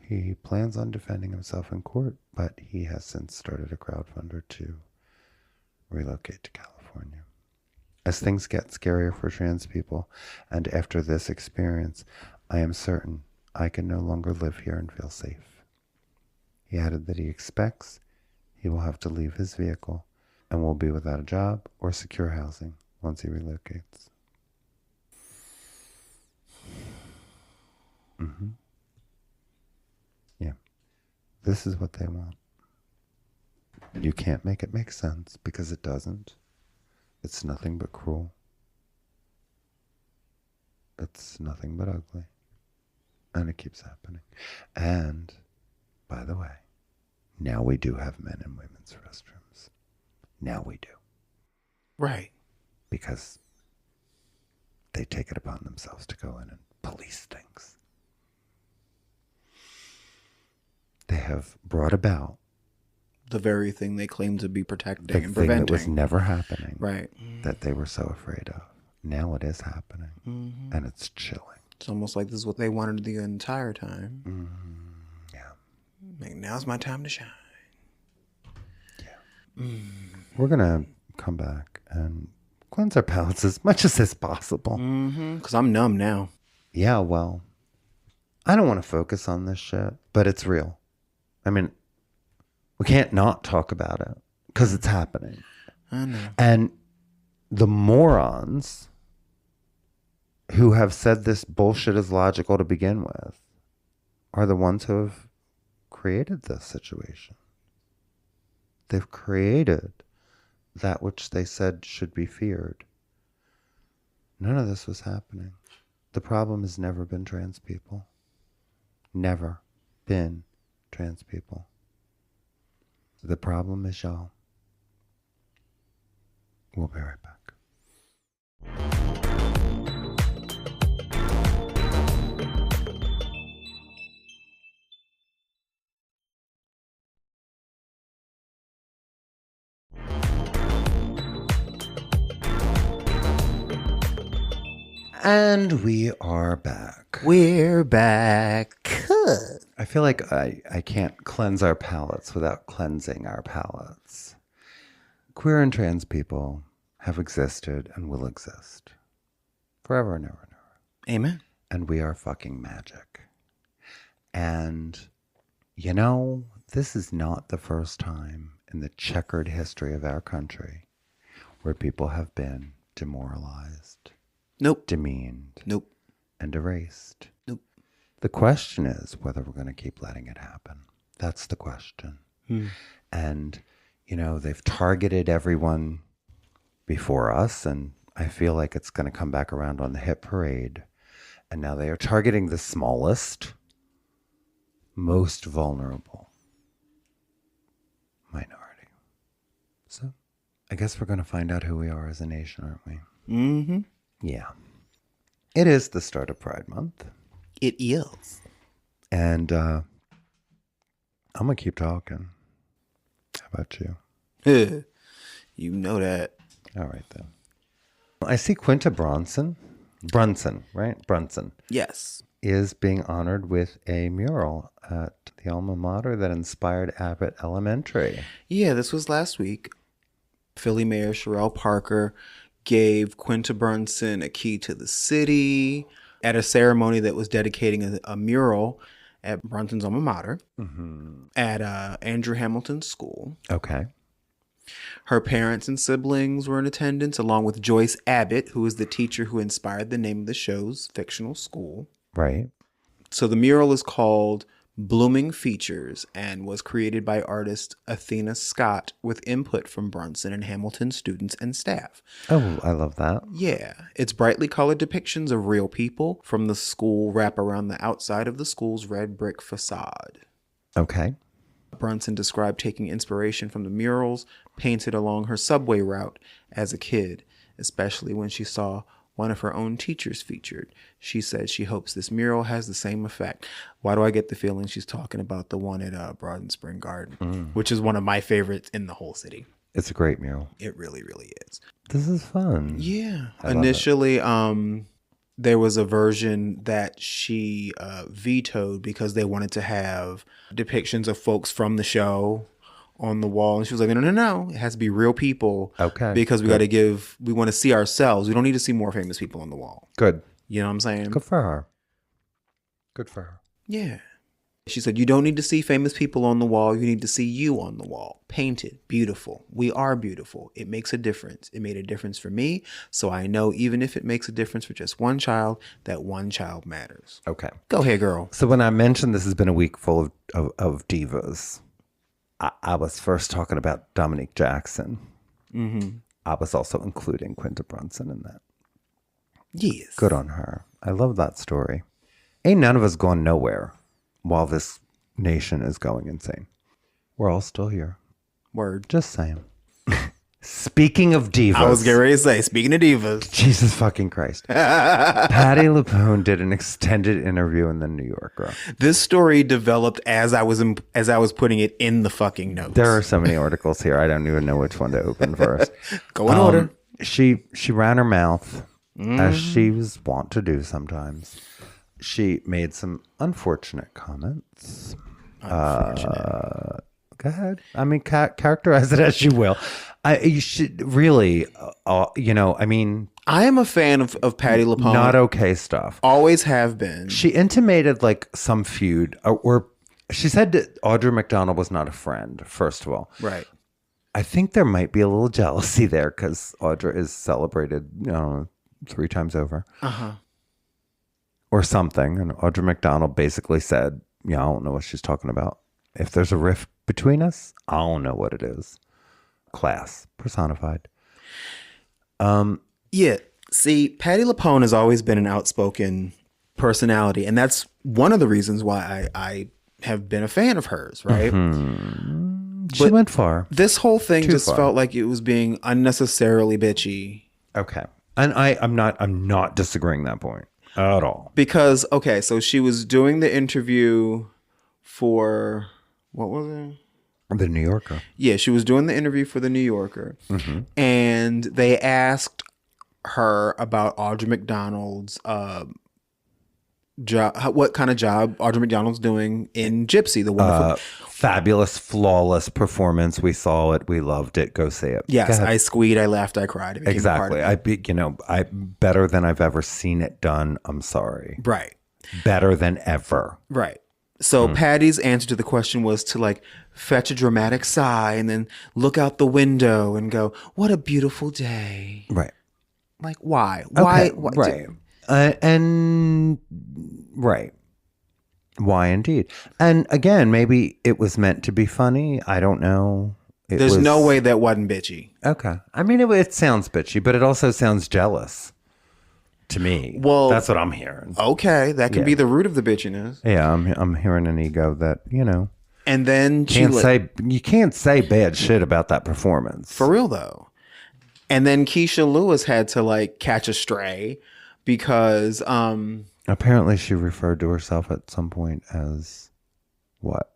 He plans on defending himself in court, but he has since started a crowdfunder to relocate to California. As things get scarier for trans people, and after this experience, I am certain I can no longer live here and feel safe. He added that he expects he will have to leave his vehicle and will be without a job or secure housing once he relocates. Yeah, this is what they want. You can't make it make sense because it doesn't. It's nothing but cruel. It's nothing but ugly. And it keeps happening. And, by the way, now we do have men in women's restrooms. Now we do. Right. Because they take it upon themselves to go in and police things. They have brought about The very thing they claim to be protecting the and thing preventing. that was never happening. Right. That they were so afraid of. Now it is happening. And it's chilling. It's almost like this is what they wanted the entire time. Yeah. Like, now's my time to shine. We're going to come back and cleanse our palates as much as is possible. Because I'm numb now. Yeah, well, I don't want to focus on this shit, but it's real. I mean, we can't not talk about it because it's happening. I know. And the morons who have said this bullshit is logical to begin with are the ones who have created this situation. They've created that which they said should be feared. None of this was happening. The problem has never been trans people. Never been trans people. The problem is y'all. We'll be right back. And we are back. We're back. I feel like I can't cleanse our palates without cleansing our palates. Queer and trans people have existed and will exist forever and ever and ever. Amen. And we are fucking magic. And, you know, this is not the first time in the checkered history of our country where people have been demoralized. Nope. Demeaned. Nope. And erased. Nope. The question is whether we're going to keep letting it happen. That's the question. And, you know, they've targeted everyone before us, and I feel like it's going to come back around on the hit parade. And now they are targeting the smallest, most vulnerable minority. So I guess we're going to find out who we are as a nation, aren't we? Mm-hmm. Yeah. It is the start of Pride Month. It is. And I'm going to keep talking. How about you? You know that. All right, then. I see Quinta Brunson, right? Brunson. Yes. Is being honored with a mural at the alma mater that inspired Abbott Elementary. Yeah, this was last week. Philly Mayor Sherelle Parker gave Quinta Brunson a key to the city at a ceremony that was dedicating a mural at Brunson's alma mater at Andrew Hamilton School. Okay. Her parents and siblings were in attendance, along with Joyce Abbott, who is the teacher who inspired the name of the show's fictional school. Right. So the mural is called Blooming Features and was created by artist Athena Scott with input from Brunson and Hamilton students and staff. Oh, I love that. Yeah. Its brightly colored depictions of real people from the school wrap around the outside of the school's red brick facade. Okay. Brunson described taking inspiration from the murals painted along her subway route as a kid, especially when she saw one of her own teachers featured. She said she hopes this mural has the same effect. Why do I get the feeling she's talking about the one at Broad and Spring Garden, which is one of my favorites in the whole city? It's a great mural. It really, really is. This is fun. Yeah. I love Initially, there was a version that she vetoed because they wanted to have depictions of folks from the show on the wall. And she was like, no. It has to be real people. Okay. Because we want to see ourselves. We don't need to see more famous people on the wall. Good. You know what I'm saying? Good for her. Good for her. Yeah. She said, you don't need to see famous people on the wall. You need to see you on the wall. Painted. Beautiful. We are beautiful. It makes a difference. It made a difference for me. So I know even if it makes a difference for just one child, that one child matters. Okay. Go ahead, girl. So when I mentioned this has been a week full of divas, I was first talking about Dominique Jackson. I was also including Quinta Brunson in that. Yes. Good on her. I love that story. Ain't none of us going nowhere while this nation is going insane. We're all still here. Word. Just saying. Speaking of divas. I was getting ready to say, speaking of divas. Jesus fucking Christ. Patti LuPone did an extended interview in the New Yorker. This story developed as I was putting it in the fucking notes. There are so many articles here. I don't even know which one to open first. Go in order. She ran her mouth, as she was wont to do sometimes. She made some unfortunate comments. Unfortunate. Go ahead. I mean, characterize it as you will. You should really, I am a fan of Patti LuPone. Not okay stuff. Always have been. She intimated like some feud, or she said that Audra McDonald was not a friend, first of all. Right. I think there might be a little jealousy there because Audra is celebrated, 3 times over. Uh-huh. Or something. And Audra McDonald basically said, I don't know what she's talking about. If there's a rift between us, I don't know what it is. Class personified. Yeah. See, Patti LuPone has always been an outspoken personality. And that's one of the reasons why I have been a fan of hers, right? She went far. This whole thing Too just far. felt like it was being unnecessarily bitchy. Okay. And I'm not disagreeing that point at all. Because, okay, so she was doing the interview for, what was it? The New Yorker. Yeah, she was doing the interview for the New Yorker. And they asked her about Audra McDonald's job, what kind of job Audra McDonald's doing in Gypsy, the wonderful. Fabulous, flawless performance. We saw it. We loved it. Go see it. Yes, I squeaked, I laughed, I cried. It became a part Exactly. of me. I better than I've ever seen it done. I'm sorry. Right. Better than ever. Right. So Patty's answer to the question was to like fetch a dramatic sigh and then look out the window and go, "What a beautiful day." Right. Like, why? Okay, Why? right. Right. Why indeed? And again, maybe it was meant to be funny. I don't know. There's no way that wasn't bitchy. Okay. I mean, it sounds bitchy, but it also sounds jealous to me. Well, that's what I'm hearing. Okay, that can be the root of the bitchiness. Yeah, I'm hearing an ego that, And then you can't say bad shit about that performance. for real though. And then Keisha Lewis had to like catch a stray because Apparently she referred to herself at some point as what?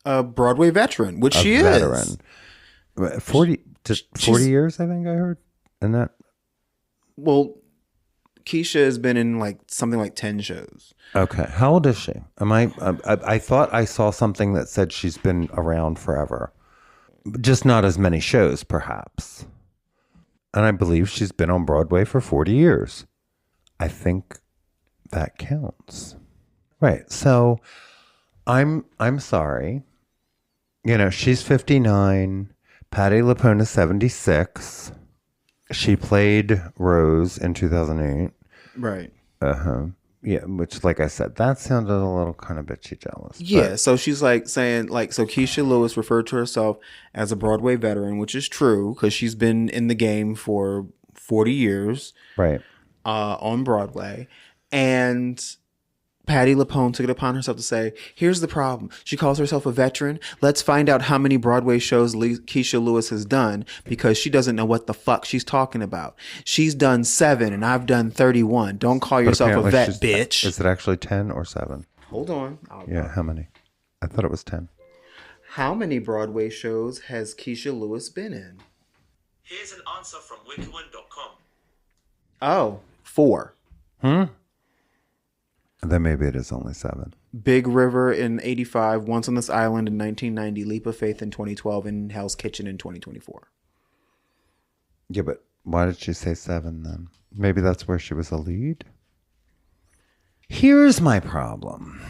a Broadway veteran, which she veteran. is. 40 years, I think I heard. And that Well, Keisha has been in like something like 10 shows. Okay. How old is she? I thought I saw something that said she's been around forever. Just not as many shows, perhaps. And I believe she's been on Broadway for 40 years. I think that counts. Right. So I'm sorry. She's 59. Patti LuPone is 76. She played Rose in 2008. Right. Yeah, which, like I said, that sounded a little kind of bitchy jealous. Yeah, so she's like saying, like, so Keisha Lewis referred to herself as a Broadway veteran, which is true because she's been in the game for 40 years. Right. On Broadway. And Patti LuPone took it upon herself to say, here's the problem. She calls herself a veteran. Let's find out how many Broadway shows Keisha Lewis has done because she doesn't know what the fuck she's talking about. She's done 7 and I've done 31. Don't call yourself a vet, bitch. Is it actually 10 or 7? Hold on. How many? I thought it was 10. How many Broadway shows has Keisha Lewis been in? Here's an answer from wikiwin.com. Oh, 4. Then maybe it is only 7. Big River in 85, Once on This Island in 1990, Leap of Faith in 2012, and Hell's Kitchen in 2024. Yeah, but why did she say 7 then? Maybe that's where she was a lead? Here's my problem.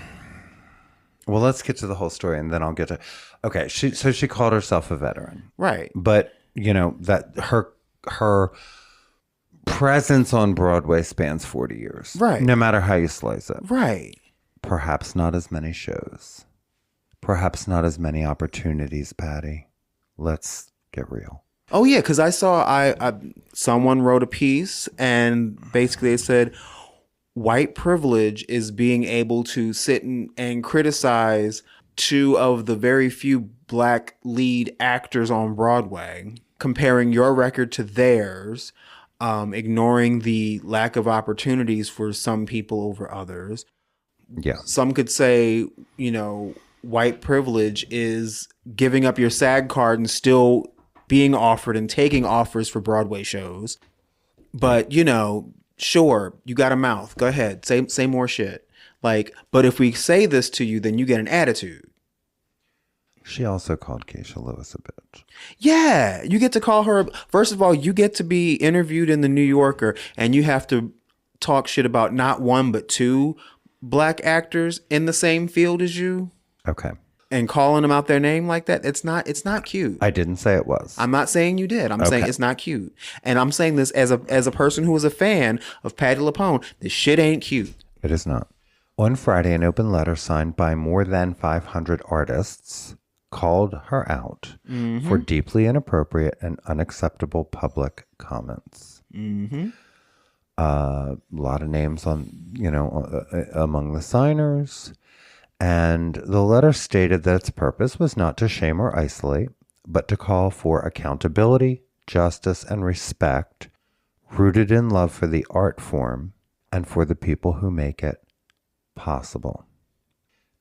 Well, let's get to the whole story and then I'll get to... Okay, so she called herself a veteran. Right. But, that her presence on Broadway spans 40 years. Right. No matter how you slice it. Right. Perhaps not as many shows. Perhaps not as many opportunities, Patty. Let's get real. Oh, yeah, because I saw someone wrote a piece and basically they said white privilege is being able to sit and criticize 2 of the very few black lead actors on Broadway, comparing your record to theirs, ignoring the lack of opportunities for some people over others. Yeah. Some could say, white privilege is giving up your SAG card and still being offered and taking offers for Broadway shows. But, sure, you got a mouth. Go ahead. Say more shit. But if we say this to you, then you get an attitude. She also called Keisha Lewis a bitch. Yeah, you get to call her. First of all, you get to be interviewed in the New Yorker, and you have to talk shit about not one but two black actors in the same field as you, Okay. and calling them out their name like that. It's not cute. I didn't say it was. I'm not saying you did. I'm saying it's not cute. And I'm saying this as a person who was a fan of Patti LuPone. This shit ain't cute. It is not. On Friday, an open letter signed by more than 500 artists called her out for deeply inappropriate and unacceptable public comments. A lot of names among the signers. And the letter stated that its purpose was not to shame or isolate, but to call for accountability, justice, and respect rooted in love for the art form and for the people who make it possible.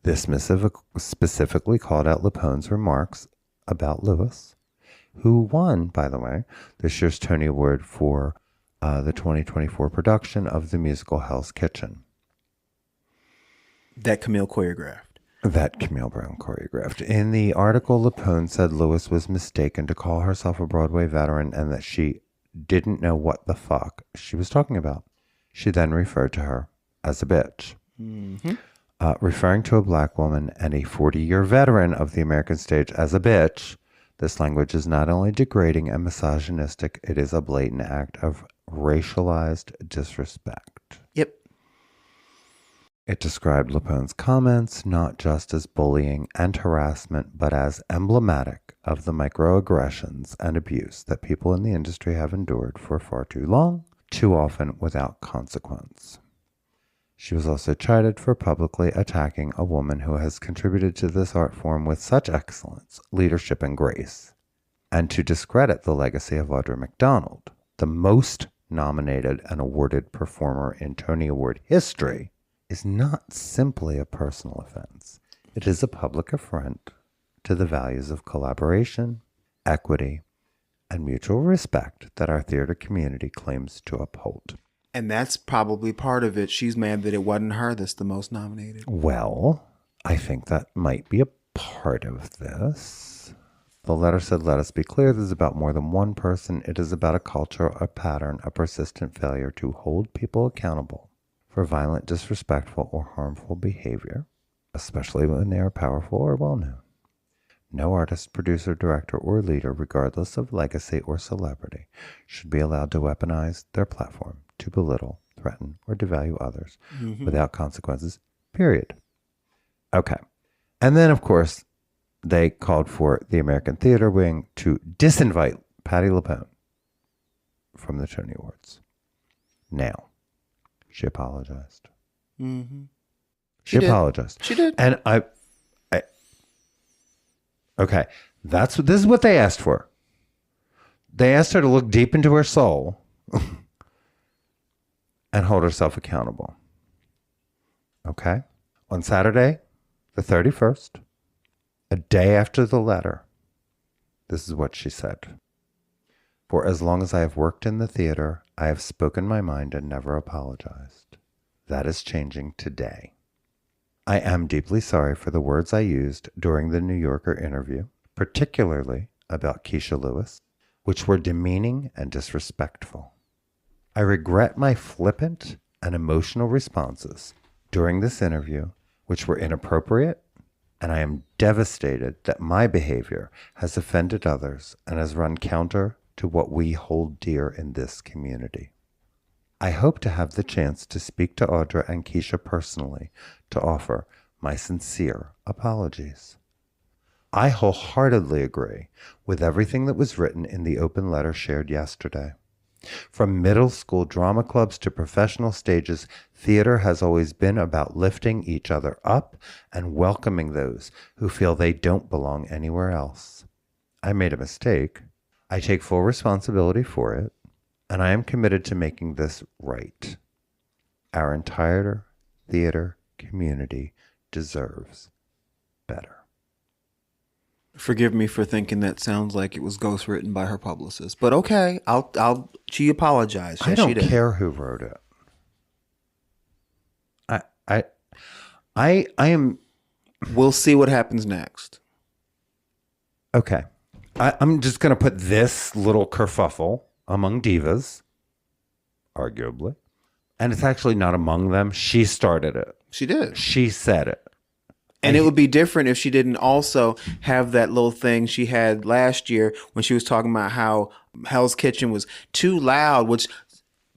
This missive specifically called out LuPone's remarks about Lewis, who won, by the way, this year's Tony Award for the 2024 production of the musical Hell's Kitchen. That Camille choreographed. That Camille Brown choreographed. In the article, LuPone said Lewis was mistaken to call herself a Broadway veteran and that she didn't know what the fuck she was talking about. She then referred to her as a bitch. Referring to a black woman and a 40-year veteran of the American stage as a bitch, this language is not only degrading and misogynistic, it is a blatant act of racialized disrespect. Yep. It described LuPone's comments not just as bullying and harassment, but as emblematic of the microaggressions and abuse that people in the industry have endured for far too long, too often without consequence. She was also chided for publicly attacking a woman who has contributed to this art form with such excellence, leadership, and grace, and to discredit the legacy of Audra McDonald, the most nominated and awarded performer in Tony Award history, is not simply a personal offense. It is a public affront to the values of collaboration, equity, and mutual respect that our theater community claims to uphold. And that's probably part of it. She's mad that it wasn't her that's the most nominated. Well, I think that might be a part of this. The letter said, let us be clear, this is about more than one person. It is about a culture, a pattern, a persistent failure to hold people accountable for violent, disrespectful, or harmful behavior, especially when they are powerful or well-known. No artist, producer, director, or leader, regardless of legacy or celebrity, should be allowed to weaponize their platform to belittle, threaten, or devalue others without consequences, period. Okay. And then, of course, they called for the American Theater Wing to disinvite Patti LuPone from the Tony Awards. Now, she apologized. She apologized. She did. And okay, this is what they asked for. They asked her to look deep into her soul and hold herself accountable. Okay? On Saturday, the 31st, a day after the letter, this is what she said. For as long as I have worked in the theater, I have spoken my mind and never apologized. That is changing today. I am deeply sorry for the words I used during the New Yorker interview, particularly about Keisha Lewis, which were demeaning and disrespectful. I regret my flippant and emotional responses during this interview, which were inappropriate, and I am devastated that my behavior has offended others and has run counter to what we hold dear in this community. I hope to have the chance to speak to Audra and Keisha personally to offer my sincere apologies. I wholeheartedly agree with everything that was written in the open letter shared yesterday. From middle school drama clubs to professional stages, theater has always been about lifting each other up and welcoming those who feel they don't belong anywhere else. I made a mistake. I take full responsibility for it, and I am committed to making this right. Our entire theater community deserves better. Forgive me for thinking that sounds like it was ghostwritten by her publicist, but okay, she apologized. I don't care who wrote it. I am. We'll see what happens next. Okay. I'm just going to put this little kerfuffle among divas, arguably. And it's actually not among them. She started it. She did. She said it. And it would be different if she didn't also have that little thing she had last year when she was talking about how Hell's Kitchen was too loud, which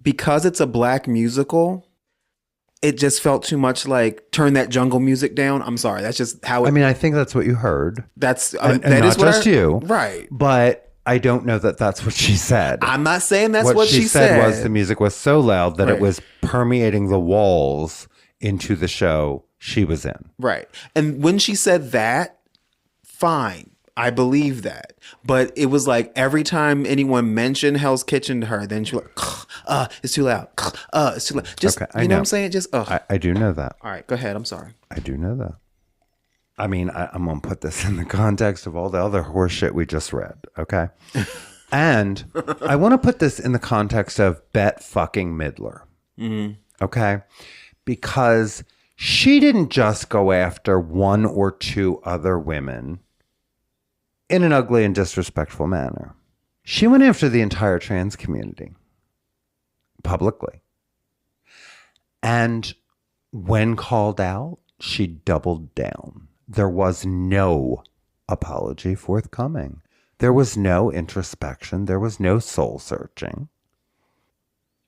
because it's a black musical, it just felt too much like turn that jungle music down. I'm sorry. That's just how it, I mean, I think that's what you heard. that's And that not is what just you. Right. But I don't know that that's what she said. I'm not saying that's what she said was the music was so loud that Right. it was permeating the walls into the show she was in. Right. And when she said that, fine. I believe that. But it was like every time anyone mentioned Hell's Kitchen to her, then she was like, it's too loud. It's too loud. Just, Okay, I you know know. what I'm saying? Just, I do know that. All right, go ahead. I'm sorry. I do know that. I mean, I'm going to put this in the context of all the other horse shit we just read, okay? And I want to put this in the context of Bette fucking Midler, okay? Because she didn't just go after one or two other women in an ugly and disrespectful manner. She went after the entire trans community publicly. And when called out, she doubled down. There was no apology forthcoming. There was no introspection. There was no soul searching.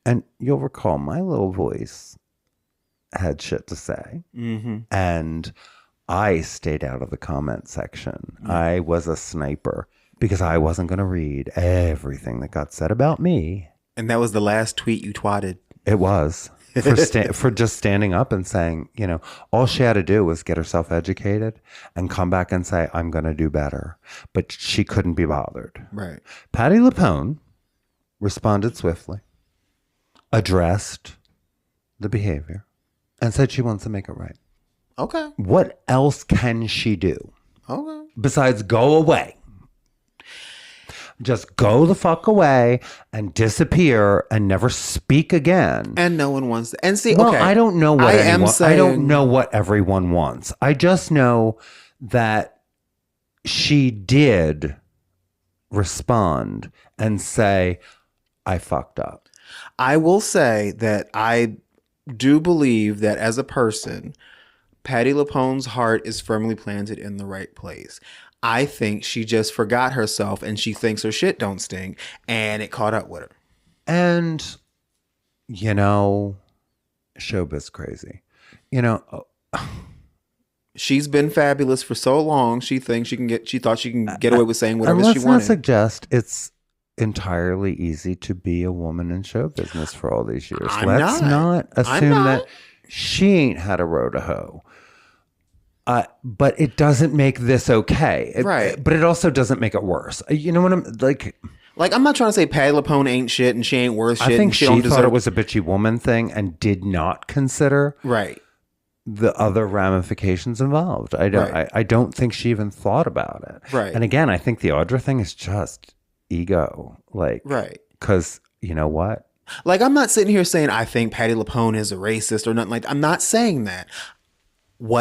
And you'll recall my little voice had shit to say. Mm-hmm. And I stayed out of the comment section. I was a sniper because I wasn't going to read everything that got said about me. And that was the last tweet you twatted. It was. For just standing up and saying, you know, all she had to do was get herself educated and come back and say, I'm going to do better. But she couldn't be bothered. Right. Patti LuPone responded swiftly, addressed the behavior, and said she wants to make it right. Okay. What else can she do Okay. besides go away? Just go the fuck away and disappear and never speak again. And no one wants to. And see, Well, okay. I don't know what I don't know what everyone wants. I just know that she did respond and say, I fucked up. I will say that I do believe that as a person, Patti LuPone's heart is firmly planted in the right place. I think she just forgot herself and she thinks her shit don't stink and it caught up with her. And, you know, showbiz crazy. You know, She's been fabulous for so long. She thought she can get away with saying whatever and she let's wanted. not suggest it's entirely easy to be a woman in show business for all these years. Let's not assume that she ain't had a row to hoe. But it doesn't make this okay. Right. But it also doesn't make it worse. You know what I'm like? Like, I'm not trying to say Patti LuPone ain't shit and she ain't worth shit. I think and she don't thought deserve it was a bitchy woman thing and did not consider right. the other ramifications involved. I don't. Right. I don't think she even thought about it. Right. And again, I think the Audra thing is just ego. Like, Right. Because you know what? Like, I'm not sitting here saying I think Patti LuPone is a racist or nothing like that. I'm not saying that.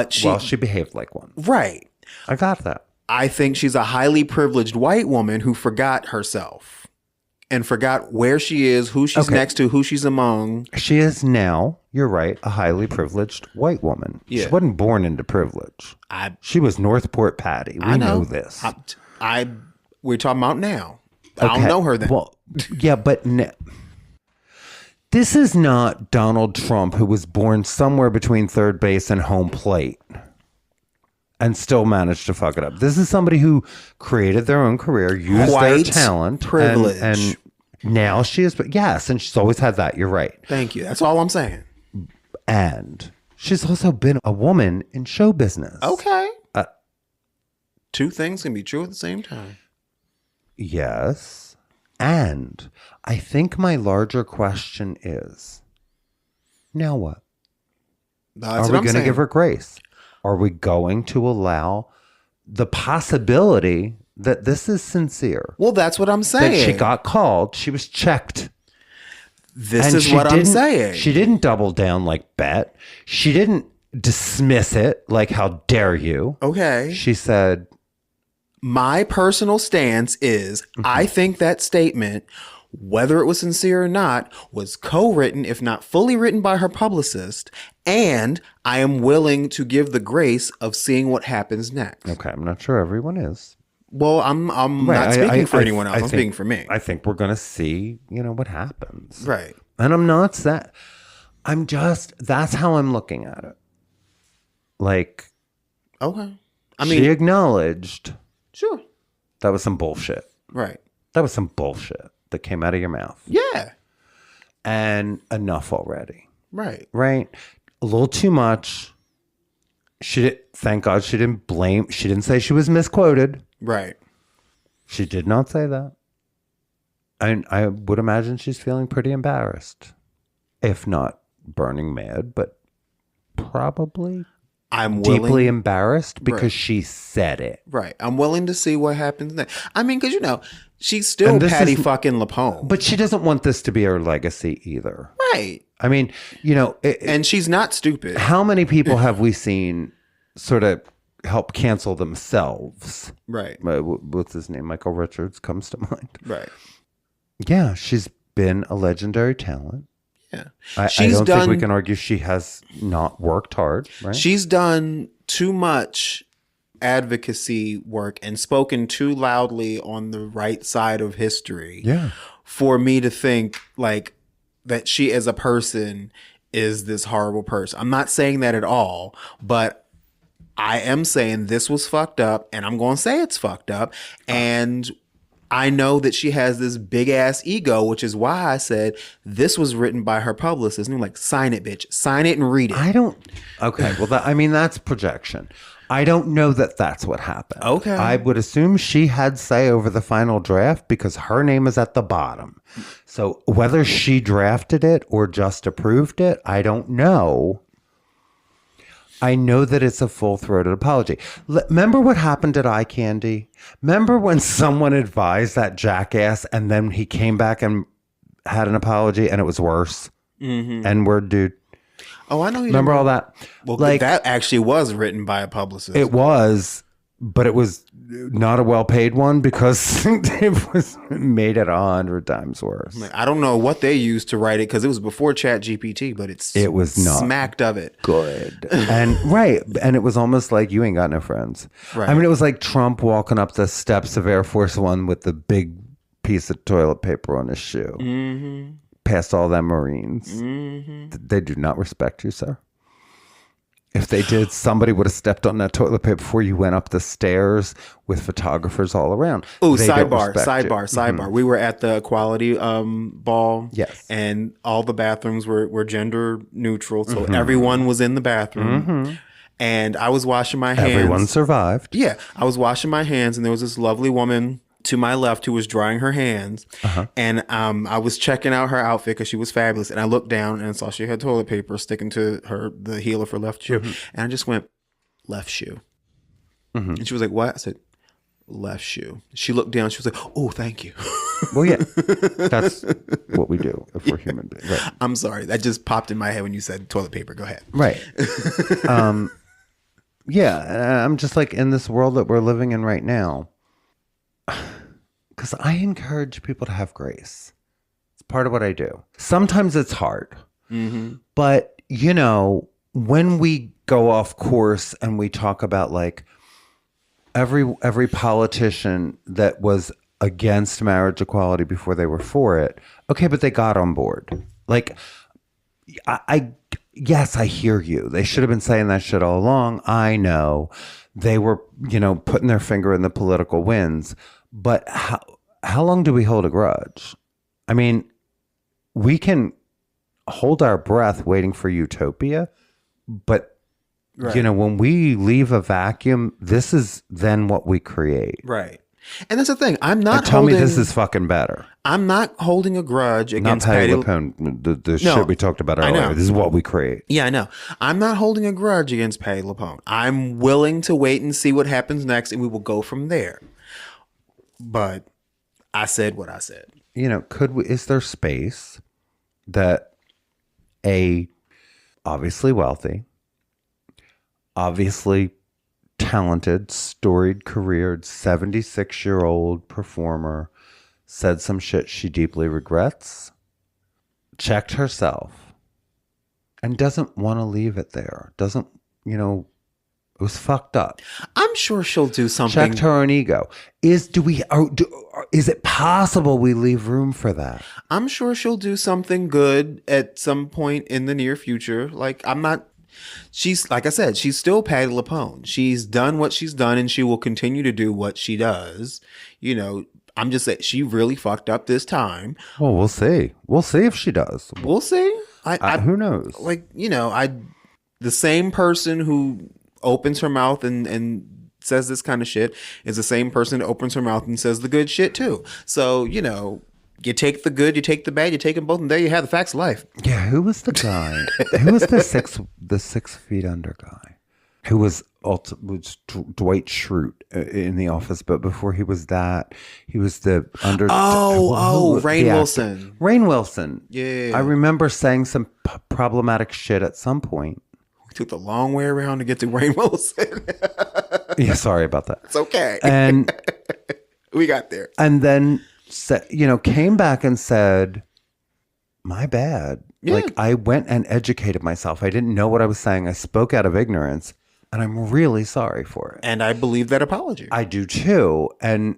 She behaved like one. right. I got that. I think she's a highly privileged white woman who forgot herself and forgot where she is, who she's next to, who she's among. She is now, you're right, a highly privileged white woman. Yeah. She wasn't born into privilege. She was Northport Patty. We know this. We're talking about now. I don't know her then. Well, yeah, but this is not Donald Trump, who was born somewhere between third base and home plate and still managed to fuck it up. This is somebody who created their own career, used their talent, privilege. and now she is. Yes, and she's always had that. You're right. Thank you. That's all I'm saying. And she's also been a woman in show business. Okay. Two things can be true at the same time. Yes. And I think my larger question is, now what? That's Are we going to give her grace? Are we going to allow the possibility that this is sincere? Well, that's what I'm saying. That she got called, she was checked. This is what I'm saying. She didn't double down like Bette. She didn't dismiss it like, how dare you? Okay. She said, My personal stance is I think that statement, whether it was sincere or not, was co-written, if not fully written, by her publicist. And I am willing to give the grace of seeing what happens next. Okay, I'm not sure everyone is. Well, I'm not speaking for anyone else. I'm speaking for me. I think we're going to see, what happens. Right. And I'm not that. That's how I'm looking at it. Like, Okay. she acknowledged. Sure. That was some bullshit. Right. That was some bullshit that came out of your mouth. Yeah. And enough already. Right. Right? A little too much. Thank God she didn't blame. She didn't say she was misquoted. Right. She did not say that. I would imagine she's feeling pretty embarrassed. If not burning mad, but probably I'm willing, deeply embarrassed because she said it. Right. I'm willing to see what happens next. I mean, because, she's still Patty fucking LaPone. But she doesn't want this to be her legacy either. Right. I mean, and she's not stupid. How many people have we seen sort of help cancel themselves? Right. What's his name? Michael Richards comes to mind. Right. Yeah, she's been a legendary talent. Yeah. I don't think we can argue she has not worked hard, right? She's done too much advocacy work and spoken too loudly on the right side of history for me to think like that she as a person is this horrible person. I'm not saying that at all, but I am saying this was fucked up, and I'm going to say it's fucked up. And I know that she has this big ass ego, which is why I said this was written by her publicist. And I'm like, sign it, bitch. Sign it and read it. Okay. Well, that's projection. I don't know that that's what happened. Okay. I would assume she had say over the final draft because her name is at the bottom. So whether she drafted it or just approved it, I don't know. I know that it's a full-throated apology. Remember what happened at Eye Candy? Remember when someone advised that jackass and then he came back and had an apology and it was worse? Mm-hmm. N-word dude. Oh, I know. Remember all that? Well, that actually was written by a publicist. It was, but it was not a well-paid one because it was made it 100 times worse. I don't know what they used to write it because it was before ChatGPT, but it was not smacked of it. Good. And right. And it was almost like you ain't got no friends. Right. I mean, it was like Trump walking up the steps of Air Force One with the big piece of toilet paper on his shoe. Mm-hmm. Past all them Marines. Mm-hmm. They do not respect you, sir. If they did, somebody would have stepped on that toilet paper before you went up the stairs with photographers all around. Oh, sidebar. Mm-hmm. We were at the equality ball. Yes. And all the bathrooms were gender neutral. So everyone was in the bathroom. Mm-hmm. And I was washing my hands. Everyone survived. Yeah. I was washing my hands and there was this lovely woman to my left who was drying her hands. Uh-huh. And I was checking out her outfit because she was fabulous. And I looked down and saw she had toilet paper sticking to the heel of her left shoe. Mm-hmm. And I just went, left shoe. Mm-hmm. And she was like, what? I said, left shoe. She looked down. She was like, oh, thank you. Well, yeah. That's what we do if we're human beings. Right. I'm sorry. That just popped in my head when you said toilet paper. Go ahead. Right. Yeah. I'm just like in this world that we're living in right now. Because I encourage people to have grace. It's part of what I do. Sometimes it's hard. Mm-hmm. But, when we go off course and we talk about like every politician that was against marriage equality before they were for it, okay, but they got on board. Like, yes, I hear you. They should have been saying that shit all along. I know. They were, putting their finger in the political winds. But how long do we hold a grudge? I mean, we can hold our breath waiting for utopia, but right. When we leave a vacuum, this is then what we create. Right. And that's the thing. I'm not tell me this is fucking better. I'm not holding a grudge against Patty LaPone. The shit we talked about earlier. This is what we create. Yeah, I know. I'm not holding a grudge against Patty LaPone. I'm willing to wait and see what happens next, and we will go from there. But I said what I said. Is there space that obviously wealthy, obviously talented, storied, careered, 76-year-old performer said some shit she deeply regrets, checked herself, and doesn't want to leave it there. Doesn't, it was fucked up. I'm sure she'll do something. Checked her own ego. Is it possible we leave room for that? I'm sure she'll do something good at some point in the near future. She's, like I said, she's still Patti LuPone. She's done what she's done and she will continue to do what she does. I'm just saying she really fucked up this time. Well, we'll see. We'll see if she does. We'll see. Who knows? The same person who opens her mouth and says this kind of shit is the same person who opens her mouth and says the good shit too. So, you take the good, you take the bad, you take them both, and there you have the facts of life. Yeah, who was the guy? Who was the 6 feet under guy? Who was Dwight Schrute in The Office, but before he was that, he was the under. Rainn Wilson. Rainn Wilson. Yeah. I remember saying some problematic shit at some point. We took the long way around to get to Rainn Wilson. Yeah, sorry about that. It's okay. And we got there. And then, came back and said, my bad. Yeah. I went and educated myself. I didn't know what I was saying. I spoke out of ignorance. And I'm really sorry for it. And I believe that apology. I do too. And,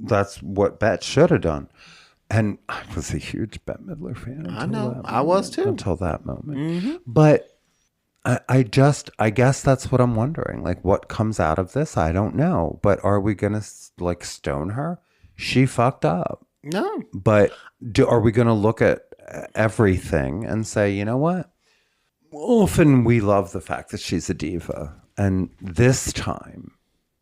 that's what Bette should have done. And I was a huge Bette Midler fan. I know. I was too. Until that moment. Mm-hmm. But I guess that's what I'm wondering. What comes out of this? I don't know. But are we going to stone her? She fucked up. No. But are we going to look at everything and say, you know what? Often we love the fact that she's a diva. And this time,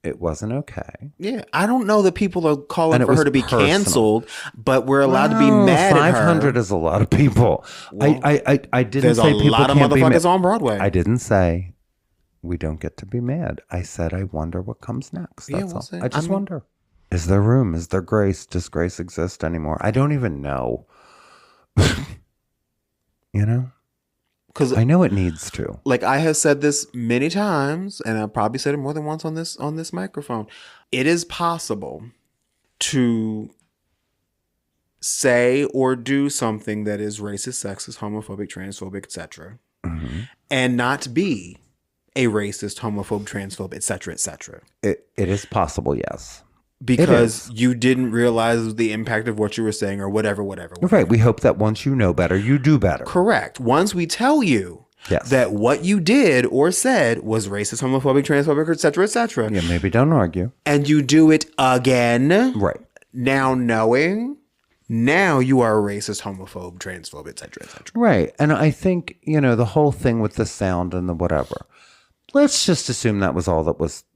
it wasn't okay. Yeah. I don't know that people are calling for her to be personal. Canceled, but we're allowed to be mad at her. 500 is a lot of people. Well, I didn't there's say a people lot of can't be motherfuckers mad. on Broadway. I didn't say we don't get to be mad. I said I wonder what comes next. That's all. I just wonder. Is there room? Is there grace? Does grace exist anymore? I don't even know. Because I know it needs to. I have said this many times, and I've probably said it more than once on this microphone. It is possible to say or do something that is racist, sexist, homophobic, transphobic, etc., and not be a racist, homophobe, transphobe, etc., etc. It is possible, yes. Because you didn't realize the impact of what you were saying or whatever. Right. We hope that once you know better, you do better. Correct. Once we tell you that what you did or said was racist, homophobic, transphobic, etc., etc. Yeah, maybe don't argue. And you do it again. Right. Now you are a racist, homophobe, transphobe, etc., etc. Right. And I think, the whole thing with the sound and the whatever. Let's just assume that was all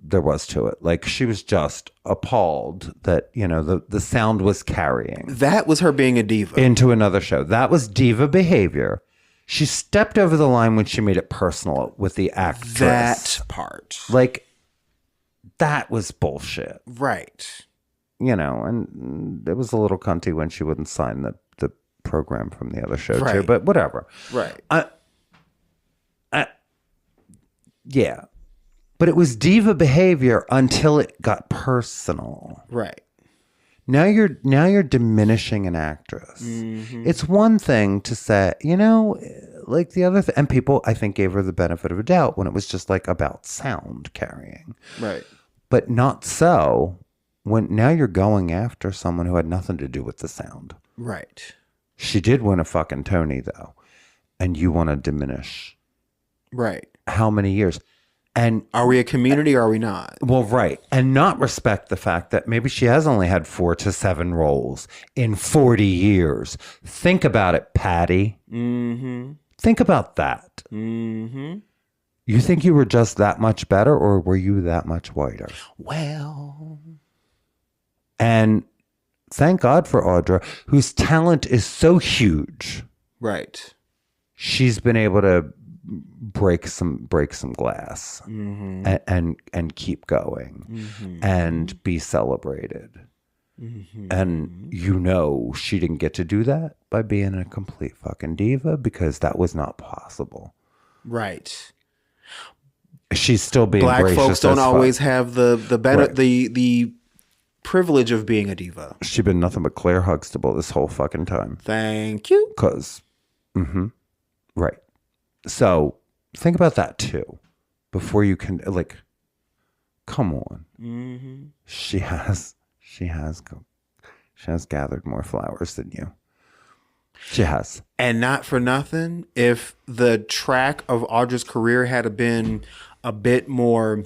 there was to it. She was just appalled that, the sound was carrying. That was her being a diva. Into another show. That was diva behavior. She stepped over the line when she made it personal with the actress. That part. That was bullshit. Right. And it was a little cunty when she wouldn't sign the program from the other show too, Right. but whatever. Right. Yeah. But it was diva behavior until it got personal. Right. Now you're diminishing an actress. Mm-hmm. It's one thing to say, the other thing, and people I think gave her the benefit of a doubt when it was just about sound carrying. Right. But not so when now you're going after someone who had nothing to do with the sound. Right. She did win a fucking Tony though. And you want to diminish. Right. How many years? And are we a community or are we not? Well, right. And not respect the fact that maybe she has only had 4 to 7 roles in 40 years. Think about it, Patty. Mm-hmm. Think about that. Mm-hmm. You think you were just that much better or were you that much whiter? Well. And thank God for Audra, whose talent is so huge. Right. She's been able to break some glass and keep going and be celebrated. Mm-hmm. And she didn't get to do that by being a complete fucking diva because that was not possible. Right. She's still being Black gracious folks don't as fuck. always have the better Right. the privilege of being a diva. She's been nothing but Claire Huxtable this whole fucking time. Thank you. Cause, right. So think about that too, before you can like. Come on. Mm-hmm. She has gathered more flowers than you. She has. And not for nothing, if the track of Audra's career had been a bit more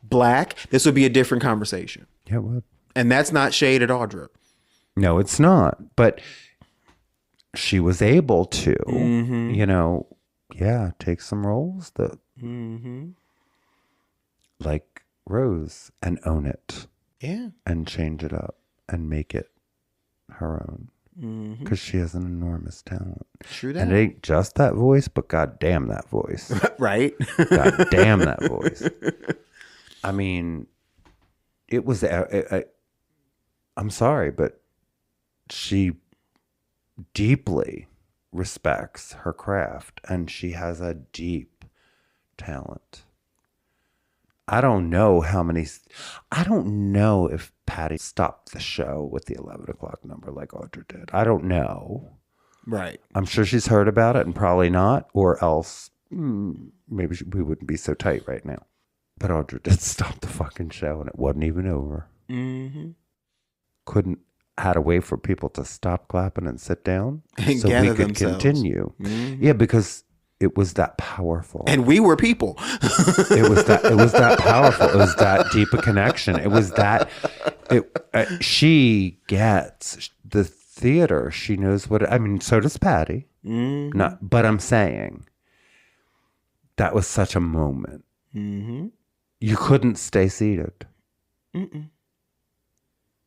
black, this would be a different conversation. Yeah, it would. And that's not shade at Audra. No, it's not. But she was able to, you know, take some roles that like Rose and own it. Yeah. And change it up and make it her own. Because she has an enormous talent. True that. And it ain't just that voice, but goddamn that voice. Right? Goddamn that voice. I mean, it was. I'm sorry, but she deeply respects her craft, and she has a deep talent. I don't know if Patty stopped the show with the 11 o'clock number like Audra did. I don't know. Right. I'm sure she's heard about it and probably not, or else maybe we wouldn't be so tight right now. But Audra did stop the fucking show and it wasn't even over. Had to wait for people to stop clapping and sit down And so we gather could themselves. continue. Yeah, because it was that powerful. And we were people. It was that powerful. It was that deep a connection. It was that she gets the theater. She knows what I mean. So does Patty. But I'm saying that was such a moment. You couldn't stay seated, and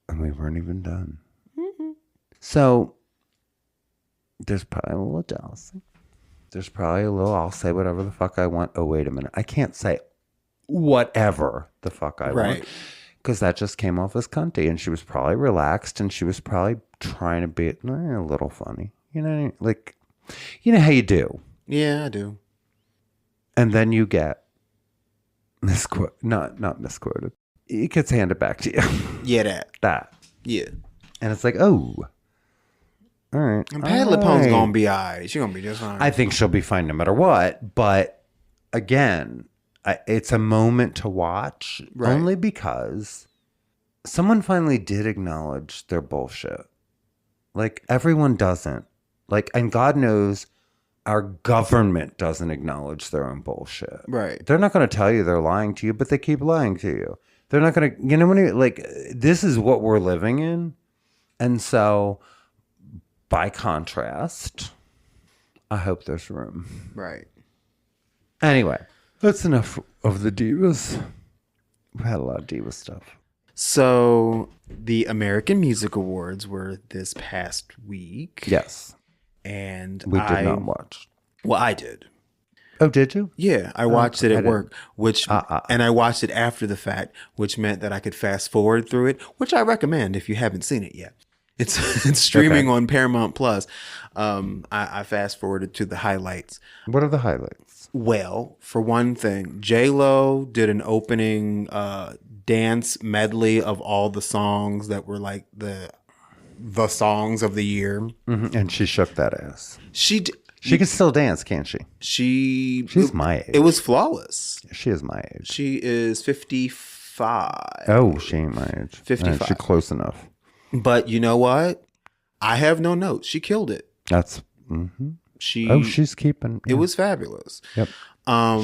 we weren't even done. So there's probably a little jealousy. There's probably a little, I'll say whatever the fuck I want. Oh, wait a minute. I can't say whatever the fuck I want. Because that just came off as cunty. And she was probably relaxed. And she was probably trying to be a little funny. You know, like, you know how you do. Yeah, I do. And then you get misquoted. Not misquoted. It gets handed back to you. Yeah, That. Yeah. And it's like, oh. All right. And Pat LuPone's going to be all right. She's going to be just fine. I think she'll be fine no matter what. But again, it's a moment to watch only because someone finally did acknowledge their bullshit. Like, everyone doesn't. Like, and God knows our government doesn't acknowledge their own bullshit. Right. They're not going to tell you they're lying to you, but they keep lying to you. They're not going to, you know, like, this is what we're living in. And so, by contrast, I hope there's room. Right. Anyway, that's enough of the divas. We've had a lot of diva stuff. So the American Music Awards were this past week. Yes. And We did not watch. Well, I did. Oh, did you? Yeah, I watched it I at didn't. work, and I watched it after the fact, which meant that I could fast forward through it, which I recommend if you haven't seen it yet. It's streaming on Paramount Plus. I fast forwarded to the highlights. What are the highlights? Well, for one thing, J-Lo did an opening dance medley of all the songs that were like the songs of the year. Mm-hmm. And she shook that ass. She can still dance, can't she? She's my age. It was flawless. She is my age. She is 55. Oh, she ain't my age. 55. She's close enough. But you know what? I have no notes. She killed it. That's. Mm-hmm. She's keeping. It was fabulous. Yep.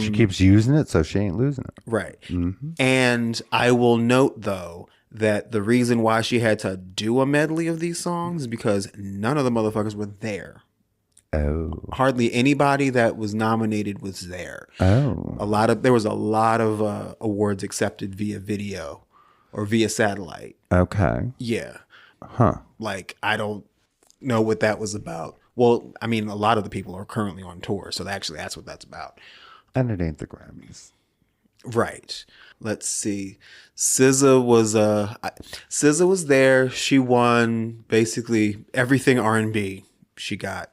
She keeps using it, so she ain't losing it. Right. Mm-hmm. And I will note, though, that the reason why she had to do a medley of these songs is because none of the motherfuckers were there. Oh. Hardly anybody that was nominated was there. Oh. There was a lot of awards accepted via video or via satellite. Okay. Yeah. Huh. Like, I don't know what that was about. Well, I mean, a lot of the people are currently on tour, so actually that's what that's about. And it ain't the Grammys. Right. Let's see. SZA was there. She won basically everything R&B she got.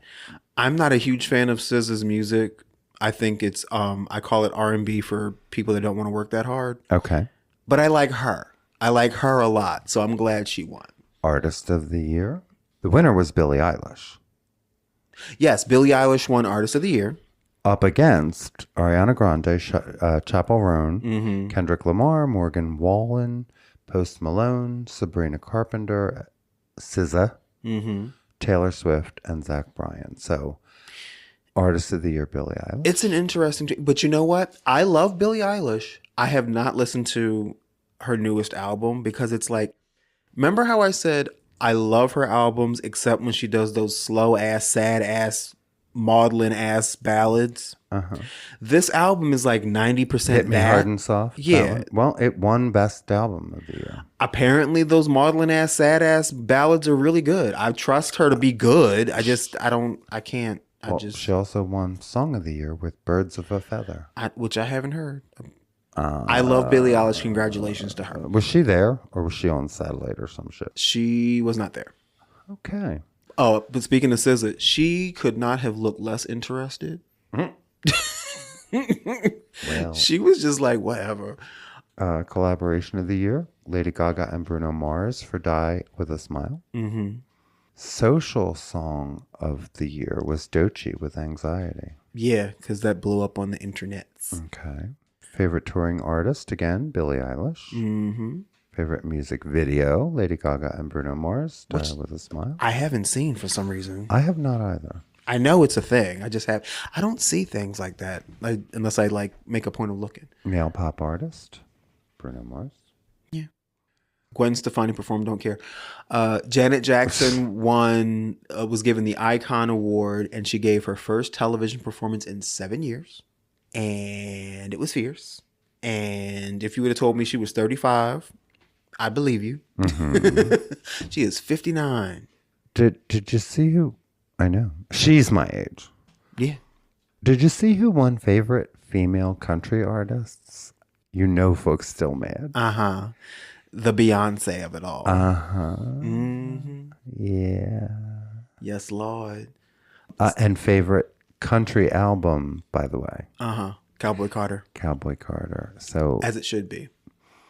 I'm not a huge fan of SZA's music. I think it's I call it R&B for people that don't want to work that hard. Okay. But I like her. I like her a lot, so I'm glad she won. Artist of the Year. The winner was Billie Eilish. Yes, Billie Eilish won Artist of the Year. Up against Ariana Grande, Chappell Roan, Kendrick Lamar, Morgan Wallen, Post Malone, Sabrina Carpenter, SZA, Taylor Swift, and Zach Bryan. So, Artist of the Year, Billie Eilish. It's an interesting, but you know what? I love Billie Eilish. I have not listened to her newest album because it's like, remember how I said I love her albums except when she does those slow ass, sad ass, maudlin ass ballads. This album is like 90% Hit Me that. Hard and Soft. Yeah. Well, it won Best Album of the Year. Apparently those maudlin ass, sad ass ballads are really good. I trust her to be good. I can't. She also won Song of the Year with Birds of a Feather. Which I haven't heard. I love Billie Eilish. Congratulations to her. Was she there or was she on satellite or some shit? She was not there. Okay. Oh, but speaking of SZA, she could not have looked less interested. Well, She was just like, whatever. Collaboration of the Year, Lady Gaga and Bruno Mars for Die With a Smile. Social Song of the Year was Doechii with Anxiety. Yeah, because that blew up on the internets. Okay. Favorite touring artist, again, Billie Eilish. Favorite music video, Lady Gaga and Bruno Mars, Die With a Smile. I haven't seen for some reason. I have not either. I know it's a thing. I don't see things like that unless I like make a point of looking. Male pop artist, Bruno Mars. Yeah. Gwen Stefani performed Don't Care. Janet Jackson was given the Icon Award, and she gave her first television performance in 7 years. And it was fierce. And if you would have told me she was 35, I believe you. She is 59. Did you see who? I know. She's my age. Yeah. Did you see who won favorite female country artists? You know folks still mad. The Beyonce of it all. Yeah. Yes, Lord. And favorite country album, by the way. Cowboy Carter. Cowboy Carter. So As it should be.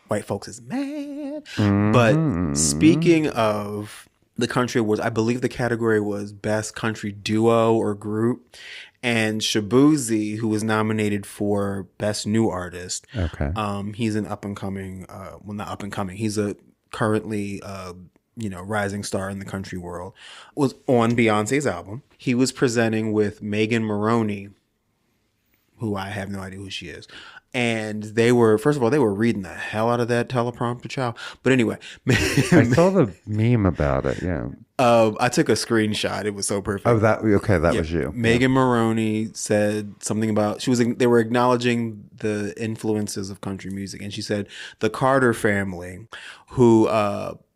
White folks is mad. But speaking of the country awards, I believe the category was Best Country Duo or Group. And Shabuzi, who was nominated for Best New Artist. Okay. He's an up and coming, not up and coming. He's a currently, rising star in the country world. Was on Beyonce's album. He was presenting with Megan Moroney, who I have no idea who she is. And they were reading the hell out of that teleprompter, child. But anyway. I saw the meme about it, yeah. I took a screenshot. It was so perfect. Oh, that was you. Megan Moroney said something about, they were acknowledging the influences of country music. And she said, the Carter family, who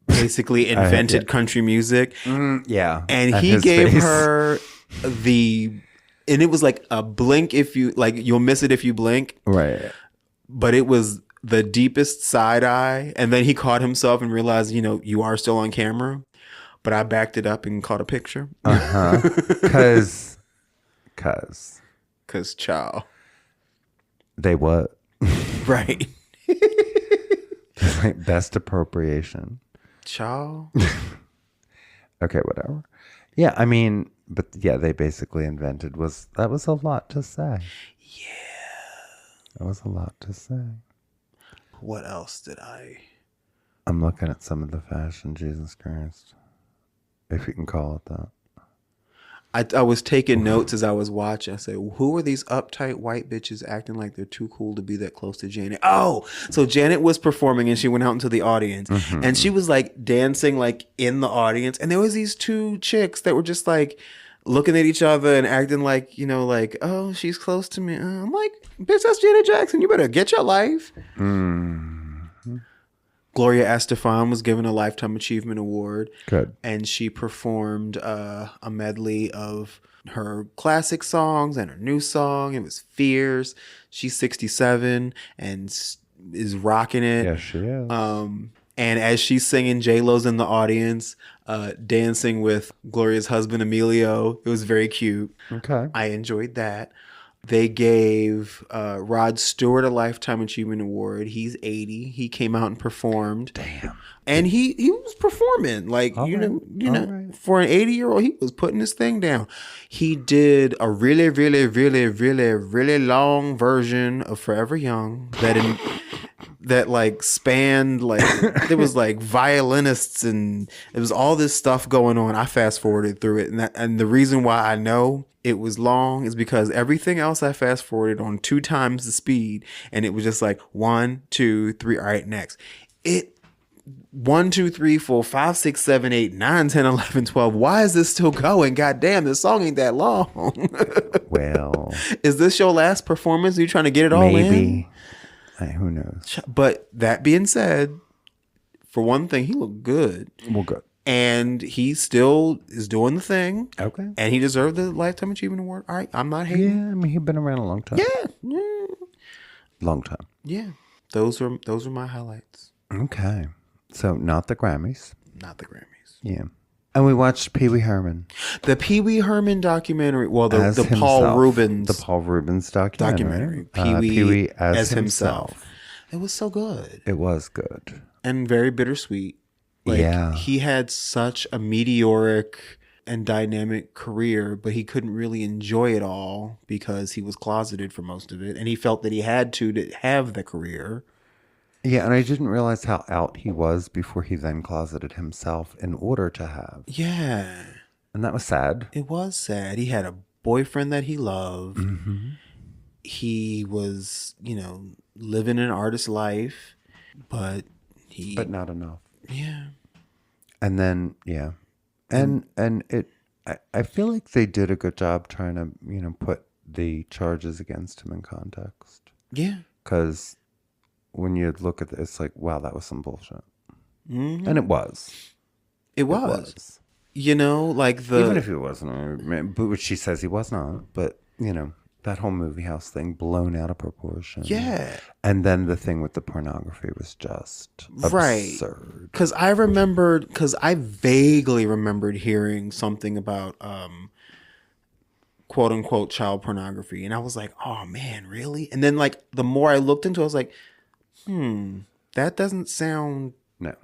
basically invented country music. Yeah. And he gave her and it was like a blink if you, like, you'll miss it if you blink. Right. But it was the deepest side eye. And then he caught himself and realized, you are still on camera. But I backed it up and caught a picture. Cause child. They what? Right. Like best appropriation. Child. Okay, whatever. Yeah, I mean, but yeah, they basically invented that was a lot to say. Yeah. That was a lot to say. What else did I'm looking at some of the fashion, Jesus Christ. If you can call it that. I was taking notes as I was watching. I said, who are these uptight white bitches acting like they're too cool to be that close to Janet? Oh, so Janet was performing and she went out into the audience and she was like dancing like in the audience. And there was these two chicks that were just like looking at each other and acting like, like, oh, she's close to me. I'm like, bitch, that's Janet Jackson. You better get your life. Gloria Estefan was given a Lifetime Achievement Award. Good. And she performed a medley of her classic songs and her new song. It was fierce. She's 67 and is rocking it. Yes, she is. And as she's singing, J-Lo's in the audience, dancing with Gloria's husband, Emilio. It was very cute. Okay. I enjoyed that. They gave Rod Stewart a Lifetime Achievement Award. He's 80. He came out and performed. Damn. And he was performing like All right. right. For an 80-year-old, he was putting his thing down. He did a really, really, really, really, really long version of Forever Young that like spanned like there was like violinists and it was all this stuff going on. I fast forwarded through it, and the reason why I know it was long is because everything else I fast forwarded on 2 times the speed, and it was just like 1, 2, 3. All right, next. 1, 2, 3, 4, 5, 6, 7, 8, 9, 10, 11, 12. Why is this still going? God damn, this song ain't that long. Well, is this your last performance? Are you trying to get it all in? maybe. Who knows? But that being said, for one thing, he looked good. Well, good. And he still is doing the thing. Okay. And he deserved the Lifetime Achievement Award. All right, I'm not hating. Yeah, I mean, he's been around a long time. Yeah. Long time. Yeah. Those are my highlights. Okay. So, not the Grammys. Not the Grammys. Yeah. And we watched Pee Wee Herman. The Pee Wee Herman documentary. Well, the himself. Paul Rubens. The Paul Rubens documentary. Pee Wee as himself. It was so good. It was good. And very bittersweet. Like, yeah. He had such a meteoric and dynamic career, but he couldn't really enjoy it all because he was closeted for most of it. And he felt that he had to have the career. Yeah, and I didn't realize how out he was before he then closeted himself in order to have. Yeah. And that was sad. It was sad. He had a boyfriend that he loved. Mm-hmm. He was, living an artist's life, but not enough. Yeah. And then, yeah. And I feel like they did a good job trying to, put the charges against him in context. Yeah. Because when you look at it, it's like, wow, that was some bullshit. Mm-hmm. And it was. It was. Like even if it wasn't, which she says he was not, but, that whole movie house thing blown out of proportion. Yeah. And then the thing with the pornography was just absurd. Because I vaguely remembered hearing something about quote unquote child pornography. And I was like, oh man, really? And then like the more I looked into it, I was like, that doesn't sound. No.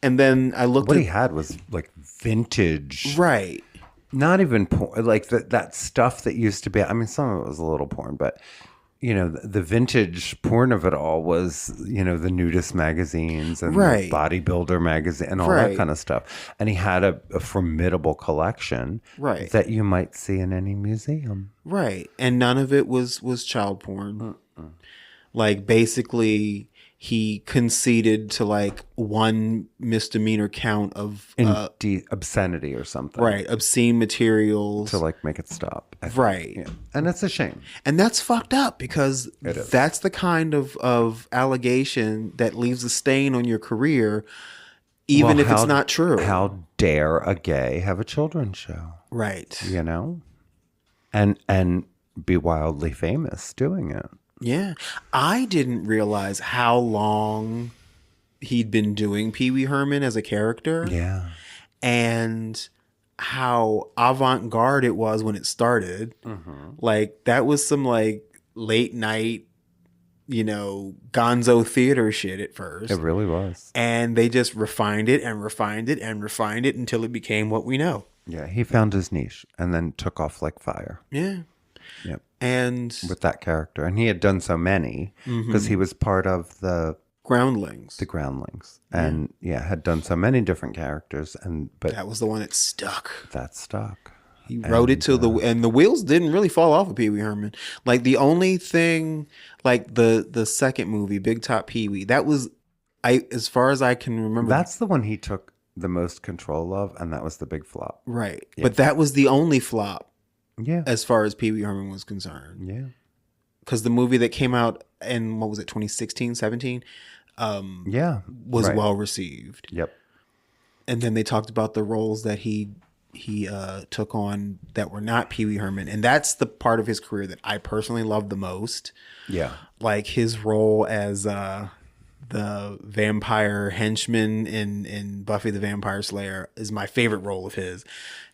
And then I looked what he had was like vintage. Right. Not even porn, like that stuff that used to be. I mean, some of it was a little porn, but the vintage porn of it all was, the nudist magazines and the bodybuilder magazine and all that kind of stuff. And he had a formidable collection that you might see in any museum. Right. And none of it was child porn. Like basically he conceded to like one misdemeanor count of obscenity or something. Right. Obscene materials. To like make it stop. Right. Yeah. And it's a shame. And that's fucked up because that's the kind of allegation that leaves a stain on your career, even if it's not true. How dare a gay have a children's show? Right. And be wildly famous doing it. Yeah. I didn't realize how long he'd been doing Pee Wee Herman as a character. Yeah. And how avant-garde it was when it started. Mm-hmm. Like that was some like late night, gonzo theater shit at first. It really was. And they just refined it and refined it and refined it until it became what we know. Yeah. He found his niche and then took off like fire. Yeah. Yep. And with that character, and he had done so many because he was part of the Groundlings. And had done so many different characters, but that was the one that stuck. That stuck. He wrote it to the wheels didn't really fall off of Pee Wee Herman. Like the only thing, like the second movie, Big Top Pee Wee, that was as far as I can remember. That's the one he took the most control of, and that was the big flop. Right, but that was the only flop. Yeah. As far as Pee Wee Herman was concerned. Yeah. Because the movie that came out in, 2016, 17? Was well received. Yep. And then they talked about the roles that he took on that were not Pee Wee Herman. And that's the part of his career that I personally love the most. Yeah. Like his role as the vampire henchman in Buffy the Vampire Slayer is my favorite role of his.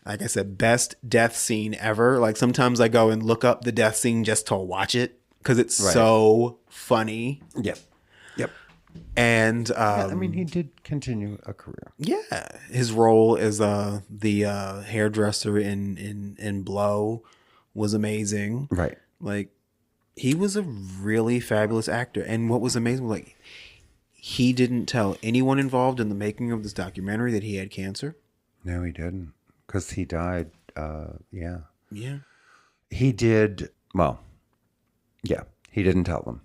Like I said, best death scene ever. Like sometimes I go and look up the death scene just to watch it because it's so funny. Yep. And I mean, he did continue a career. Yeah, his role as the hairdresser in Blow was amazing. Right. Like he was a really fabulous actor. And what was amazing was like he didn't tell anyone involved in the making of this documentary that he had cancer. No, he didn't, because he died. Yeah. He did. Well, yeah, he didn't tell them.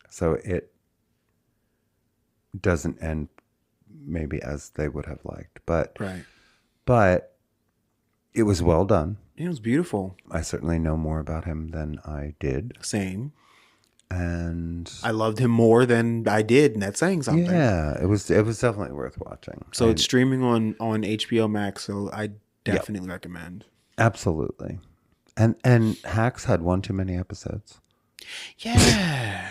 So it doesn't end maybe as they would have liked, but it was well done. It was beautiful. I certainly know more about him than I did. Same. And I loved him more than I did, and that's saying something. Yeah, it was definitely worth watching. So it's streaming on HBO Max, so I definitely recommend. Absolutely. And Hacks had one too many episodes. Yeah.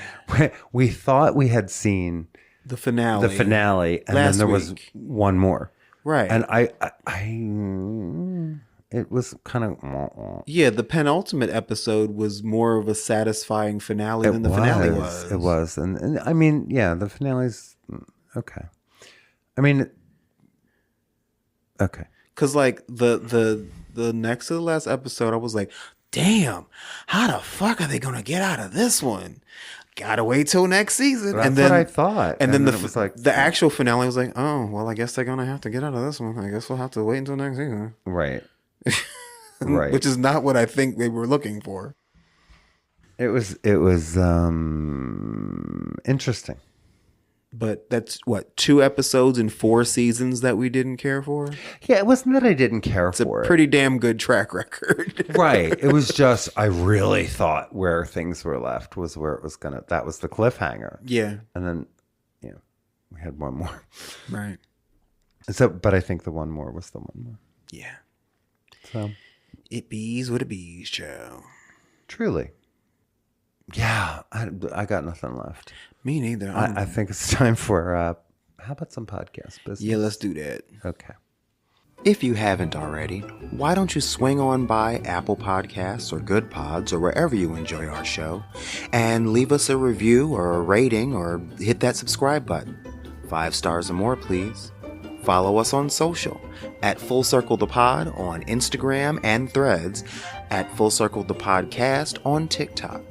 We thought we had seen the finale, and then there was one more. Right. And it was kind of... Yeah, the penultimate episode was more of a satifying finale than the finale was. It was. And I mean, yeah, the finale's... Okay. I mean... Okay. Because, like, the next to the last episode, I was like, damn, how the fuck are they going to get out of this one? Gotta wait till next season. That's what I thought. And then it was like the actual finale was like, oh, well, I guess they're gonna have to get out of this one. I guess we'll have to wait until next season. Right. Right. Which is not what I think they were looking for. It was interesting. But that's what, 2 episodes in 4 seasons that we didn't care for? Yeah, it wasn't that I didn't care for it. It's a pretty damn good track record. Right. It was just, I really thought where things were left was where it was that was the cliffhanger. Yeah. And then, we had one more. Right. So, but I think the one more was the one more. Yeah. So. It bees what it bees, Joe. Truly. Yeah. I got nothing left. Me neither. I think it's time for, how about some podcast business? Yeah, let's do that. Okay. If you haven't already, why don't you swing on by Apple Podcasts or Good Pods or wherever you enjoy our show and leave us a review or a rating or hit that subscribe button. 5 stars or more, please. Follow us on social at Full Circle the Pod on Instagram and Threads, at Full Circle the Podcast on TikTok.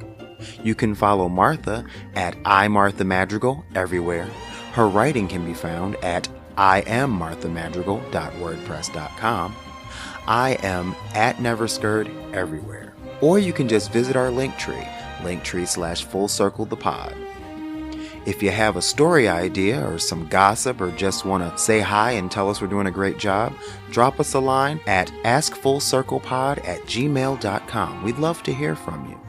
You can follow Martha at iMarthaMadrigal everywhere. Her writing can be found at IamMarthaMadrigal.wordpress.com. I am at Neverscared everywhere. Or you can just visit our linktree/Full Circle the Pod. If you have a story idea or some gossip or just want to say hi and tell us we're doing a great job, drop us a line at askfullcirclepod@gmail.com. We'd love to hear from you.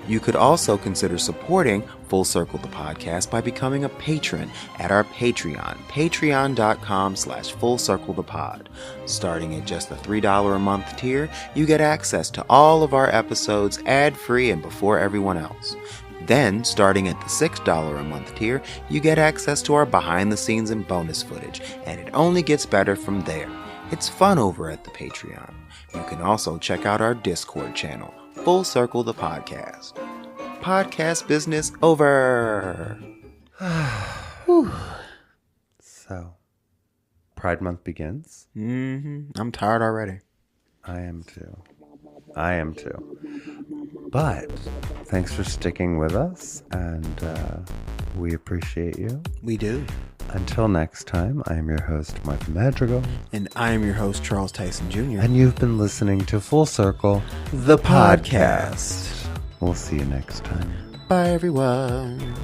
You could also consider supporting Full Circle the Podcast by becoming a patron at our Patreon, patreon.com/fullcirclethepod. Starting at just the $3 a month tier, you get access to all of our episodes ad-free and before everyone else. Then, starting at the $6 a month tier, you get access to our behind-the-scenes and bonus footage, and it only gets better from there. It's fun over at the Patreon. You can also check out our Discord channel, Full Circle the Podcast. Podcast business over. So, Pride Month begins. I'm tired already. I am too. But thanks for sticking with us, and we appreciate you. We do. Until next time, I am your host, Martha Madrigal. And I am your host, Charles Tyson Jr. And you've been listening to Full Circle, the podcast. We'll see you next time. Bye, everyone.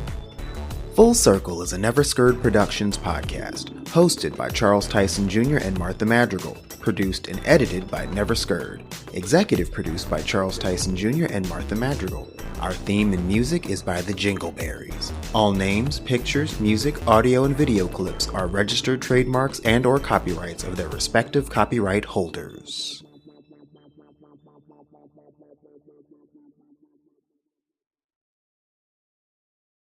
Full Circle is a Never Scared Productions podcast, hosted by Charles Tyson Jr. and Martha Madrigal, produced and edited by Never Scared, executive produced by Charles Tyson Jr. and Martha Madrigal. Our theme and music is by the Jingleberries. All names, pictures, music, audio, and video clips are registered trademarks and/or copyrights of their respective copyright holders.